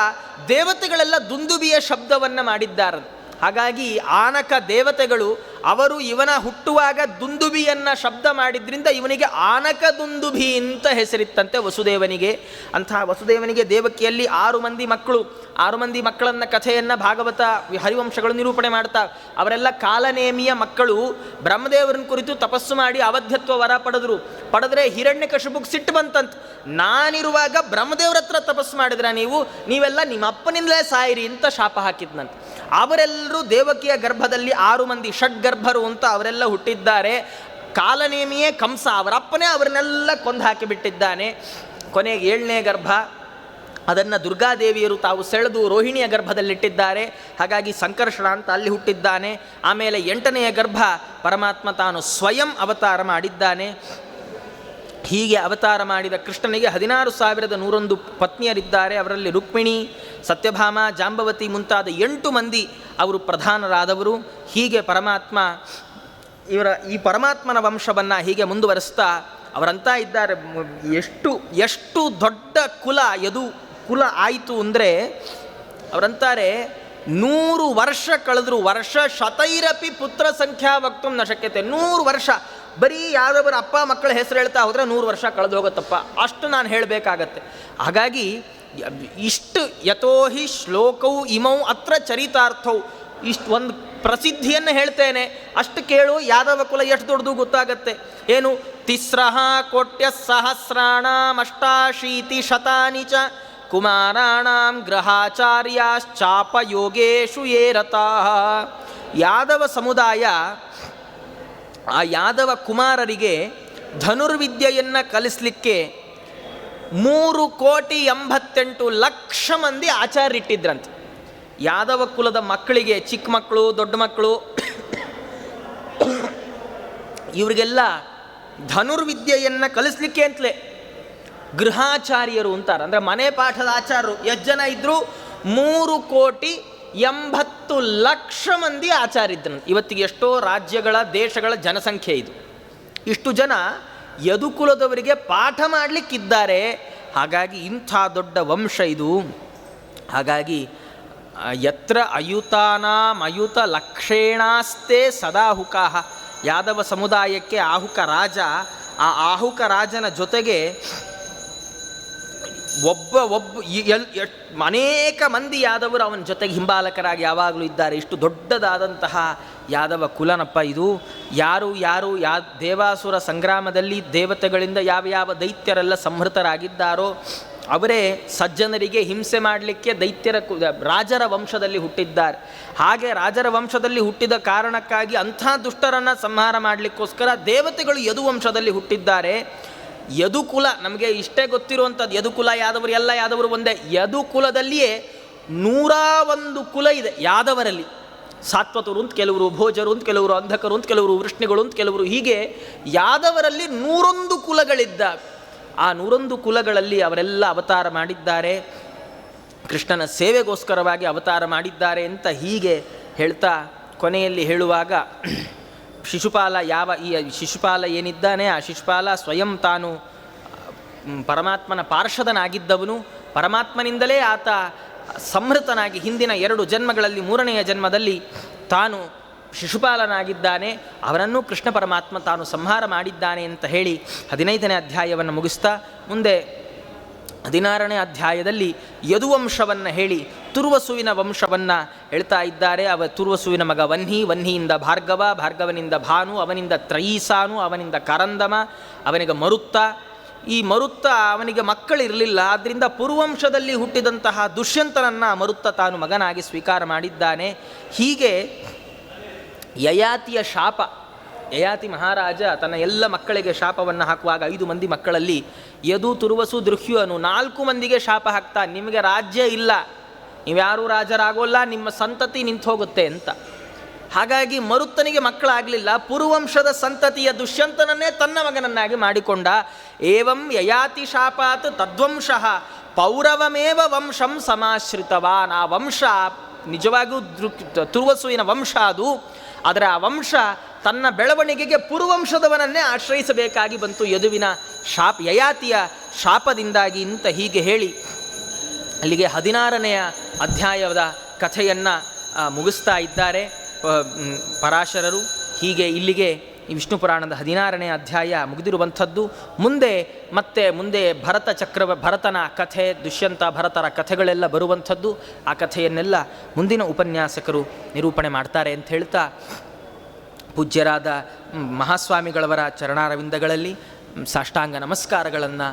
ದೇವತೆಗಳೆಲ್ಲ ದುಂದುಬಿಯ ಶಬ್ದವನ್ನು ಮಾಡಿದ್ದಾರೆ. ಹಾಗಾಗಿ ಆನಕ ದೇವತೆಗಳು ಅವರು ಇವನ ಹುಟ್ಟುವಾಗ ದುಂದುಬಿಯನ್ನು ಶಬ್ದ ಮಾಡಿದ್ರಿಂದ ಇವನಿಗೆ ಆನಕ ದುಂದುಬಿ ಅಂತ ಹೆಸರಿತ್ತಂತೆ ವಸುದೇವನಿಗೆ. ಅಂತಹ ವಸುದೇವನಿಗೆ ದೇವಕಿಯಲ್ಲಿ 6 ಮಂದಿ ಮಕ್ಕಳು. 6 ಮಂದಿ ಮಕ್ಕಳನ್ನ ಕಥೆಯನ್ನು ಭಾಗವತ ಹರಿವಂಶಗಳು ನಿರೂಪಣೆ ಮಾಡ್ತಾವೆ. ಅವರೆಲ್ಲ ಕಾಲನೇಮಿಯ ಮಕ್ಕಳು. ಬ್ರಹ್ಮದೇವರನ್ನ ಕುರಿತು ತಪಸ್ಸು ಮಾಡಿ ಅವಧ್ಯತ್ವ ವರ ಪಡೆದ್ರೆ ಹಿರಣ್ಯಕಶಿಪುಗೆ ಸಿಟ್ಟು ಬಂತಂತೆ, ನಾನಿರುವಾಗ ಬ್ರಹ್ಮದೇವ್ರ ಹತ್ರ ತಪಸ್ಸು ಮಾಡಿದ್ರ ನೀವೆಲ್ಲ ನಿಮ್ಮ ಅಪ್ಪನಿಂದಲೇ ಸಾಯಿರಿ ಅಂತ ಶಾಪ ಹಾಕಿದ್ನಂತೆ. ಅವರೆಲ್ಲರೂ ದೇವಕಿಯ ಗರ್ಭದಲ್ಲಿ 6 ಮಂದಿ ಷಡ್ಗರ್ಭರು ಅಂತ ಅವರೆಲ್ಲ ಹುಟ್ಟಿದ್ದಾರೆ. ಕಾಲನೇಮಿಯೇ ಕಂಸ, ಅವರಪ್ಪನೇ ಅವರನ್ನೆಲ್ಲ ಕೊಂದು ಹಾಕಿಬಿಟ್ಟಿದ್ದಾನೆ. ಕೊನೆಗೆ 7ನೇ ಗರ್ಭ ಅದನ್ನು ದುರ್ಗಾದೇವಿಯರು ತಾವು ಸೆಳೆದು ರೋಹಿಣಿಯ ಗರ್ಭದಲ್ಲಿಟ್ಟಿದ್ದಾರೆ. ಹಾಗಾಗಿ ಸಂಕರ್ಷಣ ಅಂತ ಅಲ್ಲಿ ಹುಟ್ಟಿದ್ದಾನೆ. ಆಮೇಲೆ 8ನೆಯ ಗರ್ಭ ಪರಮಾತ್ಮ ತಾನು ಸ್ವಯಂ ಅವತಾರ ಮಾಡಿದ್ದಾನೆ. ಹೀಗೆ ಅವತಾರ ಮಾಡಿದ ಕೃಷ್ಣನಿಗೆ 16,101 ಪತ್ನಿಯರಿದ್ದಾರೆ. ಅವರಲ್ಲಿ ರುಕ್ಮಿಣಿ, ಸತ್ಯಭಾಮ, ಜಾಂಬವತಿ ಮುಂತಾದ 8 ಮಂದಿ ಅವರು ಪ್ರಧಾನರಾದವರು. ಹೀಗೆ ಪರಮಾತ್ಮ ಈ ಪರಮಾತ್ಮನ ವಂಶವನ್ನು ಹೀಗೆ ಮುಂದುವರಿಸ್ತಾ ಅವರಂತ ಇದ್ದಾರೆ. ಎಷ್ಟು ದೊಡ್ಡ ಕುಲ ಆಯಿತು ಅಂದರೆ ಅವರಂತಾರೆ, 100 ವರ್ಷ ಕಳೆದ್ರು ವರ್ಷ ಶತೈರಪಿ ಪುತ್ರ ಸಂಖ್ಯಾ ವಕ್ತು ನ ಶಕ್ಯತೆ. 100 ವರ್ಷ ಬರೀ ಯಾವ್ದೊಬ್ಬರ ಅಪ್ಪ ಮಕ್ಕಳ ಹೆಸರು ಹೇಳ್ತಾ ಹೋದರೆ 100 ವರ್ಷ ಕಳೆದು ಹೋಗುತ್ತಪ್ಪ, ಅಷ್ಟು ನಾನು ಹೇಳಬೇಕಾಗತ್ತೆ. ಹಾಗಾಗಿ ಇಷ್ಟು ಯಥೋಹಿ ಶ್ಲೋಕವು ಇಮೌ ಅತ್ರ ಚರಿತಾರ್ಥವು, ಇಷ್ಟು ಒಂದು ಪ್ರಸಿದ್ಧಿಯನ್ನು ಹೇಳ್ತೇನೆ, ಅಷ್ಟು ಕೇಳು. ಯಾದವ ಕುಲ ಎಷ್ಟು ದೊಡ್ಡದು ಗೊತ್ತಾಗತ್ತೆ. ಏನು? ತಿಸ್ರಃ ಕೋಟ್ಯ ಸಹಸ್ರಾಣಾಂ ಅಷ್ಟಾಶೀತಿ ಶತಾನಿ ಚ ಕುಮಾರಾಣಾಂ ಗ್ರಹಾಚಾರ್ಯಾಶ್ಚಾಪ ಯೋಗೇಶು ಯೇ ರತಾಃ. ಯಾದವ ಸಮುದಾಯ ಆ ಯಾದವ ಕುಮಾರರಿಗೆ ಧನುರ್ವಿದ್ಯೆಯನ್ನು ಕಲಿಸಲಿಕ್ಕೆ 3,88,00,000 ಮಂದಿ ಆಚಾರ್ಯರಿಟ್ಟಿದ್ರಂತೆ. ಯಾದವ ಕುಲದ ಮಕ್ಕಳಿಗೆ, ಚಿಕ್ಕ ಮಕ್ಕಳು, ದೊಡ್ಡ ಮಕ್ಕಳು, ಇವರಿಗೆಲ್ಲ ಧನುರ್ವಿದ್ಯೆಯನ್ನು ಕಲಿಸ್ಲಿಕ್ಕೆ ಅಂತಲೇ ಗೃಹಾಚಾರ್ಯರು ಅಂತಾರೆ. ಅಂದರೆ ಮನೆ ಪಾಠದ ಆಚಾರ್ಯರು ಎಷ್ಟು ಜನ ಇದ್ದರು? 3,80,00,000 ಮಂದಿ ಆಚಾರ್ಯಿದ್ರಂತೆ. ಇವತ್ತಿಗೆ ಎಷ್ಟೋ ರಾಜ್ಯಗಳ, ದೇಶಗಳ ಜನಸಂಖ್ಯೆ ಇದು. ಇಷ್ಟು ಜನ ಯದುಕುಲದವರಿಗೆ ಪಾಠ ಮಾಡಲಿಕ್ಕಿದ್ದಾರೆ. ಹಾಗಾಗಿ ಇಂಥ ದೊಡ್ಡ ವಂಶ ಇದು. ಹಾಗಾಗಿ ಯತ್ರ ಅಯುತಾನಾಂ ಅಯುತ ಲಕ್ಷೇಣಾಸ್ತೆ ಸದಾಹುಕಾಹ. ಯಾದವ ಸಮುದಾಯಕ್ಕೆ ಆಹುಕ ರಾಜ, ಆ ಆಹುಕ ರಾಜನ ಜೊತೆಗೆ ಅನೇಕ ಮಂದಿ ಯಾದವರು ಅವನ ಜೊತೆಗೆ ಹಿಂಬಾಲಕರಾಗಿ ಯಾವಾಗಲೂ ಇದ್ದಾರೆ. ಇಷ್ಟು ದೊಡ್ಡದಾದಂತಹ ಯಾದವ ಕುಲನಪ್ಪ ಇದು. ಯಾರು ದೇವಾಸುರ ಸಂಗ್ರಾಮದಲ್ಲಿ ದೇವತೆಗಳಿಂದ ಯಾವ ದೈತ್ಯರೆಲ್ಲ ಸಂಹೃತರಾಗಿದ್ದಾರೋ ಅವರೇ ಸಜ್ಜನರಿಗೆ ಹಿಂಸೆ ಮಾಡಲಿಕ್ಕೆ ರಾಜರ ವಂಶದಲ್ಲಿ ಹುಟ್ಟಿದ್ದಾರೆ. ಹಾಗೆ ರಾಜರ ವಂಶದಲ್ಲಿ ಹುಟ್ಟಿದ ಕಾರಣಕ್ಕಾಗಿ ಅಂಥ ದುಷ್ಟರನ್ನು ಸಂಹಾರ ಮಾಡಲಿಕ್ಕೋಸ್ಕರ ದೇವತೆಗಳು ಯದುವಂಶದಲ್ಲಿ ಹುಟ್ಟಿದ್ದಾರೆ. ಯದುಕುಲ ನಮಗೆ ಇಷ್ಟೇ ಗೊತ್ತಿರುವಂಥದ್ದು. ಯದುಕುಲ ಯಾದವರು, ಎಲ್ಲ ಯಾದವರು ಒಂದೇ. ಯದುಕುಲದಲ್ಲಿಯೇ 101 ಕುಲ ಇದೆ ಯಾದವರಲ್ಲಿ. ಸಾತ್ವತರು ಅಂತ ಕೆಲವರು, ಭೋಜರು ಅಂತ ಕೆಲವರು, ಅಂಧಕರು ಅಂತ ಕೆಲವರು, ವೃಷ್ಣಿಗಳು ಅಂತ ಕೆಲವರು, ಹೀಗೆ ಯಾದವರಲ್ಲಿ 101 ಕುಲಗಳಿದ್ದಾವೆ. ಆ 101 ಕುಲಗಳಲ್ಲಿ ಅವರೆಲ್ಲ ಅವತಾರ ಮಾಡಿದ್ದಾರೆ. ಕೃಷ್ಣನ ಸೇವೆಗೋಸ್ಕರವಾಗಿ ಅವತಾರ ಮಾಡಿದ್ದಾರೆ ಅಂತ ಹೀಗೆ ಹೇಳ್ತಾ ಕೊನೆಯಲ್ಲಿ ಹೇಳುವಾಗ, ಶಿಶುಪಾಲ ಈ ಶಿಶುಪಾಲ ಏನಿದ್ದಾನೆ, ಆ ಶಿಶುಪಾಲ ಸ್ವಯಂ ತಾನು ಪರಮಾತ್ಮನ ಪಾರ್ಷದನಾಗಿದ್ದವನು. ಪರಮಾತ್ಮನಿಂದಲೇ ಆತ ಸಂಹೃತನಾಗಿ ಹಿಂದಿನ 2 ಜನ್ಮಗಳಲ್ಲಿ 3ನೆಯ ಜನ್ಮದಲ್ಲಿ ತಾನು ಶಿಶುಪಾಲನಾಗಿದ್ದಾನೆ. ಅವರನ್ನು ಕೃಷ್ಣ ಪರಮಾತ್ಮ ತಾನು ಸಂಹಾರ ಮಾಡಿದ್ದಾನೆ ಅಂತ ಹೇಳಿ 15ನೇ ಅಧ್ಯಾಯವನ್ನು ಮುಗಿಸ್ತಾ ಮುಂದೆ 16ನೇ ಅಧ್ಯಾಯದಲ್ಲಿ ಯದುವಂಶವನ್ನು ಹೇಳಿ ತುರ್ವಸುವಿನ ವಂಶವನ್ನು ಹೇಳ್ತಾ ಇದ್ದಾರೆ. ತುರ್ವಸುವಿನ ಮಗ ವನ್ಹಿ, ವನ್ಹಿಯಿಂದ ಭಾರ್ಗವ, ಭಾರ್ಗವನಿಂದ ಭಾನು, ಅವನಿಂದ ತ್ರಯೀಸಾನು, ಅವನಿಂದ ಕರಂದಮ, ಅವನಿಗೆ ಮರುತ್ತ. ಈ ಮರುತ್ತ ಅವನಿಗೆ ಮಕ್ಕಳಿರಲಿಲ್ಲ. ಆದ್ದರಿಂದ ಪುರುವಂಶದಲ್ಲಿ ಹುಟ್ಟಿದಂತಹ ದುಷ್ಯಂತನನ್ನು ಮರುತ್ತ ತಾನು ಮಗನಾಗಿ ಸ್ವೀಕಾರ ಮಾಡಿದ್ದಾನೆ. ಹೀಗೆ ಯಯಾತಿಯ ಶಾಪ, ಯಯಾತಿ ಮಹಾರಾಜ ತನ್ನ ಎಲ್ಲ ಮಕ್ಕಳಿಗೆ ಶಾಪವನ್ನು ಹಾಕುವಾಗ 5 ಮಂದಿ ಮಕ್ಕಳಲ್ಲಿ ಯದು, ತುರ್ವಸು, ದೃಹ್ಯನು 4 ಮಂದಿಗೆ ಶಾಪ ಹಾಕ್ತಾ, ನಿಮಗೆ ರಾಜ್ಯ ಇಲ್ಲ, ನೀವ್ಯಾರೂ ರಾಜರಾಗೋಲ್ಲ, ನಿಮ್ಮ ಸಂತತಿ ನಿಂತು ಹೋಗುತ್ತೆ ಅಂತ. ಹಾಗಾಗಿ ಮರುತ್ತನಿಗೆ ಮಕ್ಕಳಾಗಲಿಲ್ಲ. ಪುರುವಂಶದ ಸಂತತಿಯ ದುಷ್ಯಂತನನ್ನೇ ತನ್ನ ಮಗನನ್ನಾಗಿ ಮಾಡಿಕೊಂಡ. ಏವಂ ಯಯಾತಿ ಶಾಪಾತ್ ತದ್ವಂಶಃ ಪೌರವಮೇವ ವಂಶಂ ಸಮಾಶ್ರಿತವಾನ್. ಆ ವಂಶ ನಿಜವಾಗಿಯೂ ತುರ್ವಸುವಿನ ವಂಶ ಅದು. ಆದರೆ ಆ ವಂಶ ತನ್ನ ಬೆಳವಣಿಗೆಗೆ ಪುರುವಂಶದವನನ್ನೇ ಆಶ್ರಯಿಸಬೇಕಾಗಿ ಬಂತು ಯದುವಿನ ಯಯಾತಿಯ ಶಾಪದಿಂದಾಗಿ ಅಂತ ಹೀಗೆ ಹೇಳಿ ಅಲ್ಲಿಗೆ 16ನೆಯ ಅಧ್ಯಾಯದ ಕಥೆಯನ್ನು ಮುಗಿಸ್ತಾ ಇದ್ದಾರೆ ಪರಾಶರರು. ಹೀಗೆ ಇಲ್ಲಿಗೆ ಈ ವಿಷ್ಣು ಪುರಾಣದ 16ನೇ ಅಧ್ಯಾಯ ಮುಗಿದಿರುವಂಥದ್ದು. ಮುಂದೆ ಭರತನ ಕಥೆ, ದುಷ್ಯಂತ ಭರತರ ಕಥೆಗಳೆಲ್ಲ ಬರುವಂಥದ್ದು. ಆ ಕಥೆಯನ್ನೆಲ್ಲ ಮುಂದಿನ ಉಪನ್ಯಾಸಕರು ನಿರೂಪಣೆ ಮಾಡ್ತಾರೆ ಅಂತ ಹೇಳ್ತಾ, ಪೂಜ್ಯರಾದ ಮಹಾಸ್ವಾಮಿಗಳವರ ಚರಣಾರವಿಂದಗಳಲ್ಲಿ ಸಾಷ್ಟಾಂಗ ನಮಸ್ಕಾರಗಳನ್ನು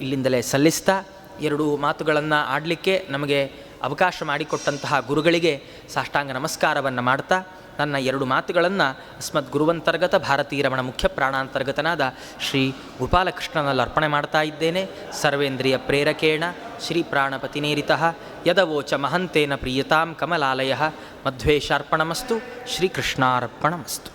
ಇಲ್ಲಿಂದಲೇ ಸಲ್ಲಿಸ್ತಾ 2 ಮಾತುಗಳನ್ನು ಆಡಲಿಕ್ಕೆ ನಮಗೆ ಅವಕಾಶ ಮಾಡಿಕೊಟ್ಟಂತಹ ಗುರುಗಳಿಗೆ ಸಾಷ್ಟಾಂಗ ನಮಸ್ಕಾರವನ್ನು ಮಾಡ್ತಾ ನನ್ನ 2 ಮಾತುಗಳನ್ನು ಅಸ್ಮದ್ ಗುರುವಂತರ್ಗತ ಭಾರತೀ ರಮಣ ಮುಖ್ಯ ಪ್ರಾಣಾಂತರ್ಗತನಾದ ಶ್ರೀ ಗೋಪಾಲಕೃಷ್ಣನಲ್ಲಿ ಅರ್ಪಣೆ ಮಾಡ್ತಾ ಇದ್ದೇನೆ. ಸರ್ವೇಂದ್ರಿಯ ಪ್ರೇರಕೇಣ ಶ್ರೀ ಪ್ರಾಣಪತಿನೇರಿತಃ ಯದವೋಚ ಮಹಂತೇನ ಪ್ರೀಯತಾಂ ಕಮಲಾಲಯ ಮಧ್ವೇಶಾರ್ಪಣಮಸ್ತು. ಶ್ರೀಕೃಷ್ಣಾರ್ಪಣಮಸ್ತು.